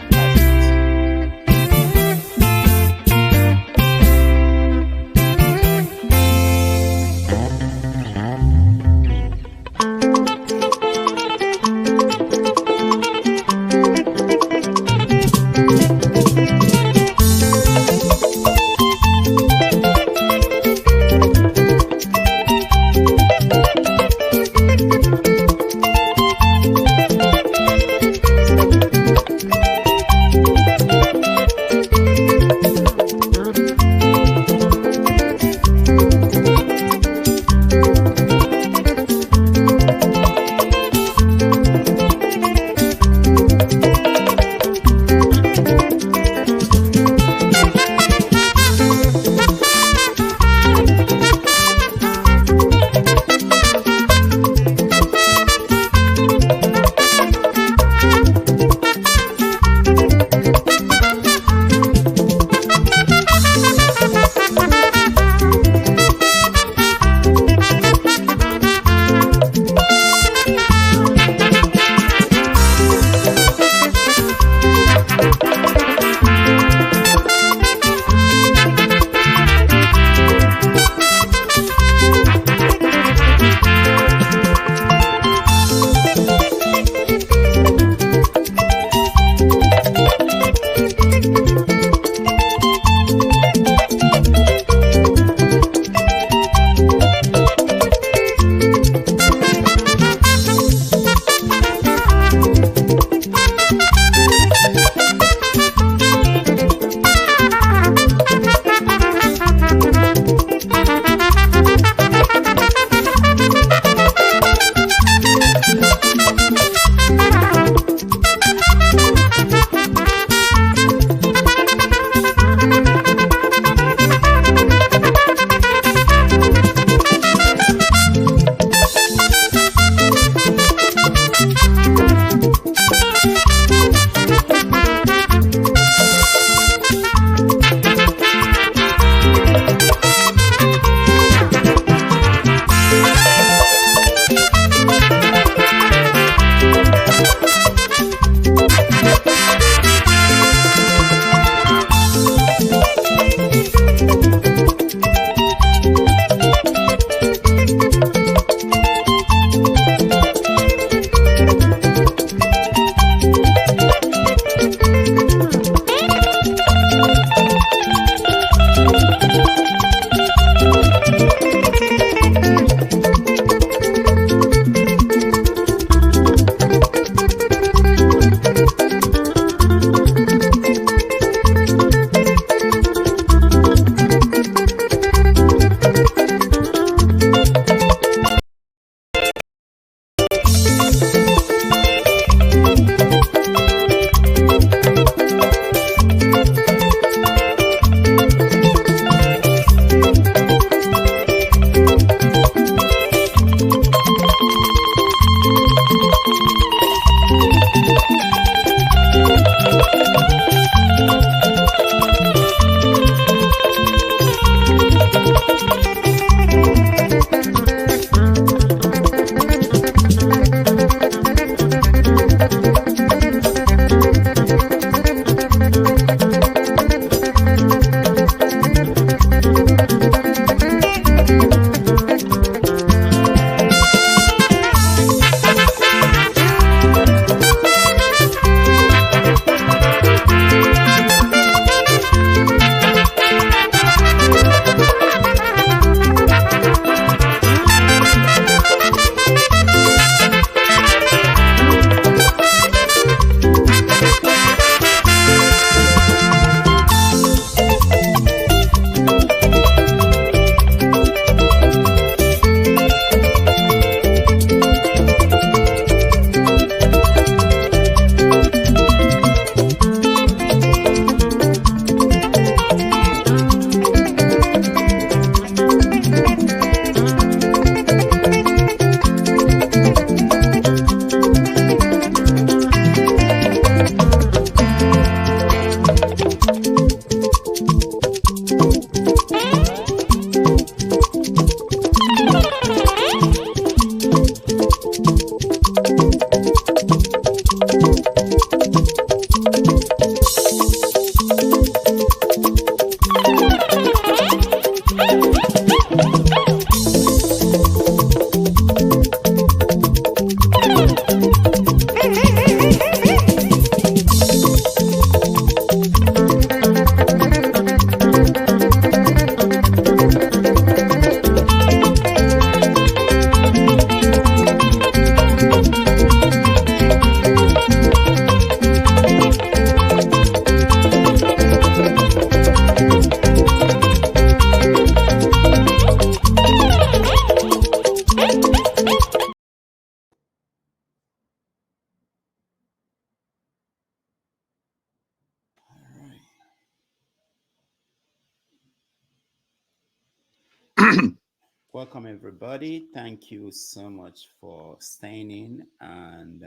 Welcome, everybody. Thank you so much for staying in and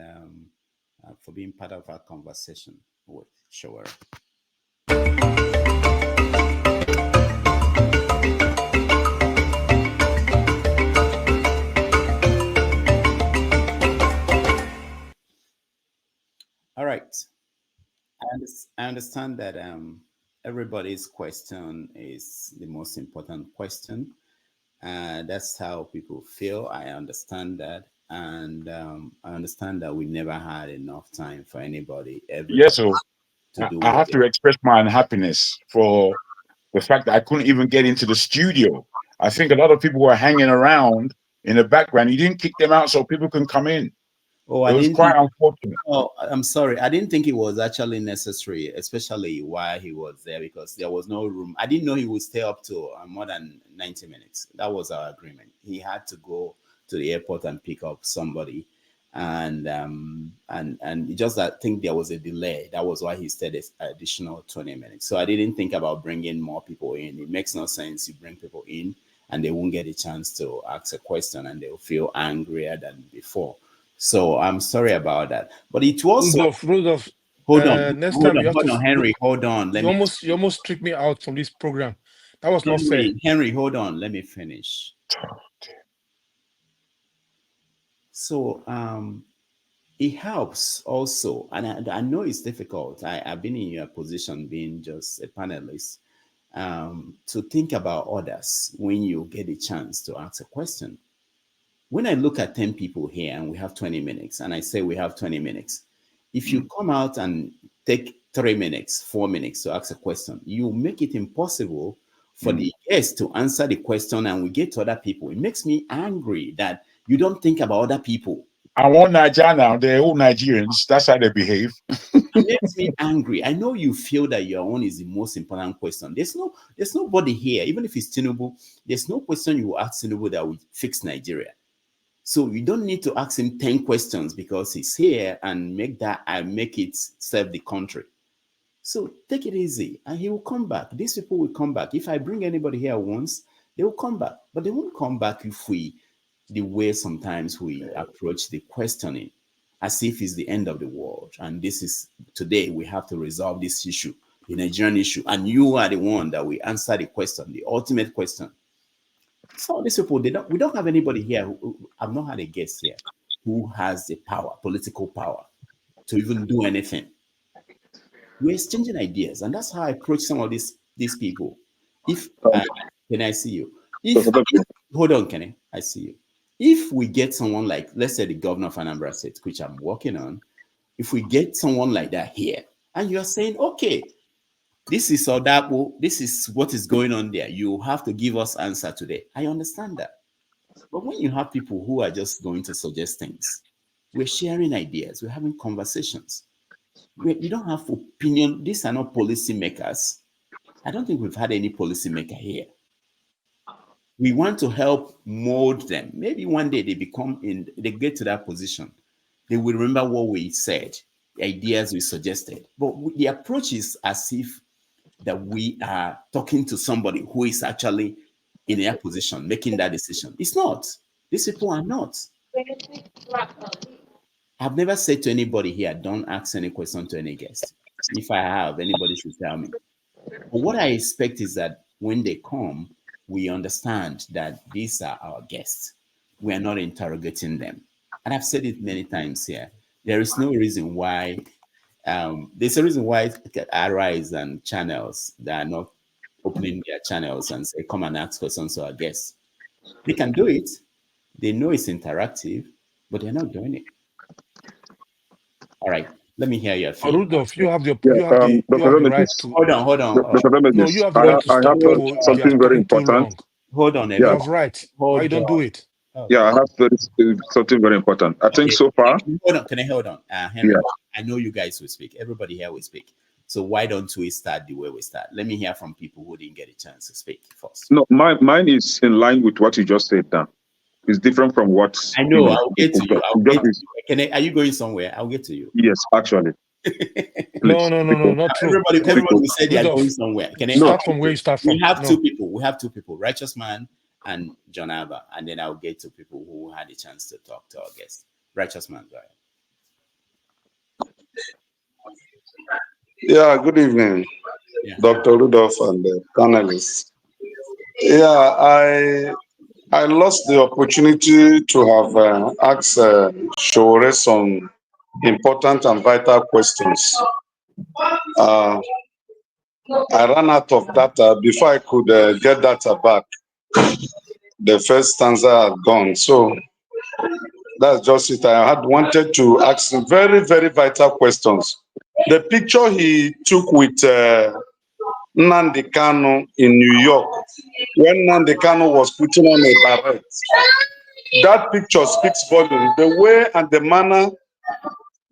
for being part of our conversation with Sowore. All right. I understand that everybody's question is the most important question. That's how people feel. I understand that. And I understand that we never had enough time for anybody. Yes, so to do I have to express my unhappiness for the fact that I couldn't even get into the studio. I think a lot of people were hanging around in the background. You didn't kick them out so people can come in. Oh, it was quite unfortunate. Oh, I'm sorry. I didn't think it was actually necessary, especially while he was there, because there was no room. I didn't know he would stay up to more than 90 minutes. That was our agreement. He had to go to the airport and pick up somebody, and just I think there was a delay. That was why he stayed an additional 20 minutes. So I didn't think about bringing more people in. It makes no sense. You bring people in and they won't get a chance to ask a question, and they'll feel angrier than before. So I'm sorry about that. But it was Rudolph, hold on, next hold time on, you have hold to, on, Henry, hold on. You almost tricked me out from this program. That was not fair. Henry, hold on. Let me finish. So it helps also, and I know it's difficult. I've been in your position, being just a panelist, to think about others when you get a chance to ask a question. When I look at 10 people here and we have 20 minutes, and I say we have 20 minutes, if you come out and take 3 minutes, 4 minutes to ask a question, you make it impossible for the guest to answer the question, and we get to other people. It makes me angry that you don't think about other people. I want Nigeria now. They're all Nigerians. That's how they behave. It makes me angry. I know you feel that your own is the most important question. There's nobody here, even if it's Tinubu, there's no question you will ask Tinubu that will fix Nigeria. So you don't need to ask him 10 questions because he's here and make it serve the country. So take it easy and he will come back. These people will come back. If I bring anybody here once, they will come back. But they won't come back if the way sometimes we approach the questioning as if it's the end of the world. And this is today we have to resolve this issue, the Nigerian issue. And you are the one that will answer the question, the ultimate question. So these people, we don't have anybody here I've not had a guest here who has the power, political power, to even do anything. We're exchanging ideas, and that's how I approach some of these people. If can I see you? Hold on, Kenny, I see you. If we get someone like, let's say, the governor of Anambra State, which I'm working on, if we get someone like that here, and you're saying, okay, this is Odapo, this is what is going on there, you have to give us answer today. I understand that. But when you have people who are just going to suggest things, we're sharing ideas, we're having conversations. We don't have opinion. These are not policymakers. I don't think we've had any policymaker here. We want to help mold them. Maybe one day they get to that position. They will remember what we said, the ideas we suggested. But the approach is as if that we are talking to somebody who is actually in their position, making that decision. It's not. These people are not. I've never said to anybody here, don't ask any question to any guest. If I have, anybody should tell me. But what I expect is that when they come, we understand that these are our guests. We are not interrogating them. And I've said it many times here. There is no reason why there's a reason why RIs and channels that are not opening their channels and say, come and ask questions to our guests. They can do it. They know it's interactive, but they're not doing it. All right. Let me hear your feedback. Rudolph, you have the right to... Hold on. No, you have the right to stop people if they are talking too long. Hold on. You have right. Why you don't do it? Yeah, I have something very important. I think so far. Hold on. Can I hold on? Henry, Yeah. I know you guys will speak. Everybody here will speak. So why don't we start the way we start? Let me hear from people who didn't get a chance to speak first. No, mine is in line with what you just said now. It's different from what I know. I'll get to you. Are you going somewhere? I'll get to you. Yes, actually. No, not true. Everybody will say they are going somewhere. Start from where you start from. We have two people. Righteous Man and John Abba, and then I'll get to people who had a chance to talk to our guests. Righteous man, go ahead. Yeah, good evening, Dr. Rudolph and the panelists. Yeah, I lost the opportunity to have asked Sowore some important and vital questions. I ran out of data before I could get data back. The first stanza had gone, so that's just it. I had wanted to ask some very, very vital questions. The picture he took with Nnamdi Kanu in New York, when Nnamdi Kanu was putting on a beret, that picture speaks volume. The way and the manner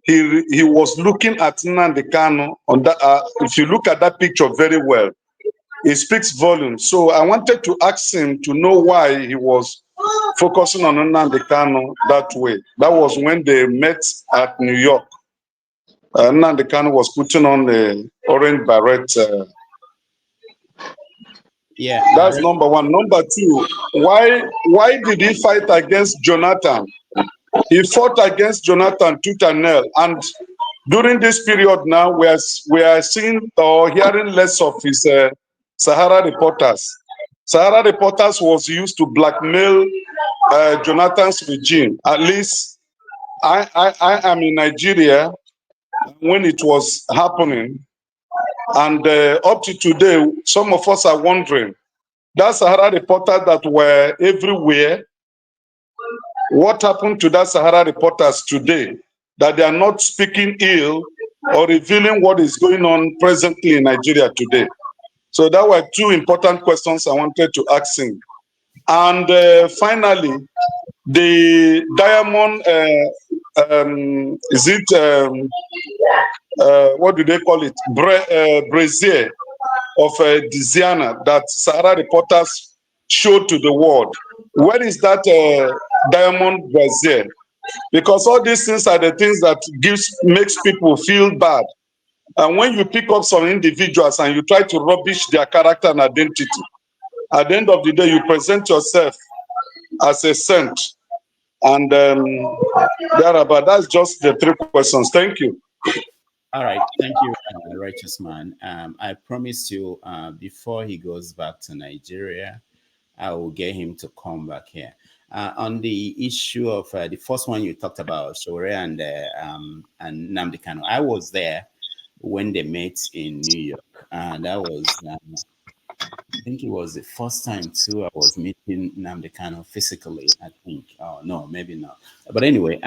he was looking at Nnamdi Kanu on that, if you look at that picture very well, it speaks volume. So I wanted to ask him to know why he was focusing on Nnamdi Kanu that way. That was when they met at New York. Nnamdi Kanu was putting on the orange beret. Yeah, that's number one. Number two, why did he fight against Jonathan? He fought against Jonathan tooth and nail, and during this period now, we are seeing or hearing less of his Sahara reporters. Sahara reporters was used to blackmail Jonathan's regime. At least I am in Nigeria when it was happening, and up to today, some of us are wondering, that Sahara reporters that were everywhere, what happened to that Sahara reporters today, that they are not speaking ill or revealing what is going on presently in Nigeria today? So that were two important questions I wanted to ask him. And finally, the diamond, is it, what do they call it? Brazier of Diziana that Sahara reporters showed to the world. Where is that diamond brazier? Because all these things are the things that makes people feel bad. And when you pick up some individuals and you try to rubbish their character and identity, at the end of the day, you present yourself as a saint. And thereabout, that's just the three questions. Thank you. All right, thank you, righteous man. I promise you, before he goes back to Nigeria, I will get him to come back here. On the issue of the first one you talked about, Sowore and Nnamdi Kanu, I was there when they met in New York. That was, I think it was the first time too I was meeting Nnamdi Kanu physically, I think. Oh, no, maybe not. But anyway,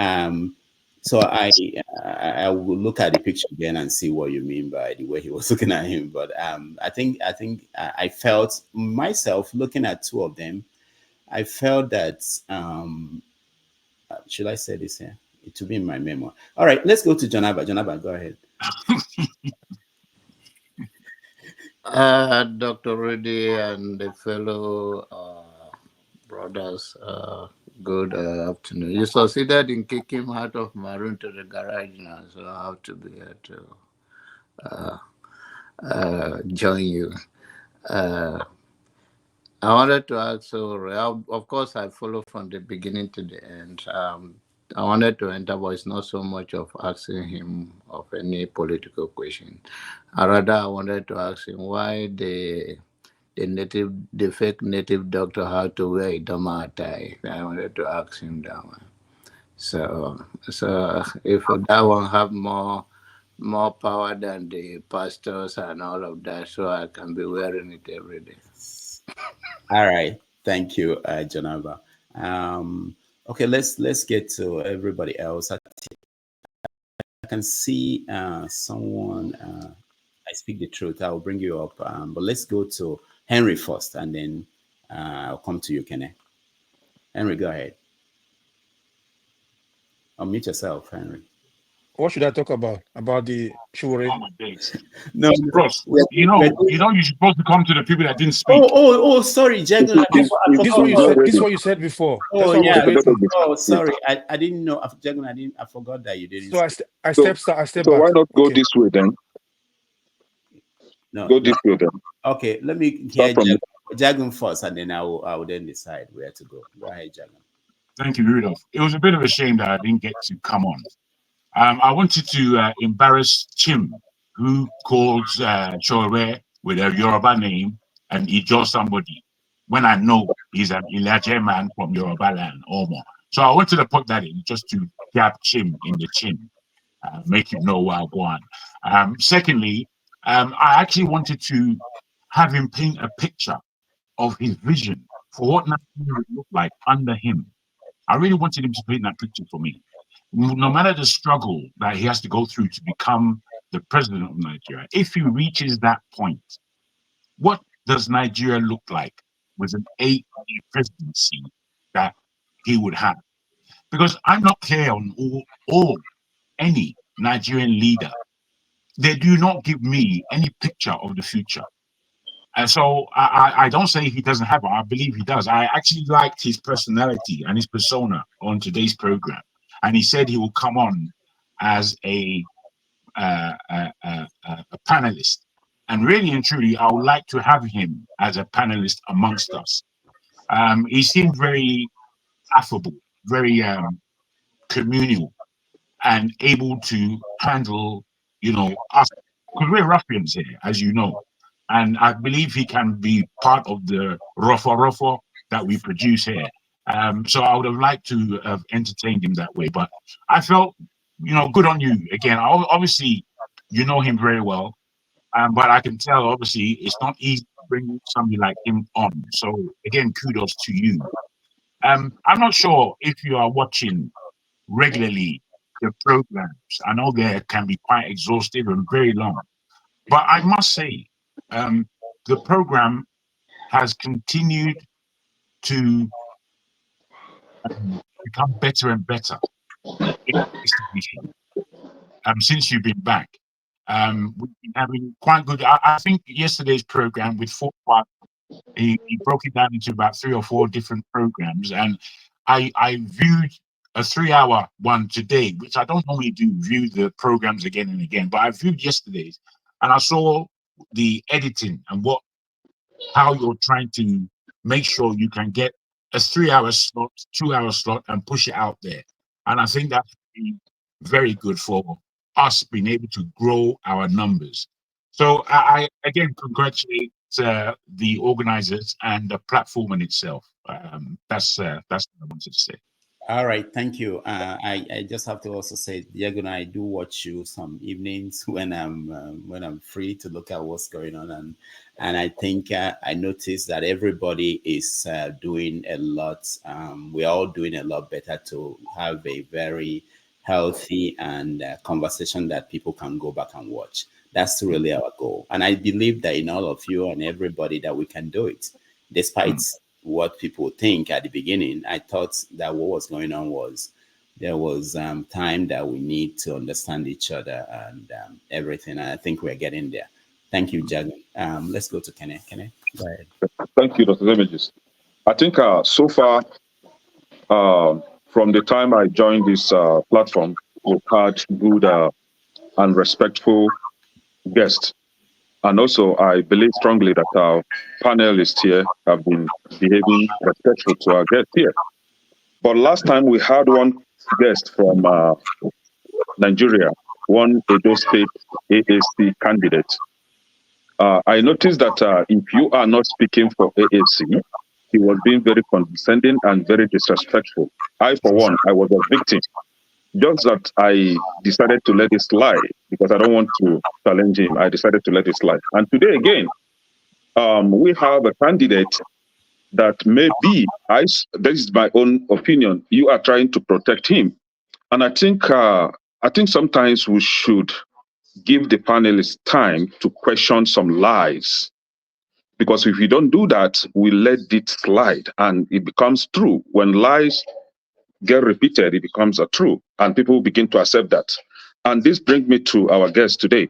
so I will look at the picture again and see what you mean by the way he was looking at him. But I think I felt myself looking at two of them. I felt that should I say this here? It will be in my memoir. All right, let's go to John Abba. John Abba, go ahead. Dr. Rudy and the fellow brothers, good afternoon. You succeeded in kicking him out of my room to the garage now, so I have to be here to join you. I wanted to ask, so of course I follow from the beginning to the end. I wanted to enter, but it's not so much of asking him of any political question. Rather, I wanted to ask him why the fake native doctor had to wear a Doma tie. I wanted to ask him that one. So if that one have more power than the pastors and all of that, so I can be wearing it every day. All right, thank you, Janaba. Okay, let's get to everybody else. I can see someone. I speak the truth. I'll bring you up, but let's go to Henry first, and then I'll come to you, Kene. Henry, go ahead. Unmute yourself, Henry. What should I talk about? About the Sowore? No, Bros, you're supposed to come to the people that didn't speak. Oh, sorry, Jagan. This is what you said before. Oh, yeah. Oh, sorry. I didn't know. Jagan, I forgot that you didn't. So I step back. So why not go this way then? No, go this way then. Okay, let me hear Jagan first, and then I will then decide where to go. Go ahead, Jagan. Thank you, Rudolph. It was a bit of a shame that I didn't get to come on. I wanted to embarrass Tim, who calls Sowore with a Yoruba name and Ijo somebody, when I know he's an Ilaje man from Yoruba land, Omo. So I wanted to put that in just to jab Tim in the chin, make him know where I go on. Secondly, I actually wanted to have him paint a picture of his vision for what Nigeria would look like under him. I really wanted him to paint that picture for me. No matter the struggle that he has to go through to become the president of Nigeria, if he reaches that point, what does Nigeria look like with an 8-year presidency that he would have? Because I'm not clear on any Nigerian leader. They do not give me any picture of the future. And so I don't say he doesn't have it. I believe he does. I actually liked his personality and his persona on today's program. And he said he will come on as a panelist. And really and truly, I would like to have him as a panelist amongst us. He seemed very affable, very communal, and able to handle, us. Because we're ruffians here, as you know. And I believe he can be part of the ruffle that we produce here. So I would have liked to have entertained him that way. But I felt, good on you. Again, obviously, you know him very well. But I can tell, obviously, it's not easy to bring somebody like him on. So again, kudos to you. I'm not sure if you are watching regularly the programs. I know they can be quite exhaustive and very long. But I must say, the program has continued to become better and better since you've been back. We've been having quite good. I think yesterday's program with 4 parts, he broke it down into about 3 or 4 different programs, and I viewed a 3-hour one today, which I don't normally do, view the programs again and again, but I viewed yesterday's, and I saw the editing and how you're trying to make sure you can get a 3-hour slot, 2-hour slot, and push it out there. And I think that's very good for us being able to grow our numbers. So I again congratulate the organizers and the platform in itself. That's what I wanted to say. All right, thank you. I just have to also say, Diego, I do watch you some evenings when I'm free to look at what's going on, and I think I noticed that everybody is doing a lot. We're all doing a lot better to have a very healthy and conversation that people can go back and watch. That's really our goal, and I believe that in all of you and everybody that we can do it, despite what people think at the beginning. I thought that what was going on was there was time that we need to understand each other and everything. And I think we're getting there. Thank you, Jagan. Let's go to Kenneth. Kenneth, go ahead. Thank you, Dr. Demages. I think so far, from the time I joined this platform, we've had good and respectful guests. And also, I believe strongly that our panelists here have been behaving respectful to our guests here. But last time we had one guest from Nigeria, one Edo State AAC candidate. I noticed that if you are not speaking for AAC, he was being very condescending and very disrespectful. I, for one, I was a victim. Just that I decided to let it slide because I don't want to challenge him. I decided to let it slide. And today again, we have a candidate that maybe, this is my own opinion, you are trying to protect him. And I think sometimes we should give the panelists time to question some lies. Because if we don't do that, we let it slide and it becomes true. When lies get repeated, it becomes a true, and people begin to accept that. And this brings me to our guest today.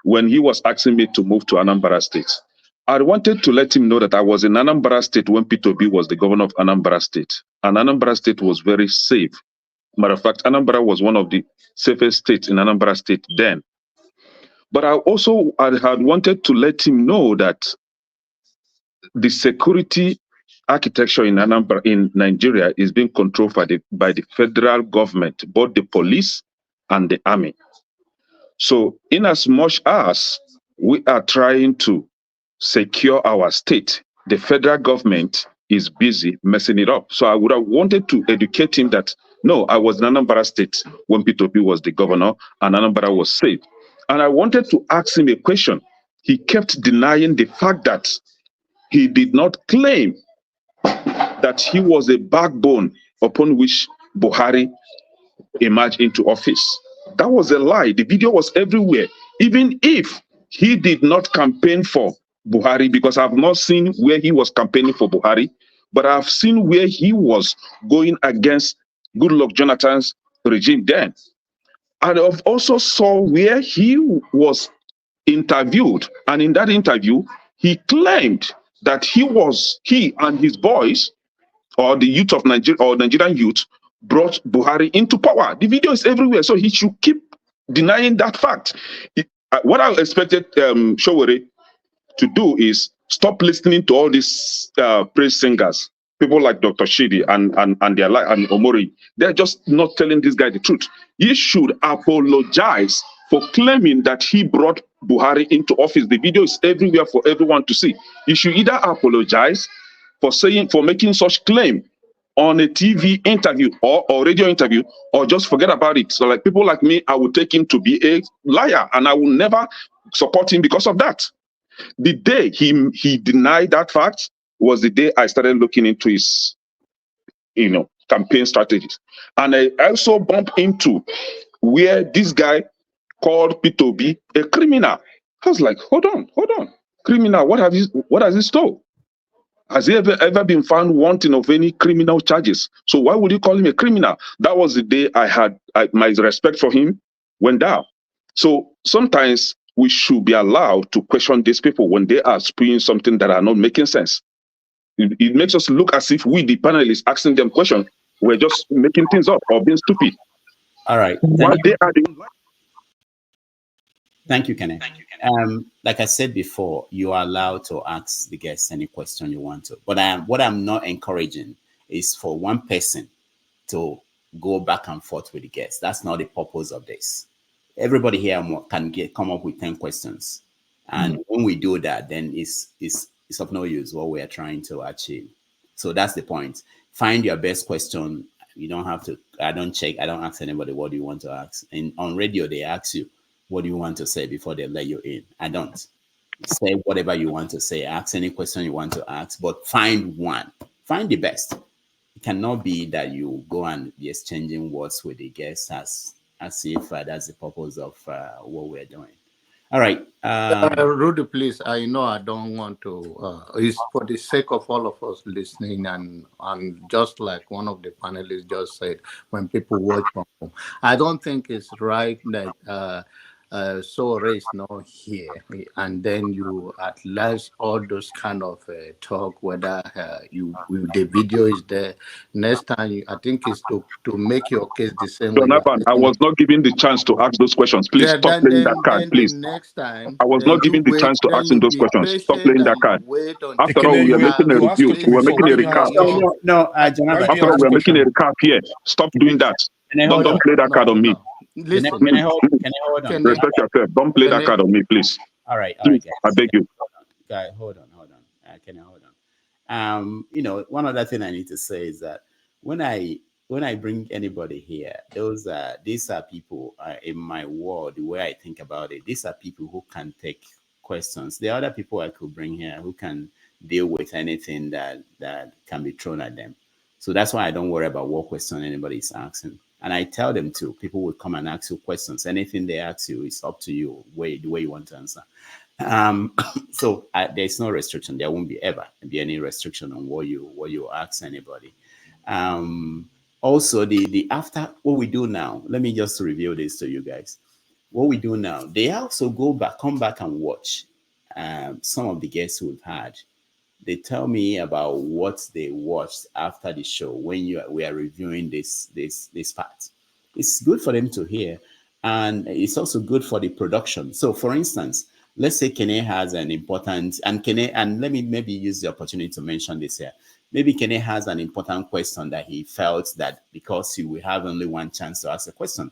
When he was asking me to move to Anambra State, I wanted to let him know that I was in Anambra State when P2B was the governor of Anambra State, and Anambra State was very safe. Matter of fact, Anambra was one of the safest states in Anambra State then. But I had wanted to let him know that the security architecture in Anambra, in Nigeria, is being controlled by the federal government, both the police and the army. So in as much as we are trying to secure our state, the federal government is busy messing it up. So I would have wanted to educate him that, no, I was in Anambra State when P2P was the governor and Anambra was safe. And I wanted to ask him a question. He kept denying the fact that he did not claim that he was a backbone upon which Buhari emerged into office. That was a lie. The video was everywhere. Even if he did not campaign for Buhari, because I've not seen where he was campaigning for Buhari, but I've seen where he was going against Goodluck Jonathan's regime then. And I've also saw where he was interviewed. And in that interview, he claimed that he and his boys, or the youth of Nigeria, or Nigerian youth, brought Buhari into power. The video is everywhere, so he should keep denying that fact. What I expected Sowore to do is stop listening to all these praise singers, people like Dr. Shidi and their and Omori. They're just not telling this guy the truth. He should apologize for claiming that he brought Buhari into office. The video is everywhere for everyone to see. He should either apologize for making such claim on a TV interview or radio interview, or just forget about it. So like people like me, I would take him to be a liar, and I will never support him because of that. The day he denied that fact was the day I started looking into his, campaign strategies. And I also bumped into where this guy called P2B a criminal. I was like, hold on. Criminal, what has he stole? Has he ever been found wanting of any criminal charges? So why would you call him a criminal? That was the day my respect for him went down. So sometimes we should be allowed to question these people when they are spewing something that are not making sense. It makes us look as if we, the panelists, asking them questions, we're just making things up or being stupid. All right. Thank you, Kenneth. Like I said before, you are allowed to ask the guests any question you want to. But what I'm not encouraging is for one person to go back and forth with the guests. That's not the purpose of this. Everybody here can come up with 10 questions. And when we do that, then it's of no use what we are trying to achieve. So that's the point. Find your best question. You don't have to, I don't ask anybody, what do you want to ask? And on radio, they ask you, what do you want to say before they let you in? I don't. Say whatever you want to say. Ask any question you want to ask, but find one. Find the best. It cannot be that you go and be exchanging words with the guests as if that's the purpose of what we're doing. All right. Rudy, please. I know I don't want to. It's for the sake of all of us listening, and just like one of the panelists just said, when people watch from home, I don't think it's right that Sowore is not here, and then you at last all those kind of talk, whether the video is there. Next time, I think it's to make your case the same way. I was not given the chance to ask those questions. Please stop playing that card, please. Next time, I was not given the chance to ask him those questions. Stop playing that card. After all, we are making a review. We are making a recap. After all, we are making a recap here. Stop doing that. Don't play that card on me. Listen, can I hold on? Respect yourself. Don't play that card on me, please. All right, please, guys. I beg you. Guys, hold on. Can I hold on? One other thing I need to say is that when I bring anybody here, these are people in my world, the way I think about it. These are people who can take questions. There are other people I could bring here who can deal with anything that can be thrown at them. So that's why I don't worry about what question anybody is asking. And I tell them to. People will come and ask you questions. Anything they ask you is up to you, the way you want to answer. So there's no restriction. There won't ever be any restriction on what you ask anybody. Also, the after what we do now, let me just reveal this to you guys. What we do now, they also come back and watch some of the guests we've had. They tell me about what they watched after the show when we are reviewing this part. It's good for them to hear, and it's also good for the production. So, for instance, let's say Kene has an important, and let me maybe use the opportunity to mention this here. Maybe Kene has an important question that he felt that because he will have only one chance to ask a question.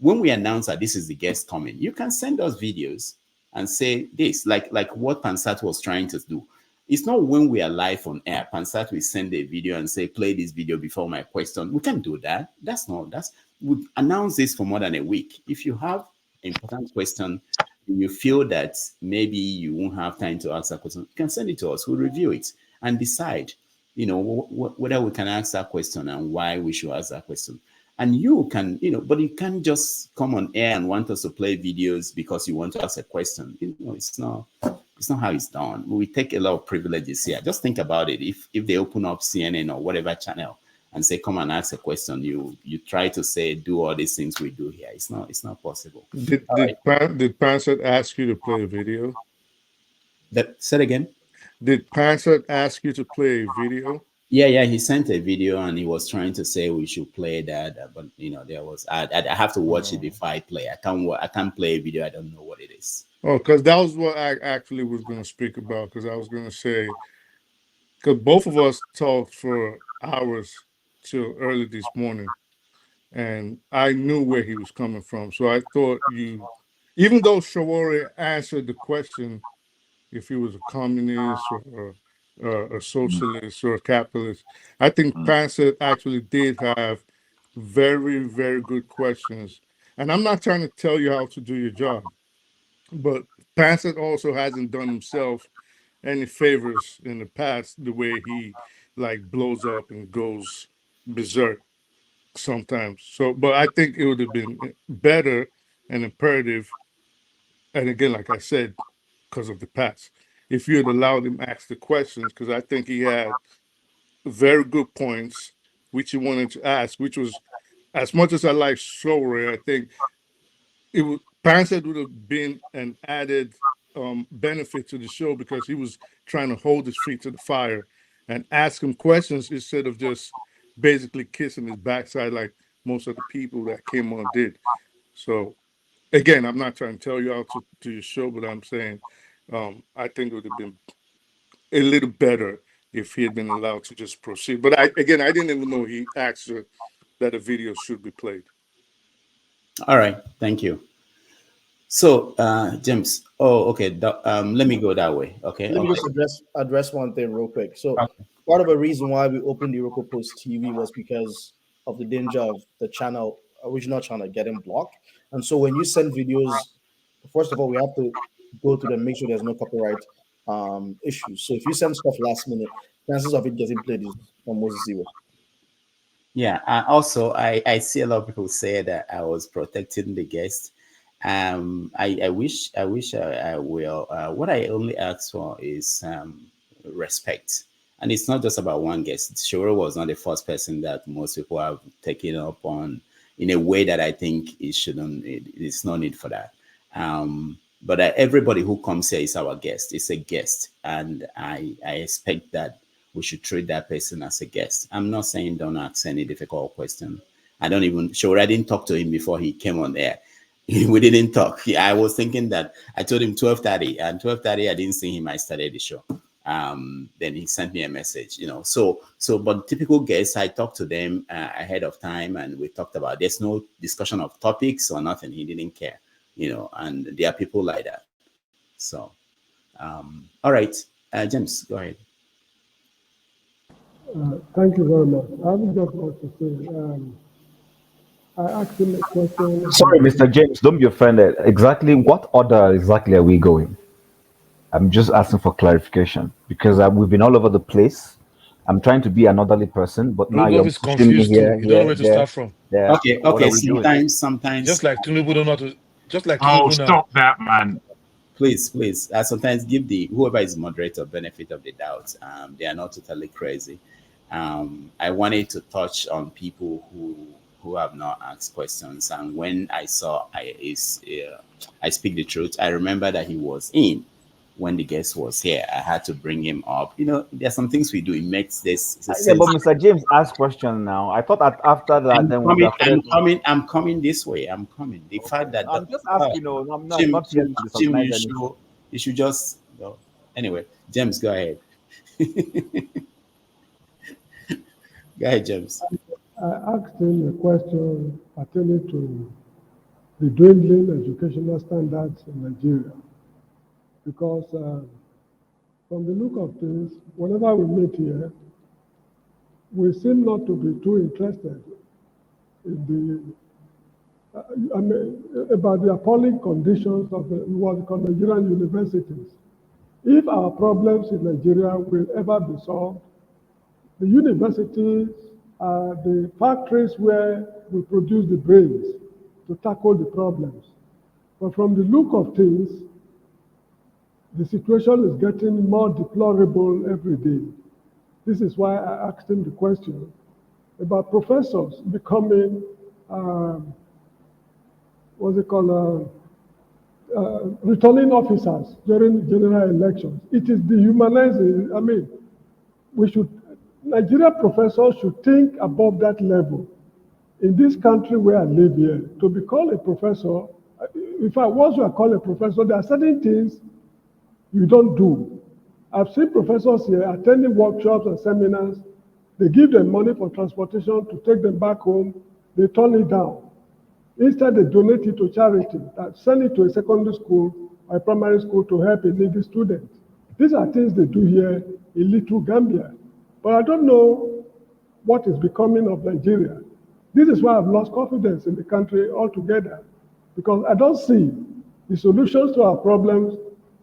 When we announce that this is the guest coming, you can send us videos and say this, like what Pansat was trying to do. It's not when we are live on air, Pansat will send a video and say, play this video before my question. We can't do that. We've announced this for more than a week. If you have important question, you feel that maybe you won't have time to ask that question, you can send it to us. We'll review it and decide, whether we can ask that question and why we should ask that question. And you can, but you can't just come on air and want us to play videos because you want to ask a question. It's not how it's done. We take a lot of privileges here. Just think about it. If they open up CNN or whatever channel and say, come and ask a question, you try to say, do all these things we do here. It's not possible. Did Pansat ask you to play a video? Say it again. Did Pansat ask you to play a video? Yeah, he sent a video and he was trying to say we should play that, but there was I have to watch it before I play. I can't play a video. I don't know what it is. Oh, because that was what I actually was going to speak about. Because I was going to say, because both of us talked for hours till early this morning, and I knew where he was coming from. So I thought even though Sowore answered the question, if he was a communist or a socialist or a capitalist, I think Pansat actually did have very, very good questions. And I'm not trying to tell you how to do your job, but Pansat also hasn't done himself any favors in the past, the way he blows up and goes berserk sometimes. So, but I think it would have been better and imperative, and again, like I said, because of the past, if you had allowed him ask the questions, because I think he had very good points which he wanted to ask, which was, as much as I like Sowore, I think Pansat would have been an added benefit to the show, because he was trying to hold his feet to the fire and ask him questions instead of just basically kissing his backside like most of the people that came on did. So again, I'm not trying to tell you how to do your show, but I'm saying I think it would have been a little better if he had been allowed to just proceed. But I didn't even know he asked that a video should be played. All right, thank you. So, James. Oh, okay. Let me go that way. Okay. Let me just address one thing real quick. So, part of the reason why we opened the Iroko Post TV was because of the danger of the original channel getting blocked. And so, when you send videos, first of all, we have to go to them, make sure there's no copyright issues. So, if you send stuff last minute, chances of it getting played is almost zero. Yeah. Also, I see a lot of people say that I was protecting the guest. I wish I will. What I only ask for is respect, and it's not just about one guest. Sowore was not the first person that most people have taken up on in a way that I think it shouldn't. It's no need for that. But everybody who comes here is our guest. It's a guest, and I expect that we should treat that person as a guest. I'm not saying don't ask any difficult question. Sowore, I didn't talk to him before he came on air. We didn't talk. I was thinking that I told him 12:30, and 12:30 I didn't see him. I started the show. Then he sent me a message. But typical guests, I talked to them ahead of time, and we talked about. There's no discussion of topics or nothing. He didn't care. And there are people like that. So, all right, James, go ahead. Thank you very much. I would just want to say. I asked him a question. Sorry, Mr. James, don't be offended. Exactly what order exactly are we going? I'm just asking for clarification because we've been all over the place. I'm trying to be an orderly person, but now you're pushing me here. You don't know where to start from. Okay. Sometimes. Just like Tinubu don't know to. Just like Tinubu now. Stop that, man. Please. Sometimes give whoever is moderator benefit of the doubt. They are not totally crazy. I wanted to touch on people who have not asked questions. And when I saw I speak the truth, I remember that he was in when the guest was here. I had to bring him up. There are some things we do. It makes this. Yeah, but Mr. James asked question now. I thought that after that, I'm coming this way. I'm coming. The fact that I'm just asking. I'm not here to You should just go. Anyway, James, go ahead. Go ahead, James. I asked him a question pertaining to the dwindling educational standards in Nigeria. Because from the look of things, whenever we meet here, we seem not to be too interested in I mean, about the appalling conditions of what we call Nigerian universities. If our problems in Nigeria will ever be solved, the universities are the factories where we produce the brains to tackle the problems. But from the look of things, the situation is getting more deplorable every day. This is why I asked him the question about professors becoming, what's it called, returning officers during general elections. It is dehumanizing. I mean, Nigerian professors should think above that level. In this country where I live here, to be called a professor, if I was to call a professor, there are certain things you don't do. I've seen professors here attending workshops and seminars. They give them money for transportation to take them back home. They turn it down. Instead, they donate it to charity, send it to a secondary school or a primary school to help a needy student. These are things they do here in Little Gambia. But I don't know what is becoming of Nigeria. This is why I've lost confidence in the country altogether, because I don't see the solutions to our problems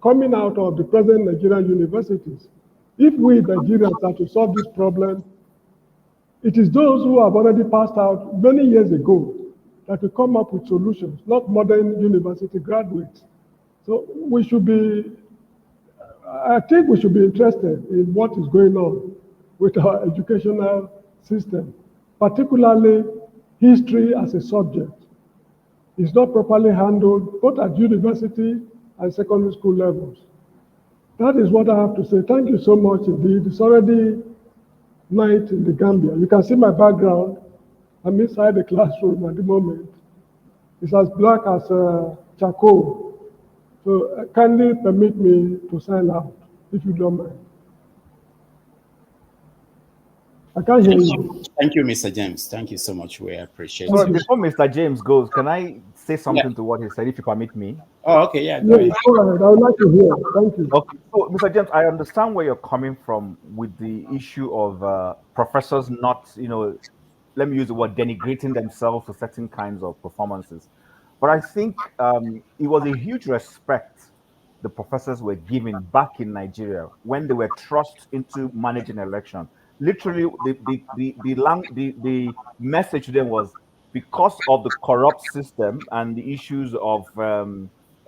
coming out of the present Nigerian universities. If we Nigerians are to solve this problem, it is those who have already passed out many years ago that will come up with solutions, not modern university graduates. So I think we should be interested in what is going on with our educational system, particularly history as a subject. It's not properly handled both at university and secondary school levels. That is what I have to say. Thank you so much indeed. It's already night in the Gambia. You can see my background. I'm inside the classroom at the moment. It's as black as charcoal. So kindly permit me to sign out, if you don't mind. I can't hear you. Thank you, Mr. James. Thank you so much. We appreciate So it. before Mr. James goes, can I say something to what he said, if you permit me? Oh, okay, yeah. Go ahead. I would like to hear. Thank you. Okay, so Mr. James, I understand where you're coming from with the issue of professors not, let me use the word, denigrating themselves to certain kinds of performances. But I think it was a huge respect the professors were given back in Nigeria when they were thrust into managing election. Literally, the message to them was, because of the corrupt system and the issues of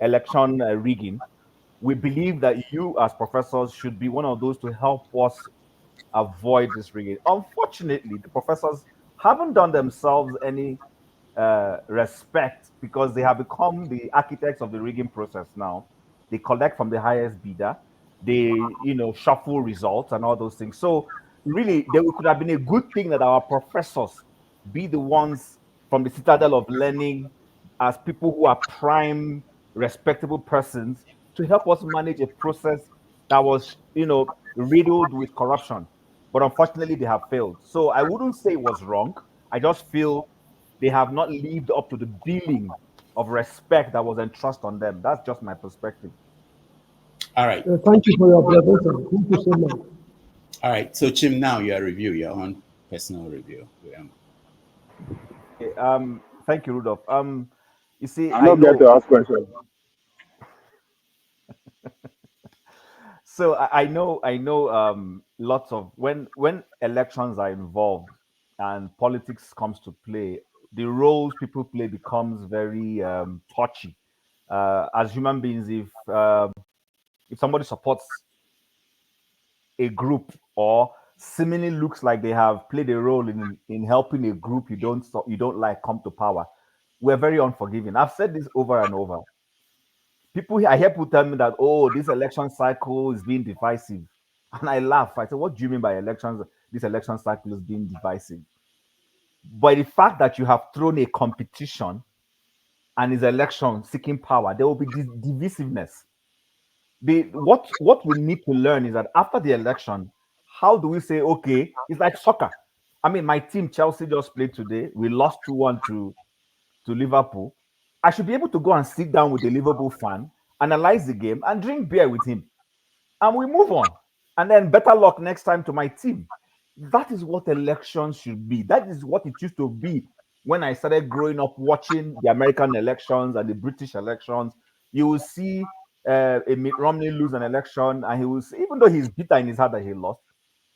election rigging, we believe that you as professors should be one of those to help us avoid this rigging. Unfortunately, the professors haven't done themselves any respect, because they have become the architects of the rigging process now. They collect from the highest bidder. They, shuffle results and all those things. So really, there could have been a good thing that our professors be the ones from the citadel of learning, as people who are prime, respectable persons, to help us manage a process that was, riddled with corruption. But unfortunately, they have failed. So I wouldn't say it was wrong. I just feel they have not lived up to the billing of respect that was entrusted on them. That's just my perspective. All right. Thank you for your observation. Thank you so much. All right. So, Chim, now your review, your own personal review. Okay, thank you, Rudolph. You see, I'm not there to ask questions. So I know lots of when elections are involved and politics comes to play, the roles people play becomes very touchy. As human beings, if somebody supports a group or seemingly looks like they have played a role in helping a group you don't like come to power, we're very unforgiving. I've said this over and over. I hear people tell me that, oh, this election cycle is being divisive. And I laugh. I say, what do you mean by elections? This election cycle is being divisive. By the fact that you have thrown a competition and is election seeking power, there will be divisiveness. What we need to learn is that after the election, how do we say, okay, it's like soccer. I mean, my team, Chelsea, just played today. We lost 2-1 to Liverpool. I should be able to go and sit down with a Liverpool fan, analyze the game, and drink beer with him. And we move on. And then better luck next time to my team. That is what elections should be. That is what it used to be when I started growing up watching the American elections and the British elections. You will see a Mitt Romney lose an election, and he will say, even though he's bitter in his heart that he lost,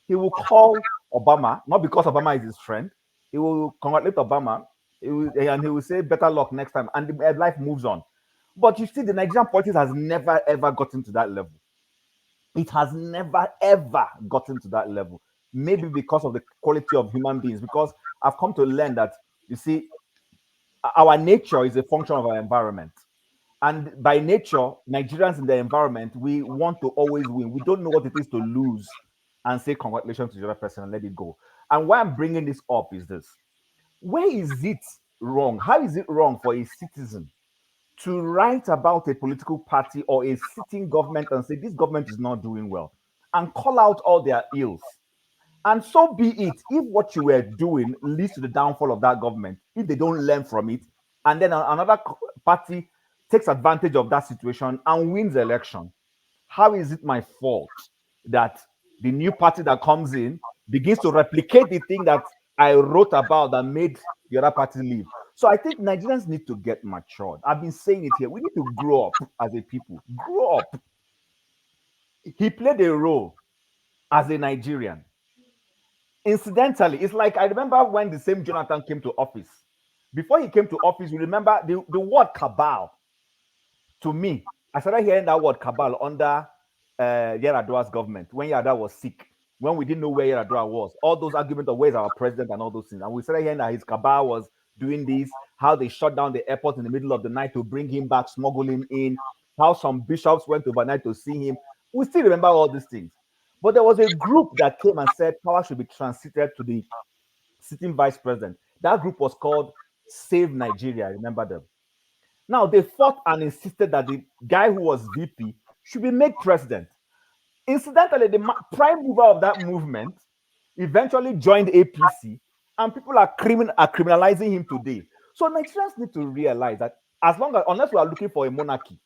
he will call Obama, not because Obama is his friend. He will congratulate Obama, and he will say, better luck next time. And the life moves on. But you see, the Nigerian politics has never, ever gotten to that level. It has never, ever gotten to that level. Maybe because of the quality of human beings, because I've come to learn that, you see, our nature is a function of our environment. And by nature, Nigerians in the environment, we want to always win. We don't know what it is to lose and say congratulations to the other person and let it go. And why I'm bringing this up is this. Where is it wrong? How is it wrong for a citizen to write about a political party or a sitting government and say this government is not doing well and call out all their ills? And so be it. If what you were doing leads to the downfall of that government, if they don't learn from it, and then another party takes advantage of that situation and wins the election, how is it my fault that the new party that comes in begins to replicate the thing that I wrote about that made the other party leave? So I think Nigerians need to get matured. I've been saying it here. We need to grow up as a people. Grow up. He played a role as a Nigerian. Incidentally, it's like I remember when the same Jonathan came to office. Before he came to office, you remember the word cabal. To me, I started hearing that word cabal under Yar'Adua's government when Yar'Adua was sick, when we didn't know where Yar'Adua was. All those arguments of where's our president and all those things. And we started hearing that his cabal was doing this, how they shut down the airport in the middle of the night to bring him back, smuggle him in, how some bishops went overnight to see him. We still remember all these things. But there was a group that came and said power should be transited to the sitting vice president. That group was called Save Nigeria. Remember them? Now, they fought and insisted that the guy who was VP should be made president. Incidentally, the prime mover of that movement eventually joined APC, and people are criminalizing him today. So Nigerians need to realize that unless we are looking for a monarchy,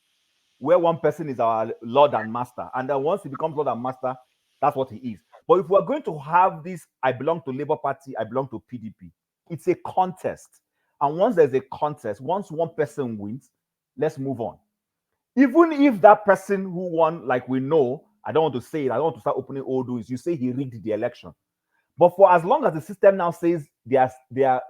where one person is our lord and master, and then once he becomes lord and master, that's what he is. But if we're going to have this, I belong to Labour Party, I belong to PDP, it's a contest. And once there's a contest, once one person wins, let's move on. Even if that person who won, like we know, I don't want to say it, I don't want to start opening old doors, you say he rigged the election. But for as long as the system now says they are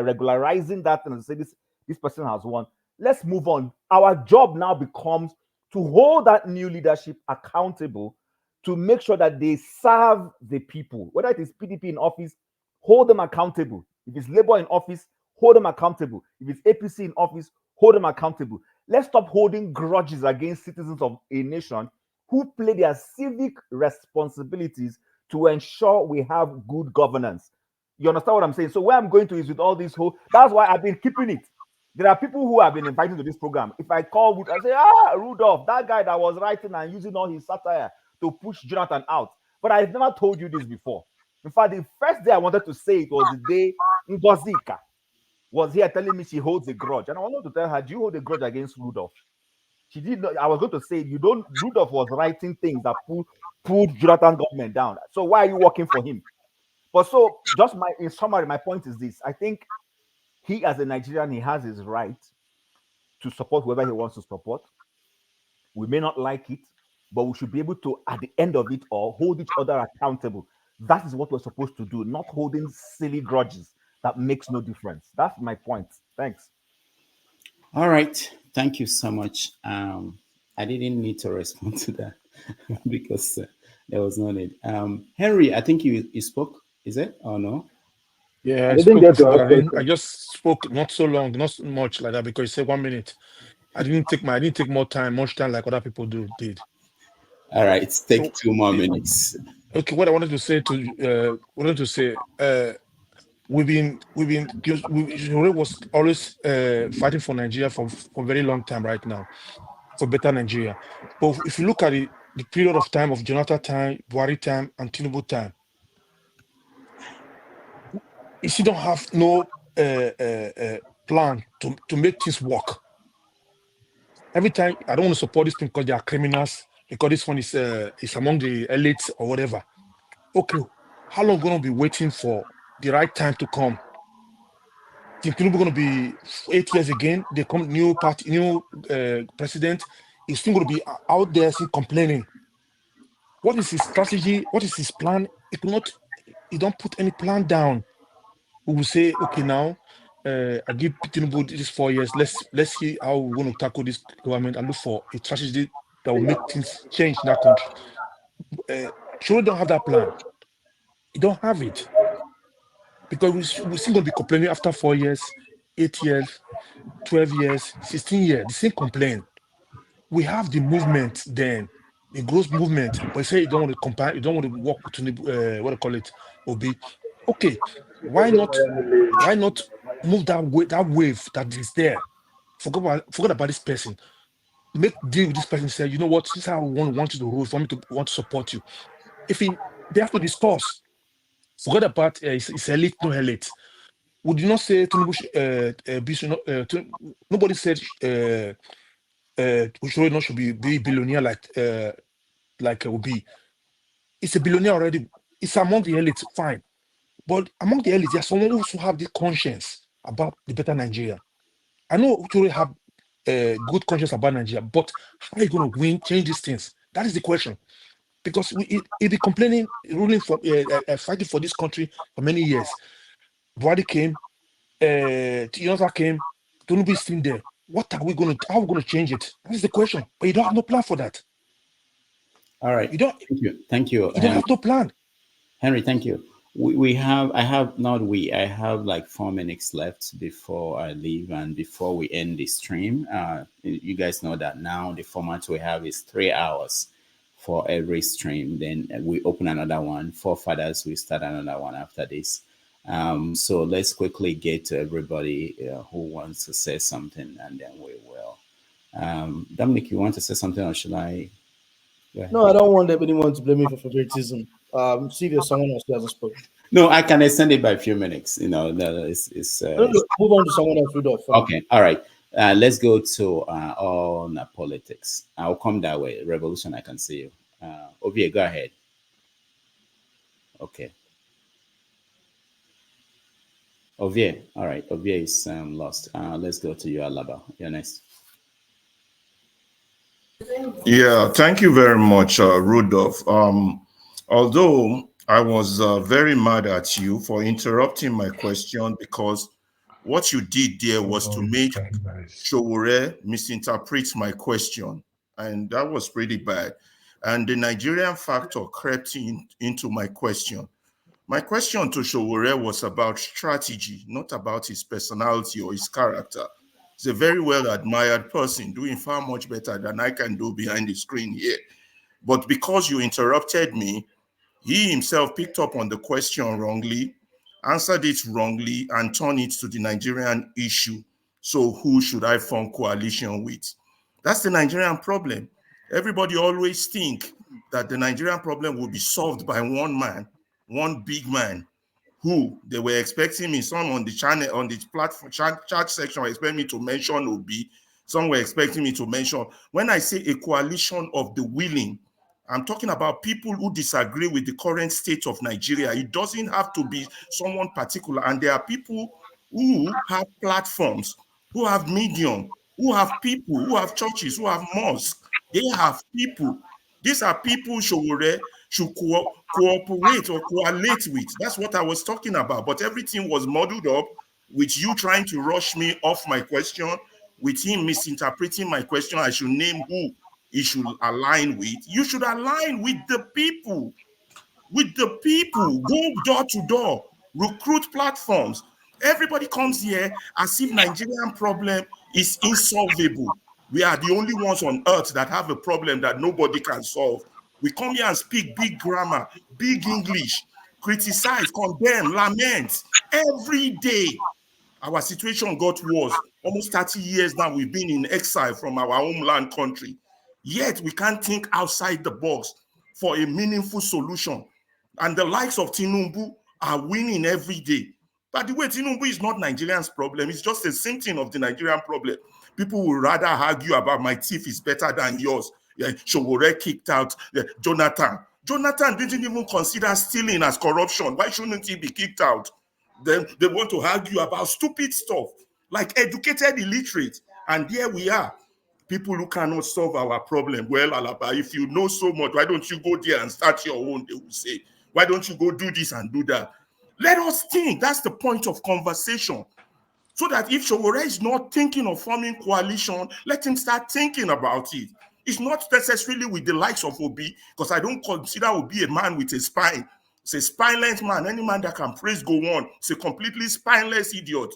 regularizing that and say this person has won, let's move on. Our job now becomes to hold that new leadership accountable to make sure that they serve the people. Whether it is PDP in office, hold them accountable. If it's Labour in office, hold them accountable. If it's APC in office, hold them accountable. Let's stop holding grudges against citizens of a nation who play their civic responsibilities to ensure we have good governance. You understand what I'm saying? So where I'm going to is with all this that's why I've been keeping it. There are people who have been invited to this program. If I call Wood, I say, Rudolph, that guy that was writing and using all his satire to push Jonathan out. But I've never told you this before. In fact, the first day I wanted to say it was the day Ngozika was here telling me she holds a grudge. And I wanted to tell her, do you hold a grudge against Rudolph? She did not. I was going to say, Rudolph was writing things that pulled Jonathan government down. So why are you working for him? But so, in summary, my point is this. I think he, as a Nigerian, he has his right to support whoever he wants to support. We may not like it, but we should be able to, at the end of it all, hold each other accountable. That is what we're supposed to do, not holding silly grudges that makes no difference. That's my point. Thanks. All right. Thank you so much. I didn't need to respond to that because there was no need. Henry, I think you spoke. Is it or no? Yeah, I spoke. I just spoke not so long, not so much like that, because you said 1 minute. I didn't take much time like other people did. All right, take 2 more minutes. Okay, what I wanted to say Sowore was always fighting for Nigeria for a very long time right now. for better Nigeria. But if you look at the period of time of Jonathan time, Buhari time, and Tinubu time, you still don't have no plan to make things work. Every time, I don't want to support this thing because they are criminals, because this one is among the elites or whatever. Okay, how long going to be waiting for the right time to come? Think Tinubu going to be 8 years again? They come new party, new president. He's still going to be out there still complaining. What is his strategy? What is his plan? He don't put any plan down. We will say, okay, now I give Tinubu this 4 years. Let's see how we're going to tackle this government and look for a strategy that will make things change in that country. Sure, don't have that plan. You don't have it. Because we're still going to be complaining after 4 years, 8 years, 12 years, 16 years, the same complaint. We have the movement then, the growth movement, but you say you don't want to compare, you don't want to work with what do you call it, Obi. Okay, why not move that wave that is there? Forget about this person. Make deal with this person. Say, you know what, this is how I want you to rule, for me to want to support you. They have to discuss. Forget about it's elite, no elite. Would you not say Tinubu nobody said Ushoe should be billionaire like Obi. It's a billionaire already. It's among the elites, fine. But among the elites, there's someone who have the conscience about the better Nigeria. I know Ushoe have good conscience about Nigeria, but how are you going to change these things? That is the question. Because he be complaining, ruling for fighting for this country for many years. Buhari came, Jonathan came, Tinubu is still there. How are we going to change it? That is the question. But you don't have no plan for that. All right. Thank you. You don't have no plan. Henry, thank you. I have like 4 minutes left before I leave and before we end the stream. You guys know that now the format we have is 3 hours for every stream. Then we open another one. 4 fathers, we start another one after this. So let's quickly get to everybody who wants to say something, and then we will. Dominic, you want to say something, or should I? No, I don't want anyone to blame me for favoritism. See if there's someone else who hasn't spoken. No, I can extend it by a few minutes. You know, it's move on to someone else, Rudolph. Okay, all right. Let's go to on politics. I'll come that way. Revolution, I can see you. Ovie, go ahead. Okay. Ovie, all right. Ovie is lost. Let's go to you, Alaba. You're next. Yeah, thank you very much, Rudolph. Although I was very mad at you for interrupting my question, because what you did there was to make Sowore misinterpret my question, and that was pretty bad. And the Nigerian factor crept into my question. My question to Sowore was about strategy, not about his personality or his character. He's a very well-admired person, doing far much better than I can do behind the screen here. But because you interrupted me, he himself picked up on the question wrongly, answered it wrongly, and turned it to the Nigerian issue. So who should I form coalition with? That's the Nigerian problem. Everybody always think that the Nigerian problem will be solved by one man, one big man, who they were expecting me, some on the channel, on the platform, chat section, were expecting me to mention Obi. Some were expecting me to mention. When I say a coalition of the willing, I'm talking about people who disagree with the current state of Nigeria. It doesn't have to be someone particular. And there are people who have platforms, who have medium, who have people, who have churches, who have mosques. They have people. These are people Sowore should cooperate or coalesce with. That's what I was talking about. But everything was muddled up with you trying to rush me off my question, with him misinterpreting my question. I should name who he should align with. You should align with the people. With the people. Go door to door. Recruit platforms. Everybody comes here as if Nigerian problem is insolvable. We are the only ones on earth that have a problem that nobody can solve. We come here and speak big grammar, big English, criticize, condemn, lament. Every day, our situation got worse. Almost 30 years now, we've been in exile from our homeland country. Yet we can't think outside the box for a meaningful solution. And the likes of Tinubu are winning every day. By the way, Tinubu is not Nigerians' problem. It's just a symptom of the Nigerian problem. People would rather argue about my teeth is better than yours. Sowore kicked out Jonathan. Jonathan didn't even consider stealing as corruption. Why shouldn't he be kicked out? Then they want to argue about stupid stuff like educated illiterate. And here we are, people who cannot solve our problem. Well, Alaba, if you know so much, why don't you go there and start your own, they will say. Why don't you go do this and do that? Let us think. That's the point of conversation. So that if Sowore is not thinking of forming coalition, let him start thinking about it. It's not necessarily with the likes of Obi, because I don't consider Obi a man with a spine. It's a spineless man. Any man that can praise go on. It's a completely spineless idiot.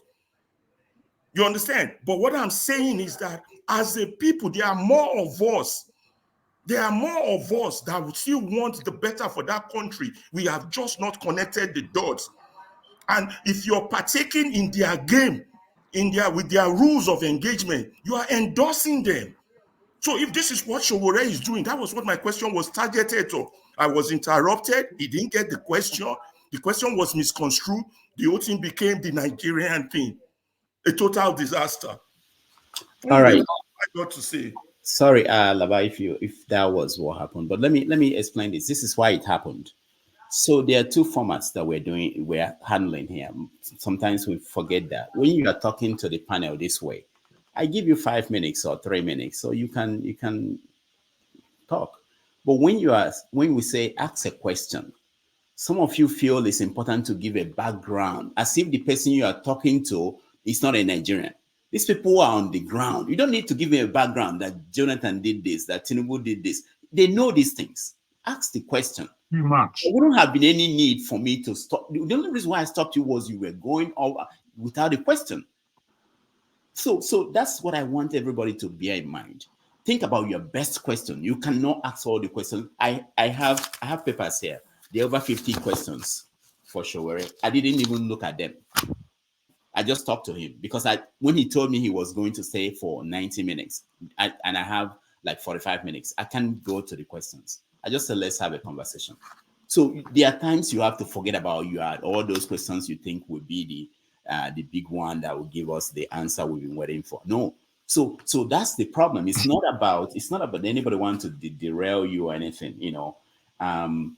You understand? But what I'm saying is that as a people, there are more of us. There are more of us that would still want the better for that country. We have just not connected the dots. And if you're partaking in their game, with their rules of engagement, you are endorsing them. So if this is what Sowore is doing, that was what my question was targeted to. I was interrupted. He didn't get the question. The question was misconstrued. The whole thing became the Nigerian thing. A total disaster. All right. I got to say. Sorry, Laba, if that was what happened, but let me explain this. This is why it happened. So there are two formats that we're handling here. Sometimes we forget that when you are talking to the panel this way, I give you 5 minutes or 3 minutes, so you can talk. But when we say ask a question, some of you feel it's important to give a background, as if the person you are talking to is not a Nigerian. These people are on the ground. You don't need to give me a background that Jonathan did this, that Tinubu did this. They know these things. Ask the question. Too much. There wouldn't have been any need for me to stop. The only reason why I stopped you was you were going over without a question. So that's what I want everybody to bear in mind. Think about your best question. You cannot ask all the questions. I have papers here. There are over 50 questions for Sowore. I didn't even look at them. I just talked to him because when he told me he was going to stay for 90 minutes and I have like 45 minutes, I can't go to the questions. I just said, let's have a conversation. So there are times you have to forget about all those questions you think would be the big one that will give us the answer we've been waiting for. No. So that's the problem. It's not about anybody want to derail you or anything, you know.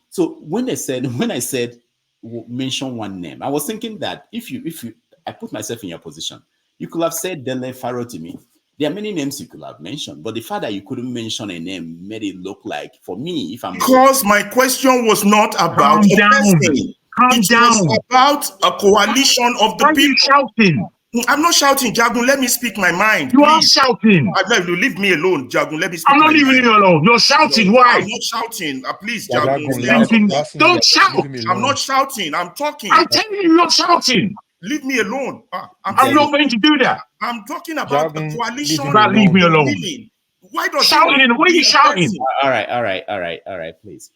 So when I said mention one name, I was thinking that if you I put myself in your position, you could have said Dele Faro to me. There are many names you could have mentioned, but the fact that you couldn't mention a name made it look like, for me, if I'm... Because my question was not about a person. Calm down. It was about a coalition of the people. Why are you shouting? I'm not shouting, Jagun. Let me speak my mind. You are shouting. Leave me alone, Jagun. Let me speak. I'm not leaving you alone. You're shouting. Why? I'm not shouting. Please, Jagun. Don't shout. I'm not shouting. I'm talking. I'm telling you, you're shouting. Leave me alone. I'm not going to do that. I'm talking about the coalition. Leave me alone. Why does shouting? Why are you shouting? All right. Please.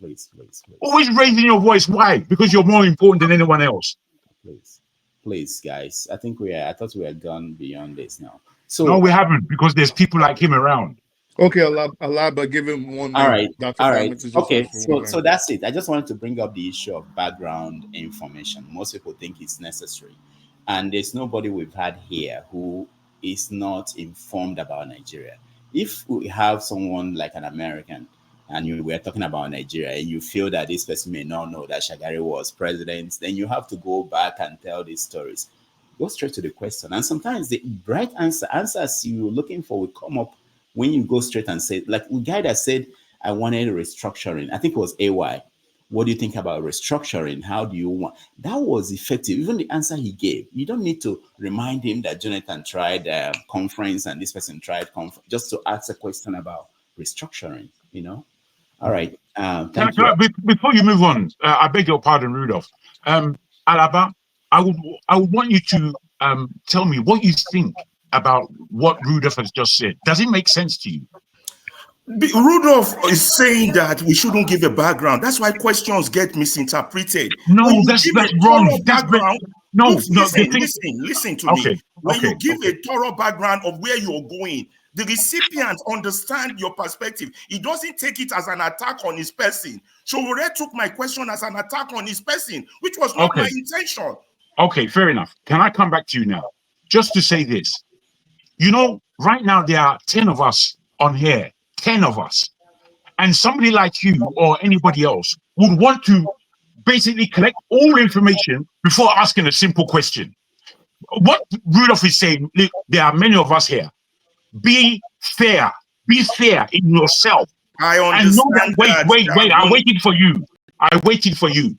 Always raising your voice. Why? Because you're more important than anyone else. Please, guys. I thought we had gone beyond this now. So no, we haven't, because there's people like him around. Okay, Alaba, give him 1 minute. All right. Okay, so that's it. I just wanted to bring up the issue of background information. Most people think it's necessary. And there's nobody we've had here who is not informed about Nigeria. If we have someone like an American and we're talking about Nigeria and you feel that this person may not know that Shagari was president, then you have to go back and tell these stories. Go straight to the question. And sometimes the right answers you're looking for will come up when you go straight and say, like the guy that said, I wanted restructuring. I think it was AY. What do you think about restructuring? How do you want? That was effective. Even the answer he gave, you don't need to remind him that Jonathan tried conference and this person tried conference, just to ask a question about restructuring, you know? All right. Thank you. Before you move on, I beg your pardon, Rudolph. Alaba, I would want you to tell me what you think about what Rudolph has just said. Does it make sense to you? Rudolph is saying that we shouldn't give a background. That's why questions get misinterpreted. No, that's wrong. Background. No, listen to me. when you give a thorough background of where you're going, the recipient understand your perspective. He doesn't take it as an attack on his person. Sowore took my question as an attack on his person, which was not my intention. Okay, fair enough. Can I come back to you now? Just to say this. You know, right now there are 10 of us on here, 10 of us. And somebody like you or anybody else would want to basically collect all information before asking a simple question. What Rudolph is saying, look, there are many of us here. Be fair. Be fair in yourself. I understand. And know that, wait. I waited for you. I waited for you.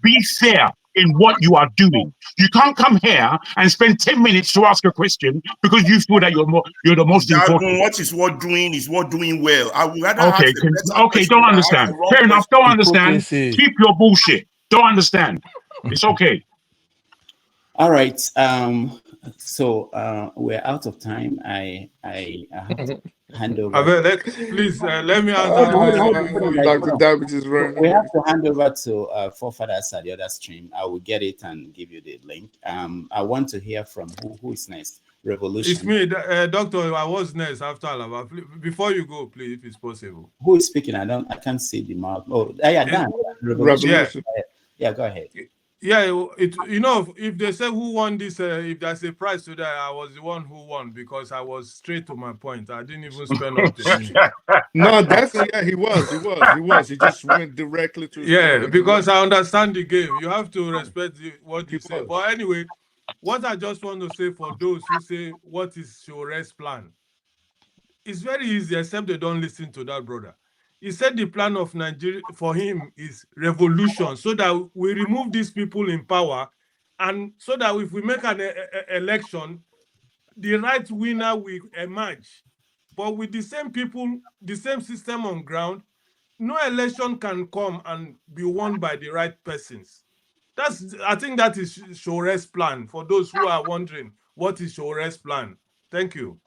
Be fair in what you are doing. You can't come here and spend 10 minutes to ask a question because you feel that you're the most important. What is what doing is what doing well. I would rather ask a better okay, don't understand. Fair enough, don't understand. Keep your bullshit. Don't understand. It's okay. All right. So we're out of time. I have to hand over. Please let me answer. Dr. David is running. We have to hand over to forefathers at the other stream. I will get it and give you the link. I want to hear from who is next. Revolution. It's me, Doctor. I was next after Alaba. Before you go, please, if it's possible. Who is speaking? I can't see the mouth. Oh, yeah, Dan. Revolution. Yeah, go ahead. Yeah, you know, if they say who won this, if there's a prize today, I was the one who won because I was straight to my point. I didn't even spend up the minute. No, that's he was. He just went directly to. Yeah, because I understand the game. You have to respect what you say. But anyway, what I just want to say for those who say, what is Sowore's plan? It's very easy, except they don't listen to that brother. He said the plan of Nigeria for him is revolution, so that we remove these people in power, and so that if we make an election, the right winner will emerge. But with the same people, the same system on ground, no election can come and be won by the right persons. I think that is Sowore's plan. For those who are wondering, what is Sowore's plan? Thank you.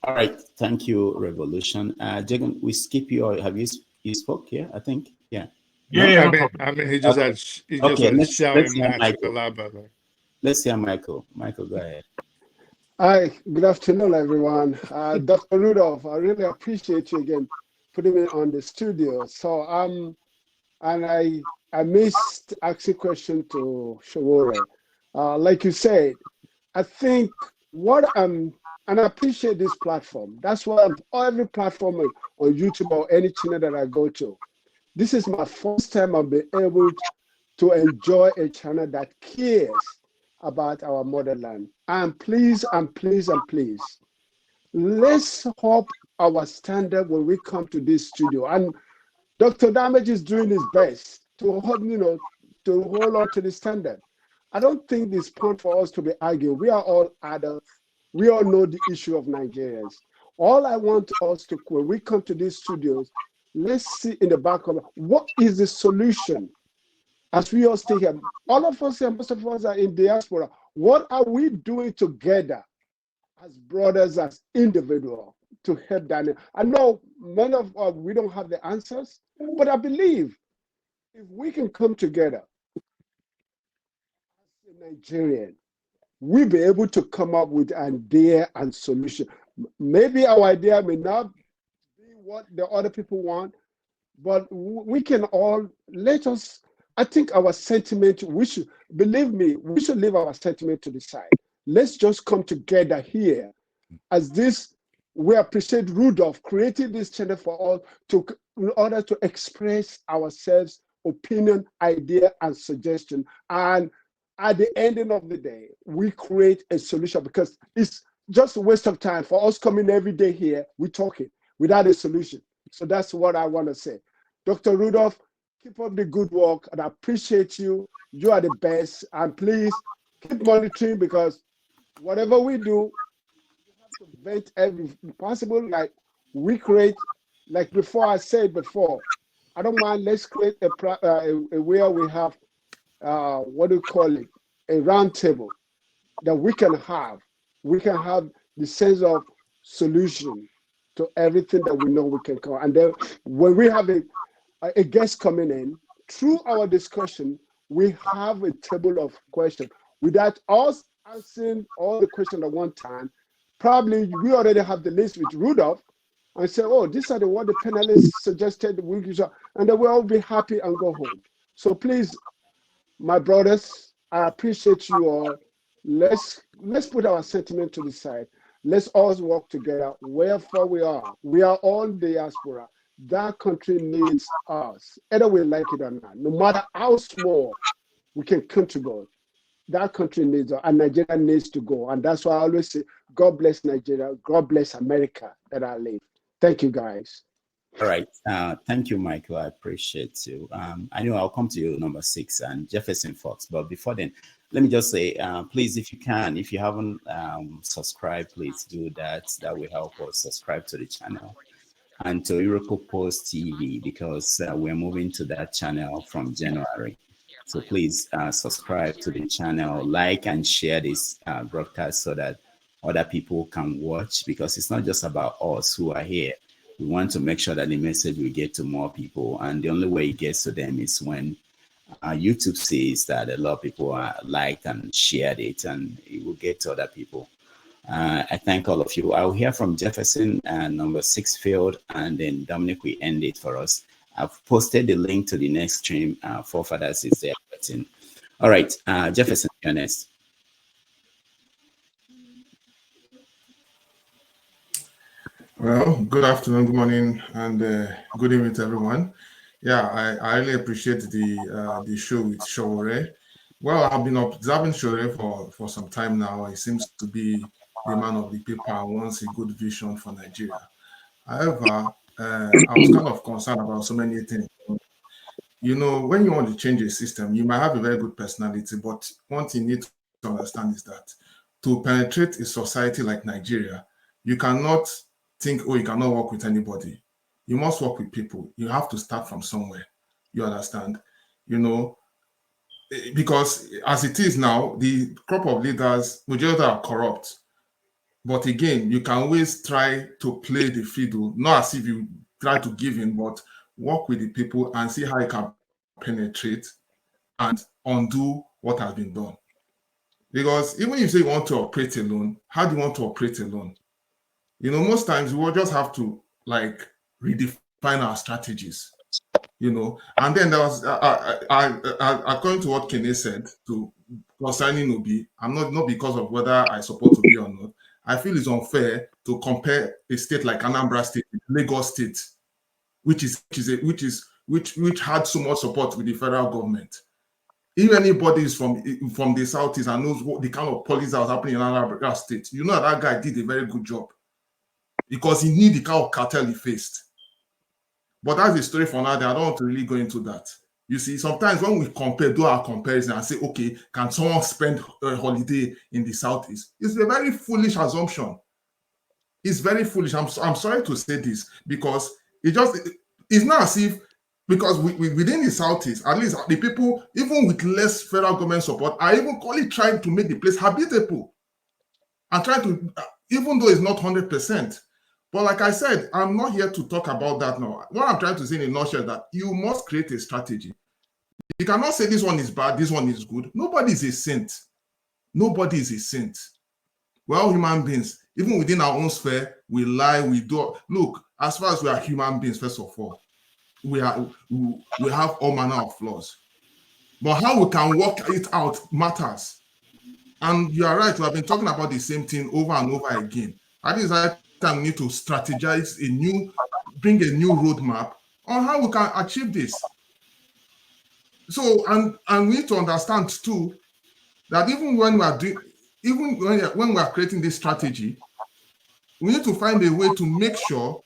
All right, thank you, Revolution. Jagan, we skip you. Or have you spoke? Yeah, I think. Yeah. Yeah. I mean, he just had. Let's hear Michael. Let's hear Michael. Michael, go ahead. Hi, good afternoon, everyone. Dr. Rudolph, I really appreciate you again putting me on the studio. So and I missed asking a question to Sowore. Like you said, I think and I appreciate this platform. That's why every platform on YouTube or any channel that I go to, this is my first time I've been able to enjoy a channel that cares about our motherland. And please, let's up our standard when we come to this studio. And Dr. Damage is doing his best to hold on to the standard. I don't think this point for us to be arguing. We are all adults. We all know the issue of Nigerians. All I want us to, when we come to these studios, let's see in the back of what is the solution. As we all stay here, all of us here, most of us are in diaspora. What are we doing together as brothers, as individuals to help Daniel? I know many of us, we don't have the answers, but I believe if we can come together as a Nigerian, we'll be able to come up with an idea and solution. Maybe our idea may not be what the other people want, but we can all I think our sentiment, believe me, we should leave our sentiment to the side. Let's just come together here as this. We appreciate Rudolph creating this channel for us in order to express ourselves, opinion, idea, and suggestion. And at the ending of the day, we create a solution, because it's just a waste of time for us coming every day here, we're talking without a solution. So that's what I want to say. Dr. Rudolph, keep up the good work, and I appreciate you. You are the best. And please keep monitoring, because whatever we do, we have to vent every possible. Like we create, like before I said before, I don't mind, let's create a where we have what do you call it? A round table that we can have. We can have the sense of solution to everything that we know we can come. And then when we have a guest coming in, through our discussion, we have a table of questions. Without us answering all the questions at one time, probably we already have the list with Rudolph and say, oh, these are what the panelists suggested, and then we'll all be happy and go home. So please, my brothers, I appreciate you all. Let's put our sentiment to the side. Let's all work together. Wherever we are all diaspora. That country needs us, either we like it or not. No matter how small we can contribute, that country needs us, and Nigeria needs to go. And that's why I always say, God bless Nigeria, God bless America that I live. Thank you, guys. All right. Thank you, Michael. I appreciate you. I know I'll come to you, number 6, and Jefferson Fox. But before then, let me just say, please, if you can, if you haven't subscribed, please do that. That will help us subscribe to the channel and to Iroko Post TV, because we're moving to that channel from January. So please subscribe to the channel, like and share this broadcast so that other people can watch, because it's not just about us who are here. We want to make sure that the message will get to more people, and the only way it gets to them is when YouTube sees that a lot of people are liked and shared it, and it will get to other people. I thank all of you. I'll hear from Jefferson and number 6 field, and then Dominic will end it for us. I've posted the link to the next stream. Forefathers is there. All right, Jefferson, you're next. Well, good afternoon, good morning, and good evening to everyone. Yeah, I really appreciate the show with Sowore. Well, I've been observing Sowore for some time now. He seems to be the man of the people and wants a good vision for Nigeria. However, I was kind of concerned about so many things. You know, when you want to change a system, you might have a very good personality, but one thing you need to understand is that to penetrate a society like Nigeria, you cannot think, oh, you cannot work with anybody. You must work with people. You have to start from somewhere. You understand? You know, because as it is now, the crop of leaders, majority are corrupt. But again, you can always try to play the fiddle, not as if you try to give in, but work with the people and see how you can penetrate and undo what has been done. Because even if you say you want to operate alone, how do you want to operate alone? You know, most times we will just have to like redefine our strategies, you know. And then there was, according to what Kene said, to concerning Obi, I'm not because of whether I support Obi or not. I feel it's unfair to compare a state like Anambra State with Lagos State, which had so much support with the federal government. If anybody is from the Southeast and knows what the kind of policy that was happening in Anambra State, you know that guy did a very good job, because he knew the kind of cartel he faced. But that's a story for now. I don't want to really go into that. You see, sometimes when we do our comparison and say, okay, can someone spend a holiday in the Southeast? It's a very foolish assumption. It's very foolish. I'm sorry to say this, because it's not as if, because within the Southeast, at least the people, even with less federal government support, are even trying to make the place habitable and trying to, even though it's not 100%. But like I said, I'm not here to talk about that now. What I'm trying to say in a nutshell is that you must create a strategy. You cannot say this one is bad, this one is good. Nobody is a saint. Nobody is a saint. We're all human beings. Even within our own sphere, we lie, we do. Look, as far as we are human beings, first of all, we have all manner of flaws. But how we can work it out matters. And you are right, we have been talking about the same thing over and over again. At this time, we need to strategize bring a new roadmap on how we can achieve this. So, and we need to understand too, that even when we are creating this strategy, we need to find a way to make sure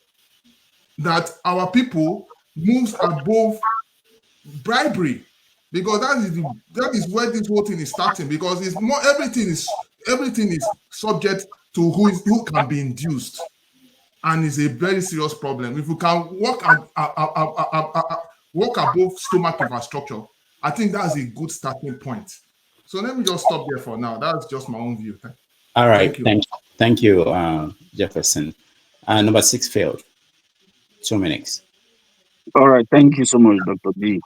that our people moves above bribery, because that is where this whole thing is starting. Because it's more, everything is subject to who can be induced, and it's a very serious problem. If we can work above stomach infrastructure, I think that's a good starting point. So let me just stop there for now. That's just my own view. All right, thank you, Jefferson. Number 6 failed. 2 minutes. All right, thank you so much, Dr. D.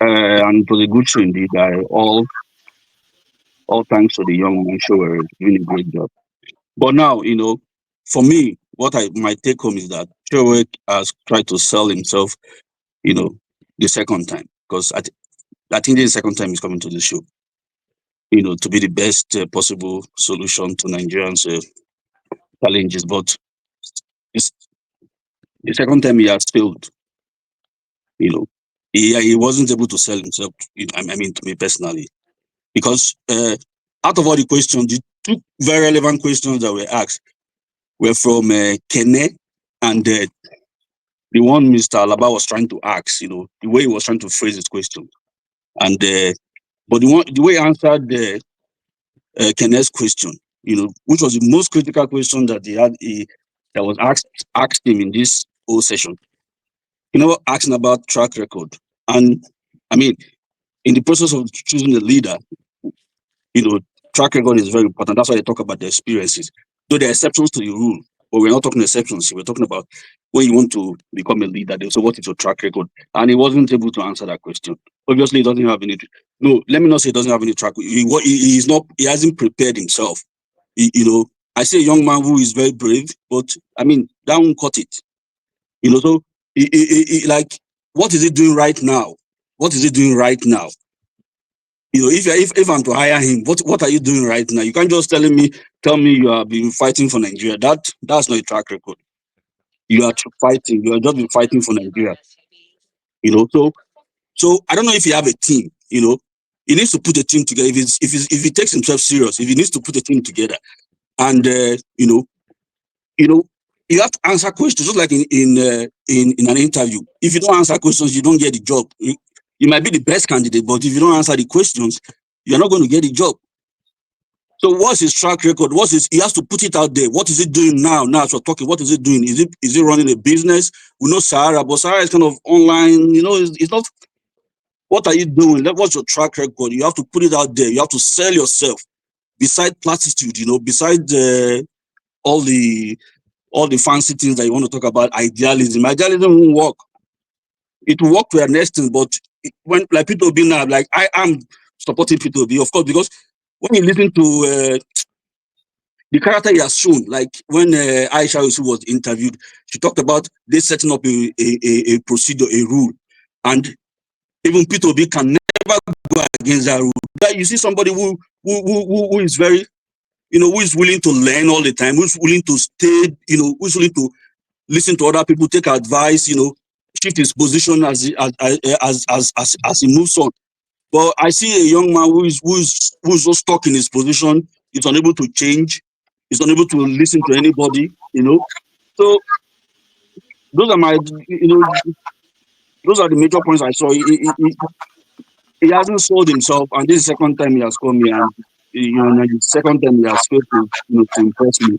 And it was a good show indeed. All All thanks to the young man Sowore doing a great job. But now, for me, my take home is that Sowore has tried to sell himself, the second time, because I think this is the second time he's coming to the show, to be the best possible solution to Nigerians' challenges. But it's the second time he has failed. He wasn't able to sell himself. I mean, to me personally, because out of all the questions, the two very relevant questions that were asked were from Kene and the one Mr. Alaba was trying to ask. The way he was trying to phrase his question, and but the way he answered Kene's question, which was the most critical question that that was asked him in this whole session. Asking about track record, and I mean, in the process of choosing a leader, track record is very important. That's why they talk about the experiences. Though there are exceptions to the rule, but we're not talking exceptions. We're talking about when you want to become a leader. So what is your track record? And he wasn't able to answer that question. Obviously, he doesn't have any. No, let me not say he doesn't have any track. He's not. He hasn't prepared himself. I see a young man who is very brave, but I mean, that won't cut it. So like, what is he doing right now? What is he doing right now? If I'm to hire him, what are you doing right now? You can't just tell me you have been fighting for Nigeria. That's not a track record. You are fighting. You have just been fighting for Nigeria. So I don't know if you have a team. He needs to put a team together. If he takes himself serious, if he needs to put a team together, and you have to answer questions, just like in an interview. If you don't answer questions, you don't get the job. You might be the best candidate, but if you don't answer the questions, you're not going to get the job. So what's his track record? He has to put it out there. What is he doing now? Now as we're talking, what is he doing? Is he running a business? We know Sahara, but Sahara is kind of online. It's not. What are you doing? What's your track record? You have to put it out there. You have to sell yourself. Beside platitude, beside all the fancy things that you want to talk about, idealism won't work. It will work to an extent, but when like people be now, like I am supporting people be, of course, because when you listen to the character he has shown, like when Aisha Yusuf was interviewed, she talked about they setting up a procedure, a rule, and even P2B can never go against that rule. That you see somebody who is very, who is willing to learn all the time, who's willing to stay, who's willing to listen to other people, take advice, shift his position as he moves on. But I see a young man who's just stuck in his position. He's unable to change. He's unable to listen to anybody. So those are those are the major points I saw. He hasn't sold himself, and this is the second time he has come here, and the second time he has failed to impress me.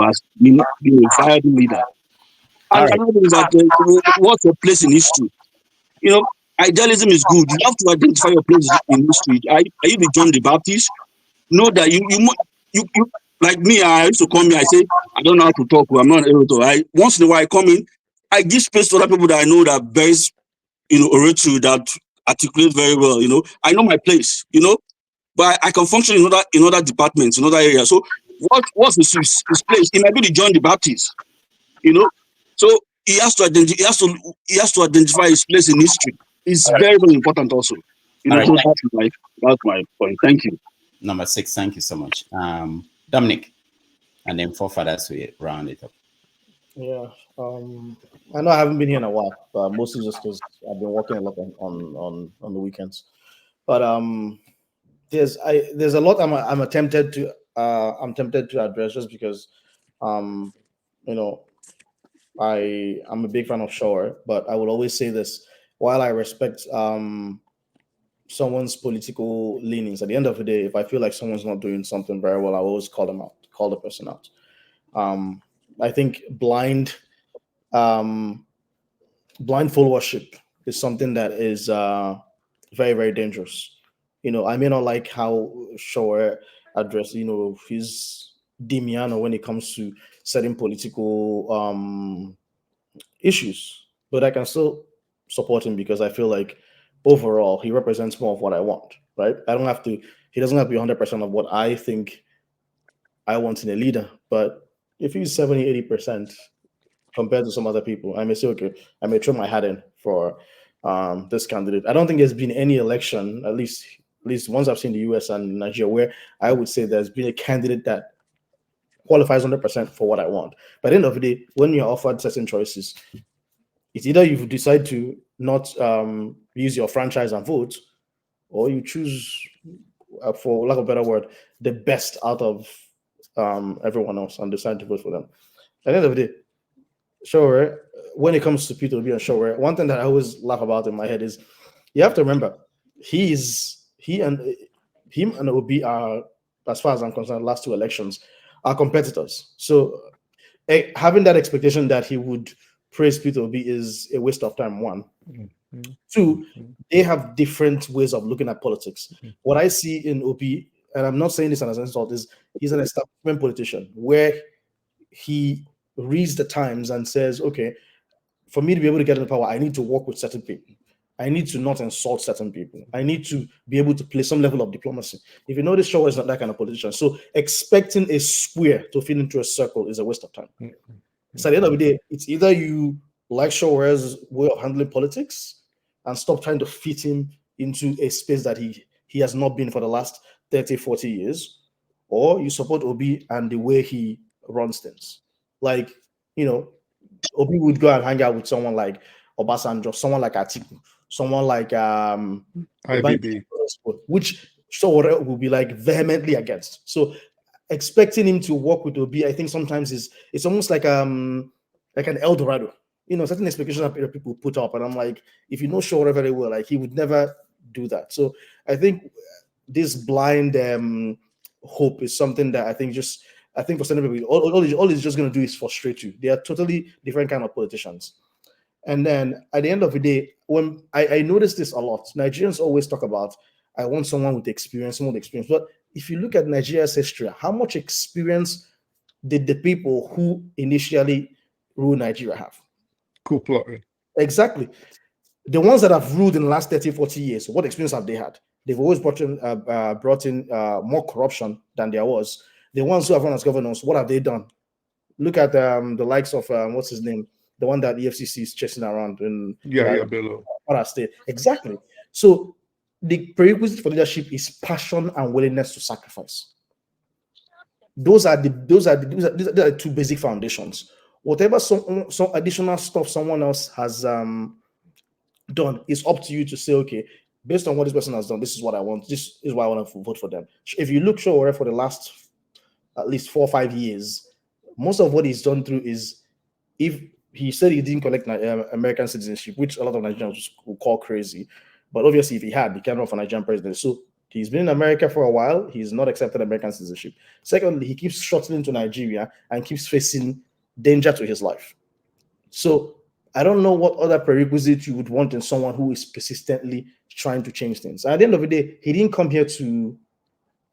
As being a fired leader. And another thing is that what's your place in history? Idealism is good. You have to identify your place in history. Are you the John the Baptist? Know that you like me. I used to come here. I say I don't know how to talk. I'm not able to. Once in a while I come in. I give space to other people that I know that base, oratory that articulate very well. I know my place. But I can function in other departments, in other areas. So what's his place? It might be the John the Baptist. So he has to identify his place in history. It's very, very important also. So that's my point. Thank you. Number 6, thank you so much. Dominic, and then forefathers will round it up. Yeah. I know I haven't been here in a while, but mostly just because I've been working a lot on the weekends. But there's a lot I'm tempted to address just because I'm a big fan of Sowore, but I will always say this: while I respect someone's political leanings, at the end of the day, if I feel like someone's not doing something very well, I always call them out, call the person out. I think blind followership is something that is very, very dangerous. I may not like how Sowore addressed, his demeanor when it comes to certain political issues, but I can still support him because I feel like overall, he represents more of what I want, right? I don't have to, he doesn't have to be 100% of what I think I want in a leader. But if he's 70, 80% compared to some other people, I may say, okay, I may throw my hat in for this candidate. I don't think there's been any election, at least ones I've seen in the US and Nigeria, where I would say there's been a candidate that qualifies 100% for what I want. But at the end of the day, when you're offered certain choices, it's either you decide to not use your franchise and vote, or you choose, for lack of a better word, the best out of everyone else and decide to vote for them. At the end of the day, sure, when it comes to Peter Obi and Sowore, one thing that I always laugh about in my head is you have to remember him and Obi are, as far as I'm concerned, last two elections are competitors. So having that expectation that he would praise Peter Obi is a waste of time. One. Two, they have different ways of looking at politics. What I see in Obi, and I'm not saying this as an insult, is he's an establishment politician where he reads the times and says, okay, for me to be able to get into power, I need to work with certain people. I need to not insult certain people. I need to be able to play some level of diplomacy. If you notice, Sowore is not that kind of politician. So expecting a square to fit into a circle is a waste of time. So at the end of the day, it's either you like Sowore's way of handling politics and stop trying to fit him into a space that he has not been for the last 30, 40 years, or you support Obi and the way he runs things. Like, Obi would go and hang out with someone like Obasanjo, someone like Atiku, someone like IBB, which Sowore will be like vehemently against. So expecting him to work with Obi, I think sometimes it's almost like an El Dorado. Certain expectations that people put up, and I'm like, if you know Sowore very well, like he would never do that. So I think this blind hope is something that I think for certain people, all it's just going to do is frustrate you. They are totally different kind of politicians. And then at the end of the day, when I notice this a lot, Nigerians always talk about, I want someone with experience, someone with experience. But if you look at Nigeria's history, how much experience did the people who initially ruled Nigeria have? Coup plotting. Exactly. The ones that have ruled in the last 30, 40 years, what experience have they had? They've always brought in more corruption than there was. The ones who have run as governors, what have they done? Look at the likes of, what's his name? The one that the FCC is chasing around in Bello. State. Exactly. So the prerequisite for leadership is passion and willingness to sacrifice. Those are the two basic foundations. Whatever some additional stuff someone else has done, it's up to you to say, okay, based on what this person has done, this is what I want. This is why I want to vote for them. If you look Sowore for the last at least 4 or 5 years, most of what he's done through is, if he said he didn't collect American citizenship, which a lot of Nigerians will call crazy, but obviously if he had, he can't run for Nigerian president. So he's been in America for a while. He's not accepted American citizenship. Secondly, he keeps shuttling to Nigeria and keeps facing danger to his life. So I don't know what other prerequisite you would want in someone who is persistently trying to change things. At the end of the day, he didn't come here to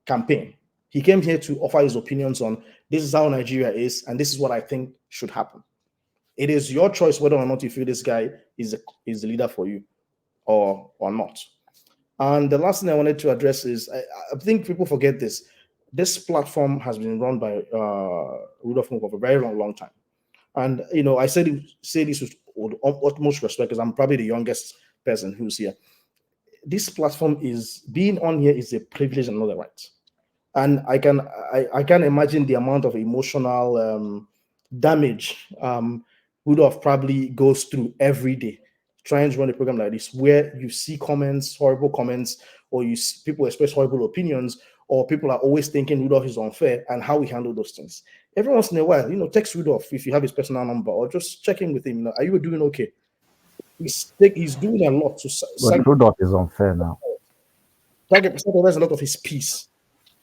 campaign. He came here to offer his opinions on, this is how Nigeria is, and this is what I think should happen. It is your choice whether or not you feel this guy is the leader for you or not. And the last thing I wanted to address is, I think people forget this. This platform has been run by Rudolph Nupe for a very long time. And, I say this with utmost respect, because I'm probably the youngest person who's here. This platform being on here is a privilege and not a right. And I can imagine the amount of emotional damage Rudolph probably goes through every day trying to run a program like this, where you see horrible comments, or you see people express horrible opinions, or people are always thinking Rudolph is unfair, and how we handle those things. Every once in a while, text Rudolph if you have his personal number, or just check in with him. Are you doing okay? He's doing a lot to. But Rudolph is unfair now. Sacrifice a lot of his peace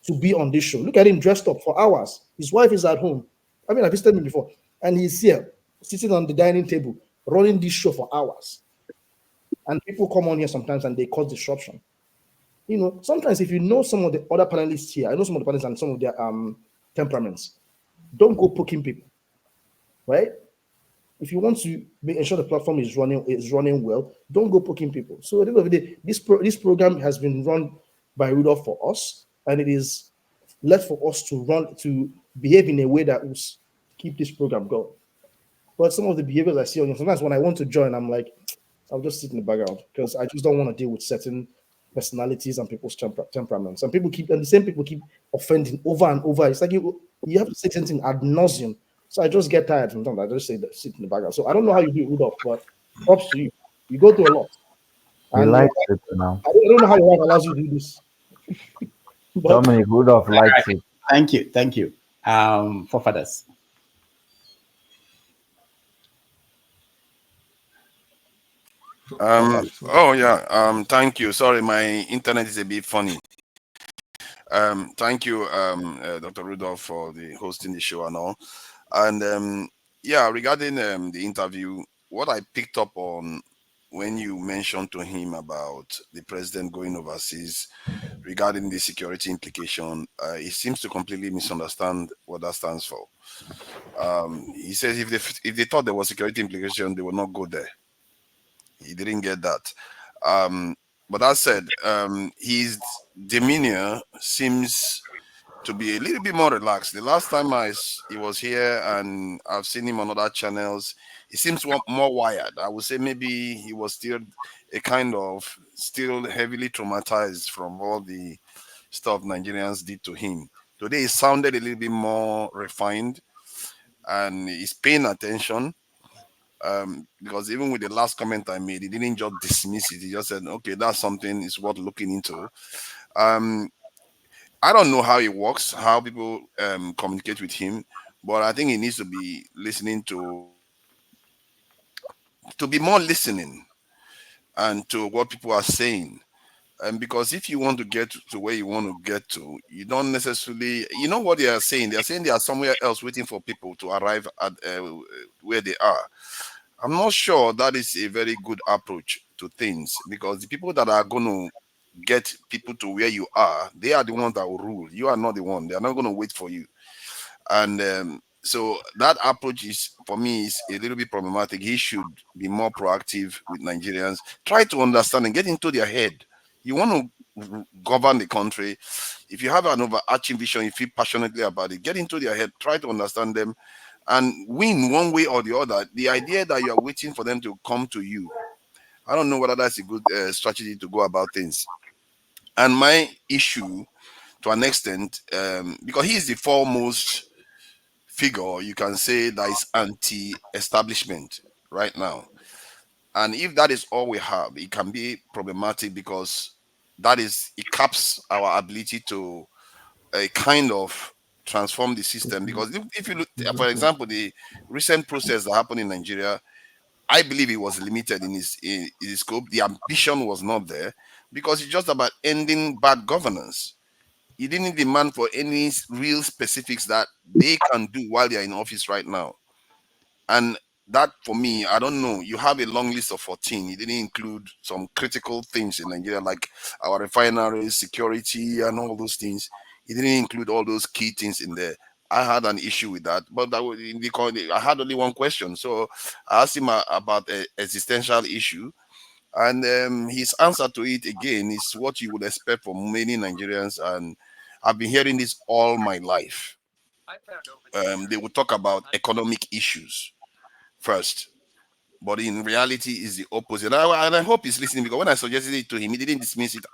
to be on this show. Look at him dressed up for hours. His wife is at home. I visited him before, and he's here sitting on the dining table running this show for hours. And people come on here sometimes and they cause disruption. Sometimes if you know some of the other panelists here, I know some of the panelists and some of their temperaments, don't go poking people, right? If you want to ensure the platform is running well, don't go poking people. So at the end of the day, this program has been run by Rudolph for us, and it is left for us to behave in a way that will keep this program going. But some of the behaviors I see on sometimes when I want to join, I'm like, I'll just sit in the background because I just don't want to deal with certain personalities and people's temperaments. And the same people keep offending over and over. It's like you have to say something ad nauseum. So I just get tired sometimes. I just say that, sit in the background. So I don't know how you do it, Rudolph, but props to you. You go through a lot. He And likes it now. I don't know how your wife allows you to do this. But Dominic Rudolph likes it. Thank you. Forefathers. Oh yeah. Thank you. Sorry, my internet is a bit funny. Thank you, Dr. Rudolph, for the hosting the show and all. And yeah, regarding the interview, what I picked up on when you mentioned to him about the president going overseas regarding the security implication, he seems to completely misunderstand what that stands for. He says if they thought there was security implication, they would not go there. He didn't get that. But that said, his demeanor seems to be a little bit more relaxed. The last time he was here, and I've seen him on other channels, he seems more wired. I would say maybe he was still still heavily traumatized from all the stuff Nigerians did to him. Today he sounded a little bit more refined, and he's paying attention. Because even with the last comment I made, he didn't just dismiss it. He just said, "Okay, that's something is worth looking into." I don't know how it works, how people communicate with him, but I think he needs to be listening to be more listening and to what people are saying. And because if you want to get to where you want to get to, you don't necessarily, you know what they are saying. They are saying they are somewhere else waiting for people to arrive at where they are. I'm not sure that is a very good approach to things, because the people that are going to get people to where you are, they are the ones that will rule. You are not the one. They are not going to wait for you. And so that approach is, for me, is a little bit problematic. He should be more proactive with Nigerians. Try to understand and get into their head. You want to govern the country. If you have an overarching vision, you feel passionately about it, get into their head. Try to understand them and win one way or the other. The idea that you are waiting for them to come to you, I don't know whether that's a good strategy to go about things. And my issue, to an extent, because he is the foremost figure, you can say, that is anti-establishment right now. And if that is all we have, it can be problematic, because it caps our ability to kind of transform the system. Because if you look, for example, the recent process that happened in Nigeria, I believe it was limited in his scope. The ambition was not there, because it's just about ending bad governance. He didn't demand for any real specifics that they can do while they're in office right now. And that, for me, I don't know. You have a long list of 14. It didn't include some critical things in Nigeria, like our refineries, security, and all those things. He didn't include all those key things in there. I had an issue with that, but that was I had only one question. So I asked him about an existential issue, and his answer to it again is what you would expect from many Nigerians. And I've been hearing this all my life. They will talk about economic issues first, but in reality is the opposite. And I hope he's listening, because when I suggested it to him, he didn't dismiss it.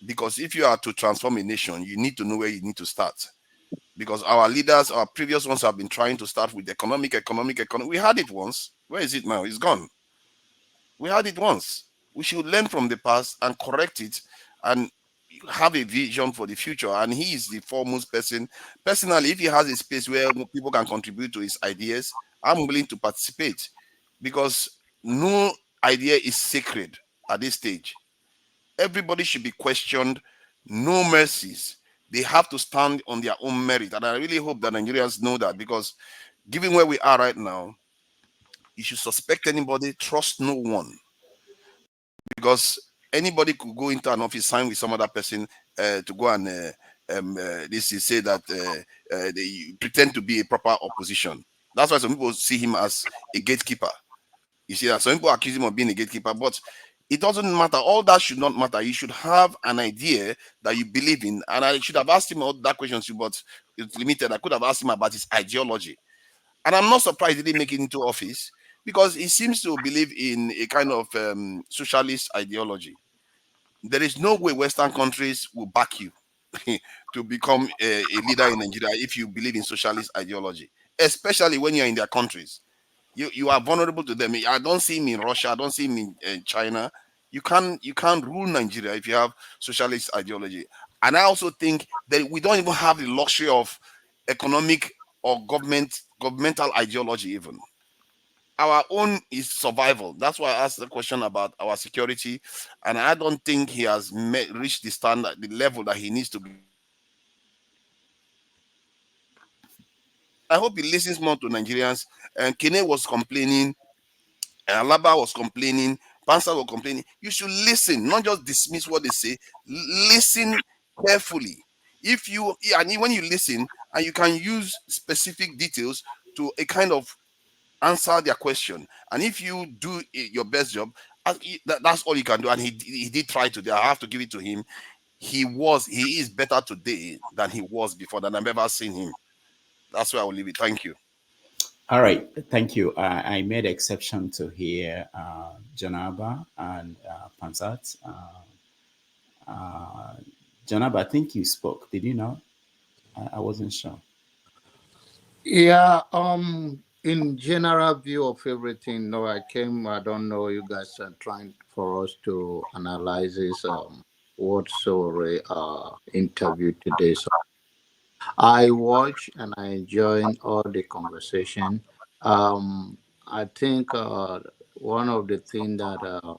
Because if you are to transform a nation, you need to know where you need to start. Because our leaders, our previous ones, have been trying to start with economic. We had it once. Where is it now? It's gone. We had it once. We should learn from the past and correct it, and have a vision for the future. And he is the foremost person. Personally, if he has a space where people can contribute to his ideas, I'm willing to participate, because no idea is sacred at this stage. Everybody should be questioned. No mercies. They have to stand on their own merit. And I really hope that Nigerians know that, because given where we are right now, you should suspect anybody, trust no one. Because anybody could go into an office, sign with some other person to go and this is say that they pretend to be a proper opposition. That's why some people see him as a gatekeeper. You see that some people accuse him of being a gatekeeper, but it doesn't matter. All that should not matter. You should have an idea that you believe in. And I should have asked him all that questions, but it's limited. I could have asked him about his ideology. And I'm not surprised he didn't make it into office because he seems to believe in a kind of socialist ideology. There is no way Western countries will back you to become a leader in Nigeria if you believe in socialist ideology, especially when you're in their countries. You are vulnerable to them. I don't see him in Russia. I don't see him in China. You can't rule Nigeria if you have socialist ideology. And I also think that we don't even have the luxury of economic or governmental ideology even. Our own is survival. That's why I asked the question about our security, and I don't think he has reached the standard, the level that he needs to be. I hope he listens more to Nigerians. And Kene was complaining, and Alaba was complaining, Pansa was complaining. You should listen, not just dismiss what they say. Listen carefully. When you listen, and you can use specific details to a kind of answer their question. And if you do your best job, that's all you can do. And he did try today. I have to give it to him. He is better today than he was before, than I've ever seen him. That's where I will leave it. Thank you. All right, thank you. I made exception to hear Janaba and Pansat. Janaba, I think you spoke. Did you know? I wasn't sure. Yeah, in general view of everything, no, I don't know, you guys are trying for us to analyze this, what Sowore interview today. So I watch and I enjoy all the conversation. I think one of the things that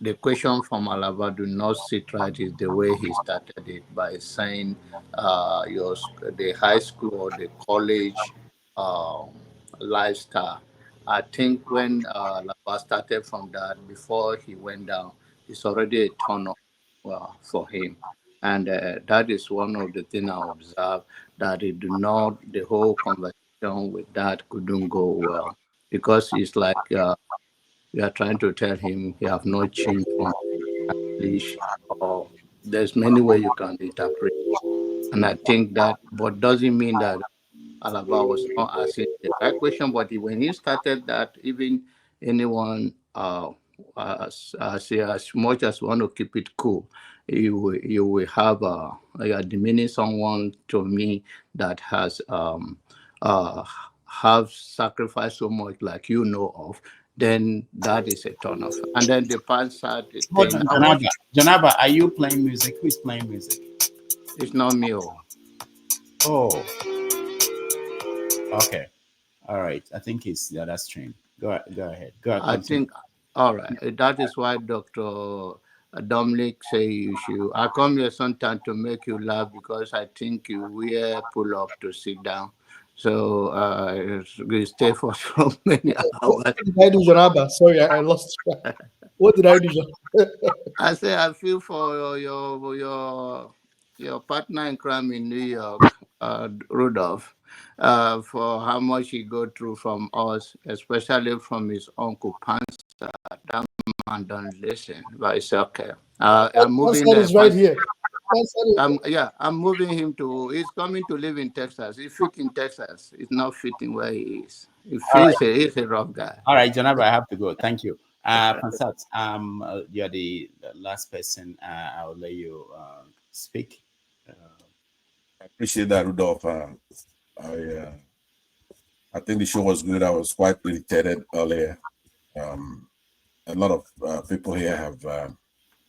the question from Alaba do not sit right is the way he started it by saying the high school or the college lifestyle. I think when Alaba started from that, before he went down, it's already a turn off for him. And that is one of the things I observed, that the whole conversation with that couldn't go well, because it's like we are trying to tell him he have not changed from English, or there's many ways you can interpret. And I think that, but doesn't mean that Alaba was not asking the right question. But when he started that, even anyone, as much as want to keep it cool, you will have you are demeaning someone, to me, that has have sacrificed so much, like of, then that is a turn off. And then the Pansa thing. Janaba, are you playing music? Who is playing music? It's not me. Oh. Okay. All right. I think it's the other stream. Go ahead. I think, all right. That is why Dr. Dominic say you should. I come here sometimes to make you laugh, because I think you will pull up to sit down. So we stay for so many hours. What did I do, Janaba? Sorry, I lost track. What did I do? I say I feel for your partner in crime in New York, Rudolph, for how much he go through from us, especially from his uncle Pansa. That man don't listen, but it's okay. I'm moving. Is right here. I'm moving him to. He's coming to live in Texas. He fit in Texas. He's not fitting where he is. He's a rough guy. All right, Janaba, I have to go. Thank you. Pansat, you're the last person. I'll let you speak. I appreciate that, Rudolph. I think the show was good. I was quite irritated earlier. A lot of people here have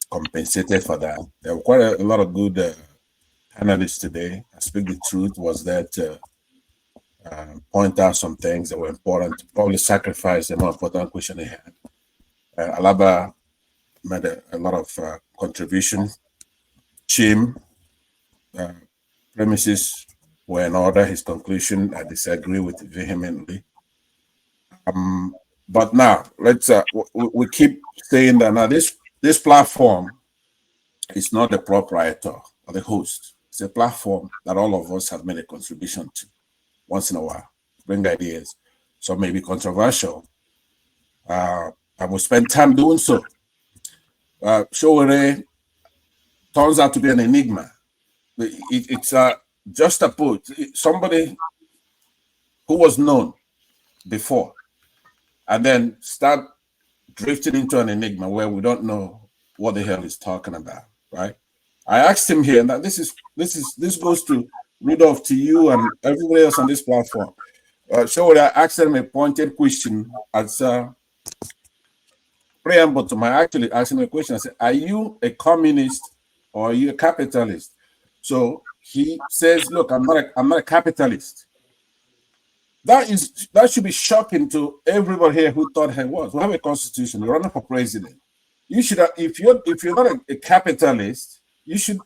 compensated for that. There were quite a lot of good panelists today. I speak the truth was that point out some things that were important, probably sacrifice the more important question they had. Alaba made a lot of contribution. Chim, premises were in order. His conclusion, I disagree with vehemently. But now let's we keep saying that now this platform It's not the proprietor or the host. It's a platform that all of us have made a contribution to once in a while. Bring ideas. Some may be controversial. I will spend time doing so. Sowore turns out to be an enigma. It's just a put. Somebody who was known before and then start drifting into an enigma where we don't know what the hell he's talking about, right? I asked him here, and this goes to Rudolph, to you and everybody else on this platform. Sowore, I asked him a pointed question as preamble to my actually asking him a question. I said, "Are you a communist or are you a capitalist?" So he says, "Look, I'm not a capitalist." That should be shocking to everybody here who thought he was. We have a constitution. You're running for president. You should, if you're not a capitalist, you should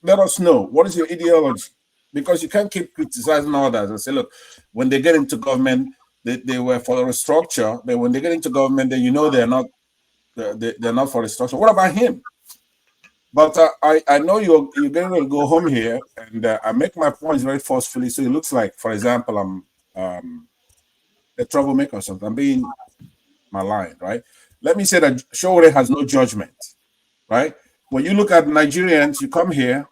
let us know what is your ideology, because you can't keep criticizing others and say, look, when they get into government, they were for a structure, but when they get into government, then you know they're not for a structure. What about him? But I know you're going to go home here, and I make my points very forcefully. So it looks like, for example, I'm a troublemaker or something. I'm being maligned, right? Let me say that Sowore has no judgment, right? When you look at Nigerians, you come here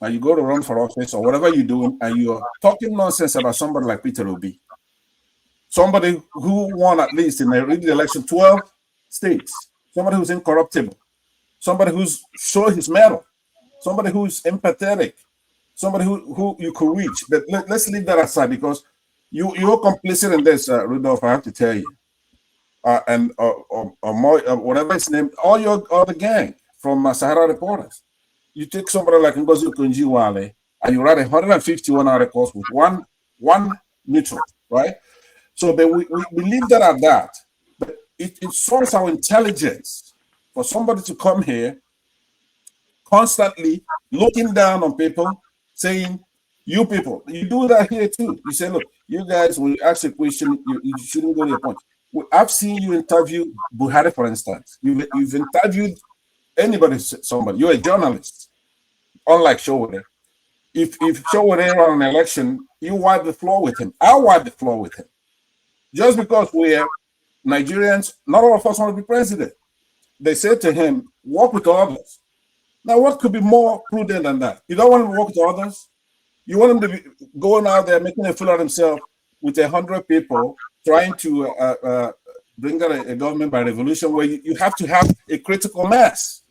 and you go to run for office or whatever you're doing, and you're talking nonsense about somebody like Peter Obi, somebody who won at least in the election 12 states, somebody who's incorruptible, somebody who's showing his mettle, somebody who's empathetic, somebody who you could reach. But let's leave that aside, because you're complicit in this, Rudolph, I have to tell you. And whatever his name, all the gang from Sahara Reporters. You take somebody like Ngozi Okonjo-Iweala and you write 151 articles with one neutral, right? So we leave that at that. But it shows our intelligence for somebody to come here constantly looking down on people, saying, you people, you do that here too. You say, look, you guys, when you ask a question, you shouldn't go to your point. I've seen you interview Buhari, for instance. You've interviewed anybody, somebody. You're a journalist, unlike Sowore. If Sowore run an election, you wipe the floor with him. I'll wipe the floor with him. Just because we're Nigerians, not all of us want to be president. They said to him, work with others. Now, what could be more prudent than that? You don't want him to work with others? You want him to be going out there making a fool of himself with 100 people trying to bring out a government by revolution, where you have to have a critical mass.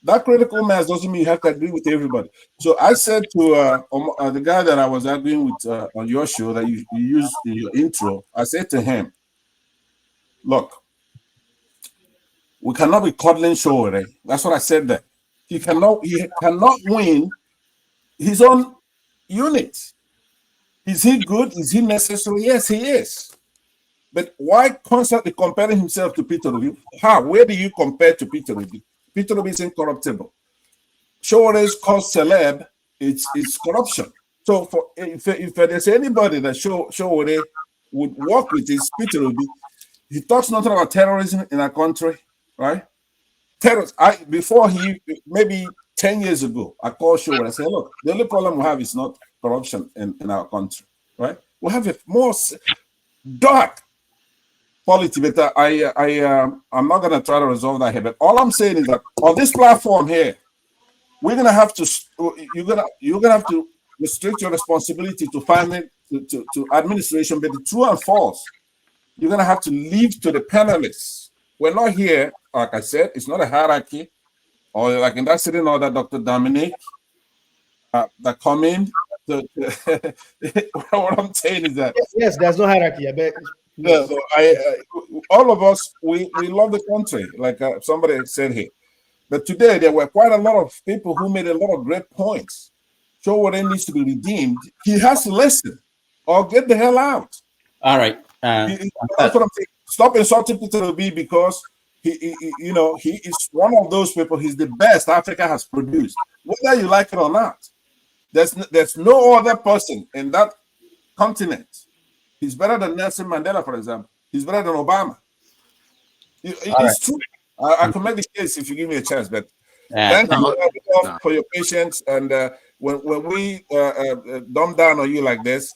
That critical mass doesn't mean you have to agree with everybody. So I said to the guy that I was arguing with on your show that you used in your intro, I said to him, look, we cannot be coddling Sowore. That's what I said there. He cannot win his own unit. Is he good? Is he necessary? Yes, he is. But why constantly comparing himself to Peter Obi? How? Where do you compare to Peter Obi? Peter Obi is incorruptible. Sowore's cause celeb, it's corruption. So if there's anybody that Sowore would work with, is Peter Obi. He talks nothing about terrorism in our country, right? Before maybe 10 years ago, I called Sowore and said, look, the only problem we have is not corruption in our country, right? We have a more dark polity, but I'm not going to try to resolve that here. But all I'm saying is that on this platform here, we're going to have to, you're going to have to restrict your responsibility to family, to administration, but the true and false, you're going to have to leave to the panelists. We're not here, like I said, it's not a hierarchy, or like in that sitting order, Dr. Dominic, that come in. What I'm saying is that yes, there's no hierarchy. I bet. Yeah, so all of us, we love the country, like somebody said here. But today there were quite a lot of people who made a lot of great points. Sowore needs to be redeemed. He has to listen or get the hell out. All right. That's what I'm saying. Stop insulting Peter Obi, because he is one of those people. He's the best Africa has produced, whether you like it or not. There's no other person in that continent. He's better than Nelson Mandela, for example. He's better than Obama. It's true. I can make the case if you give me a chance, but Thank No, you no. for your patience. And when we dumb down on you like this,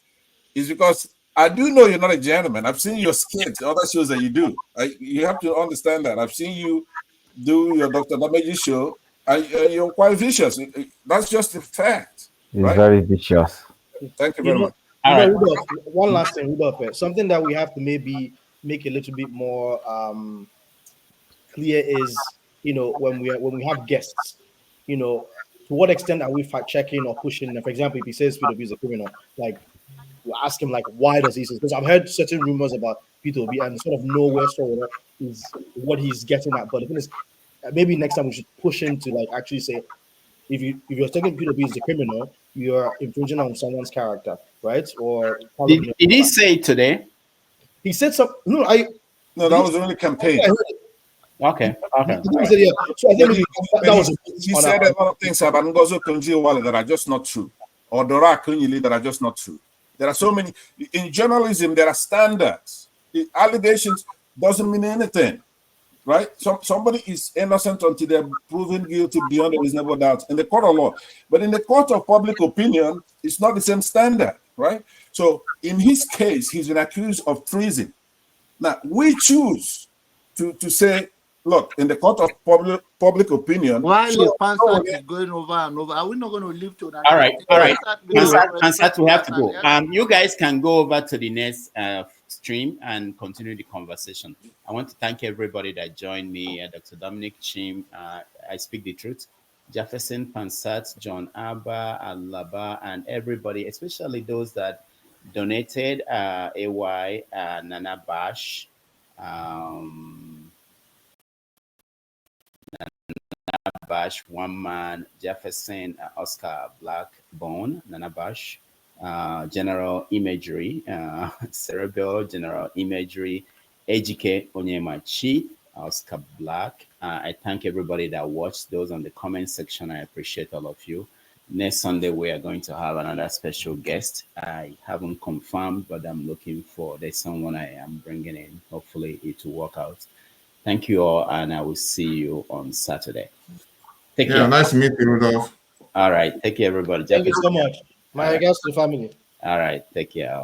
is because I do know you're not a gentleman. I've seen your skits, other shows that you do. You have to understand that. I've seen you do your Dr. Dameji show, and you're quite vicious. That's just a fact, He's right? very vicious. Thank you You very know, much. Rudolph, one last thing, Rudolph. Something that we have to maybe make a little bit more clear is, when we have guests, to what extent are we fact checking or pushing? For example, if he says P2B is a criminal, like we ask him like, why does he say? Because I've heard certain rumors about P2B and sort of know where Sowore is, what he's getting at. But the thing is, maybe next time we should push him to like actually say, if you're taking P2B as a criminal, you're infringing on someone's character, right? Or Did he say it today? He said some. No, that was only campaign. Okay. So I think that was he said a lot of things about Ngozo Konji-Iweala that are just not true, or Dora Akunyili that are just not true. There are so many in journalism. There are standards. The allegations doesn't mean anything, right? Somebody is innocent until they're proven guilty beyond a reasonable doubt in the court of law. But in the court of public opinion, it's not the same standard, right? So in his case, he's been accused of treason. Now we choose to say, look, in the court of public opinion. While the Pansat is going over and over, are we not going to leave to another? All right. Pansat, we have to go. You guys can go over to the next stream and continue the conversation. I want to thank everybody that joined me, Dr. Dominic Chim, I Speak the Truth, Jefferson Pansat, John Abba, Alaba, and everybody, especially those that donated, AY, Nana Bash, Bash, One Man, Jefferson, Oscar Blackbone, Nana Bash, General Imagery, Cerebral, General Imagery, Ejike Onyemachi, Oscar Black. I thank everybody that watched. Those on the comment section, I appreciate all of you. Next Sunday, we are going to have another special guest. I haven't confirmed, but I'm looking for, there's someone I am bringing in. Hopefully it will work out. Thank you all, and I will see you on Saturday. Take care. Nice to meet you, Rudolph. All right. Take care, everybody. Thank you so much. My regards to the family. All right. Take care.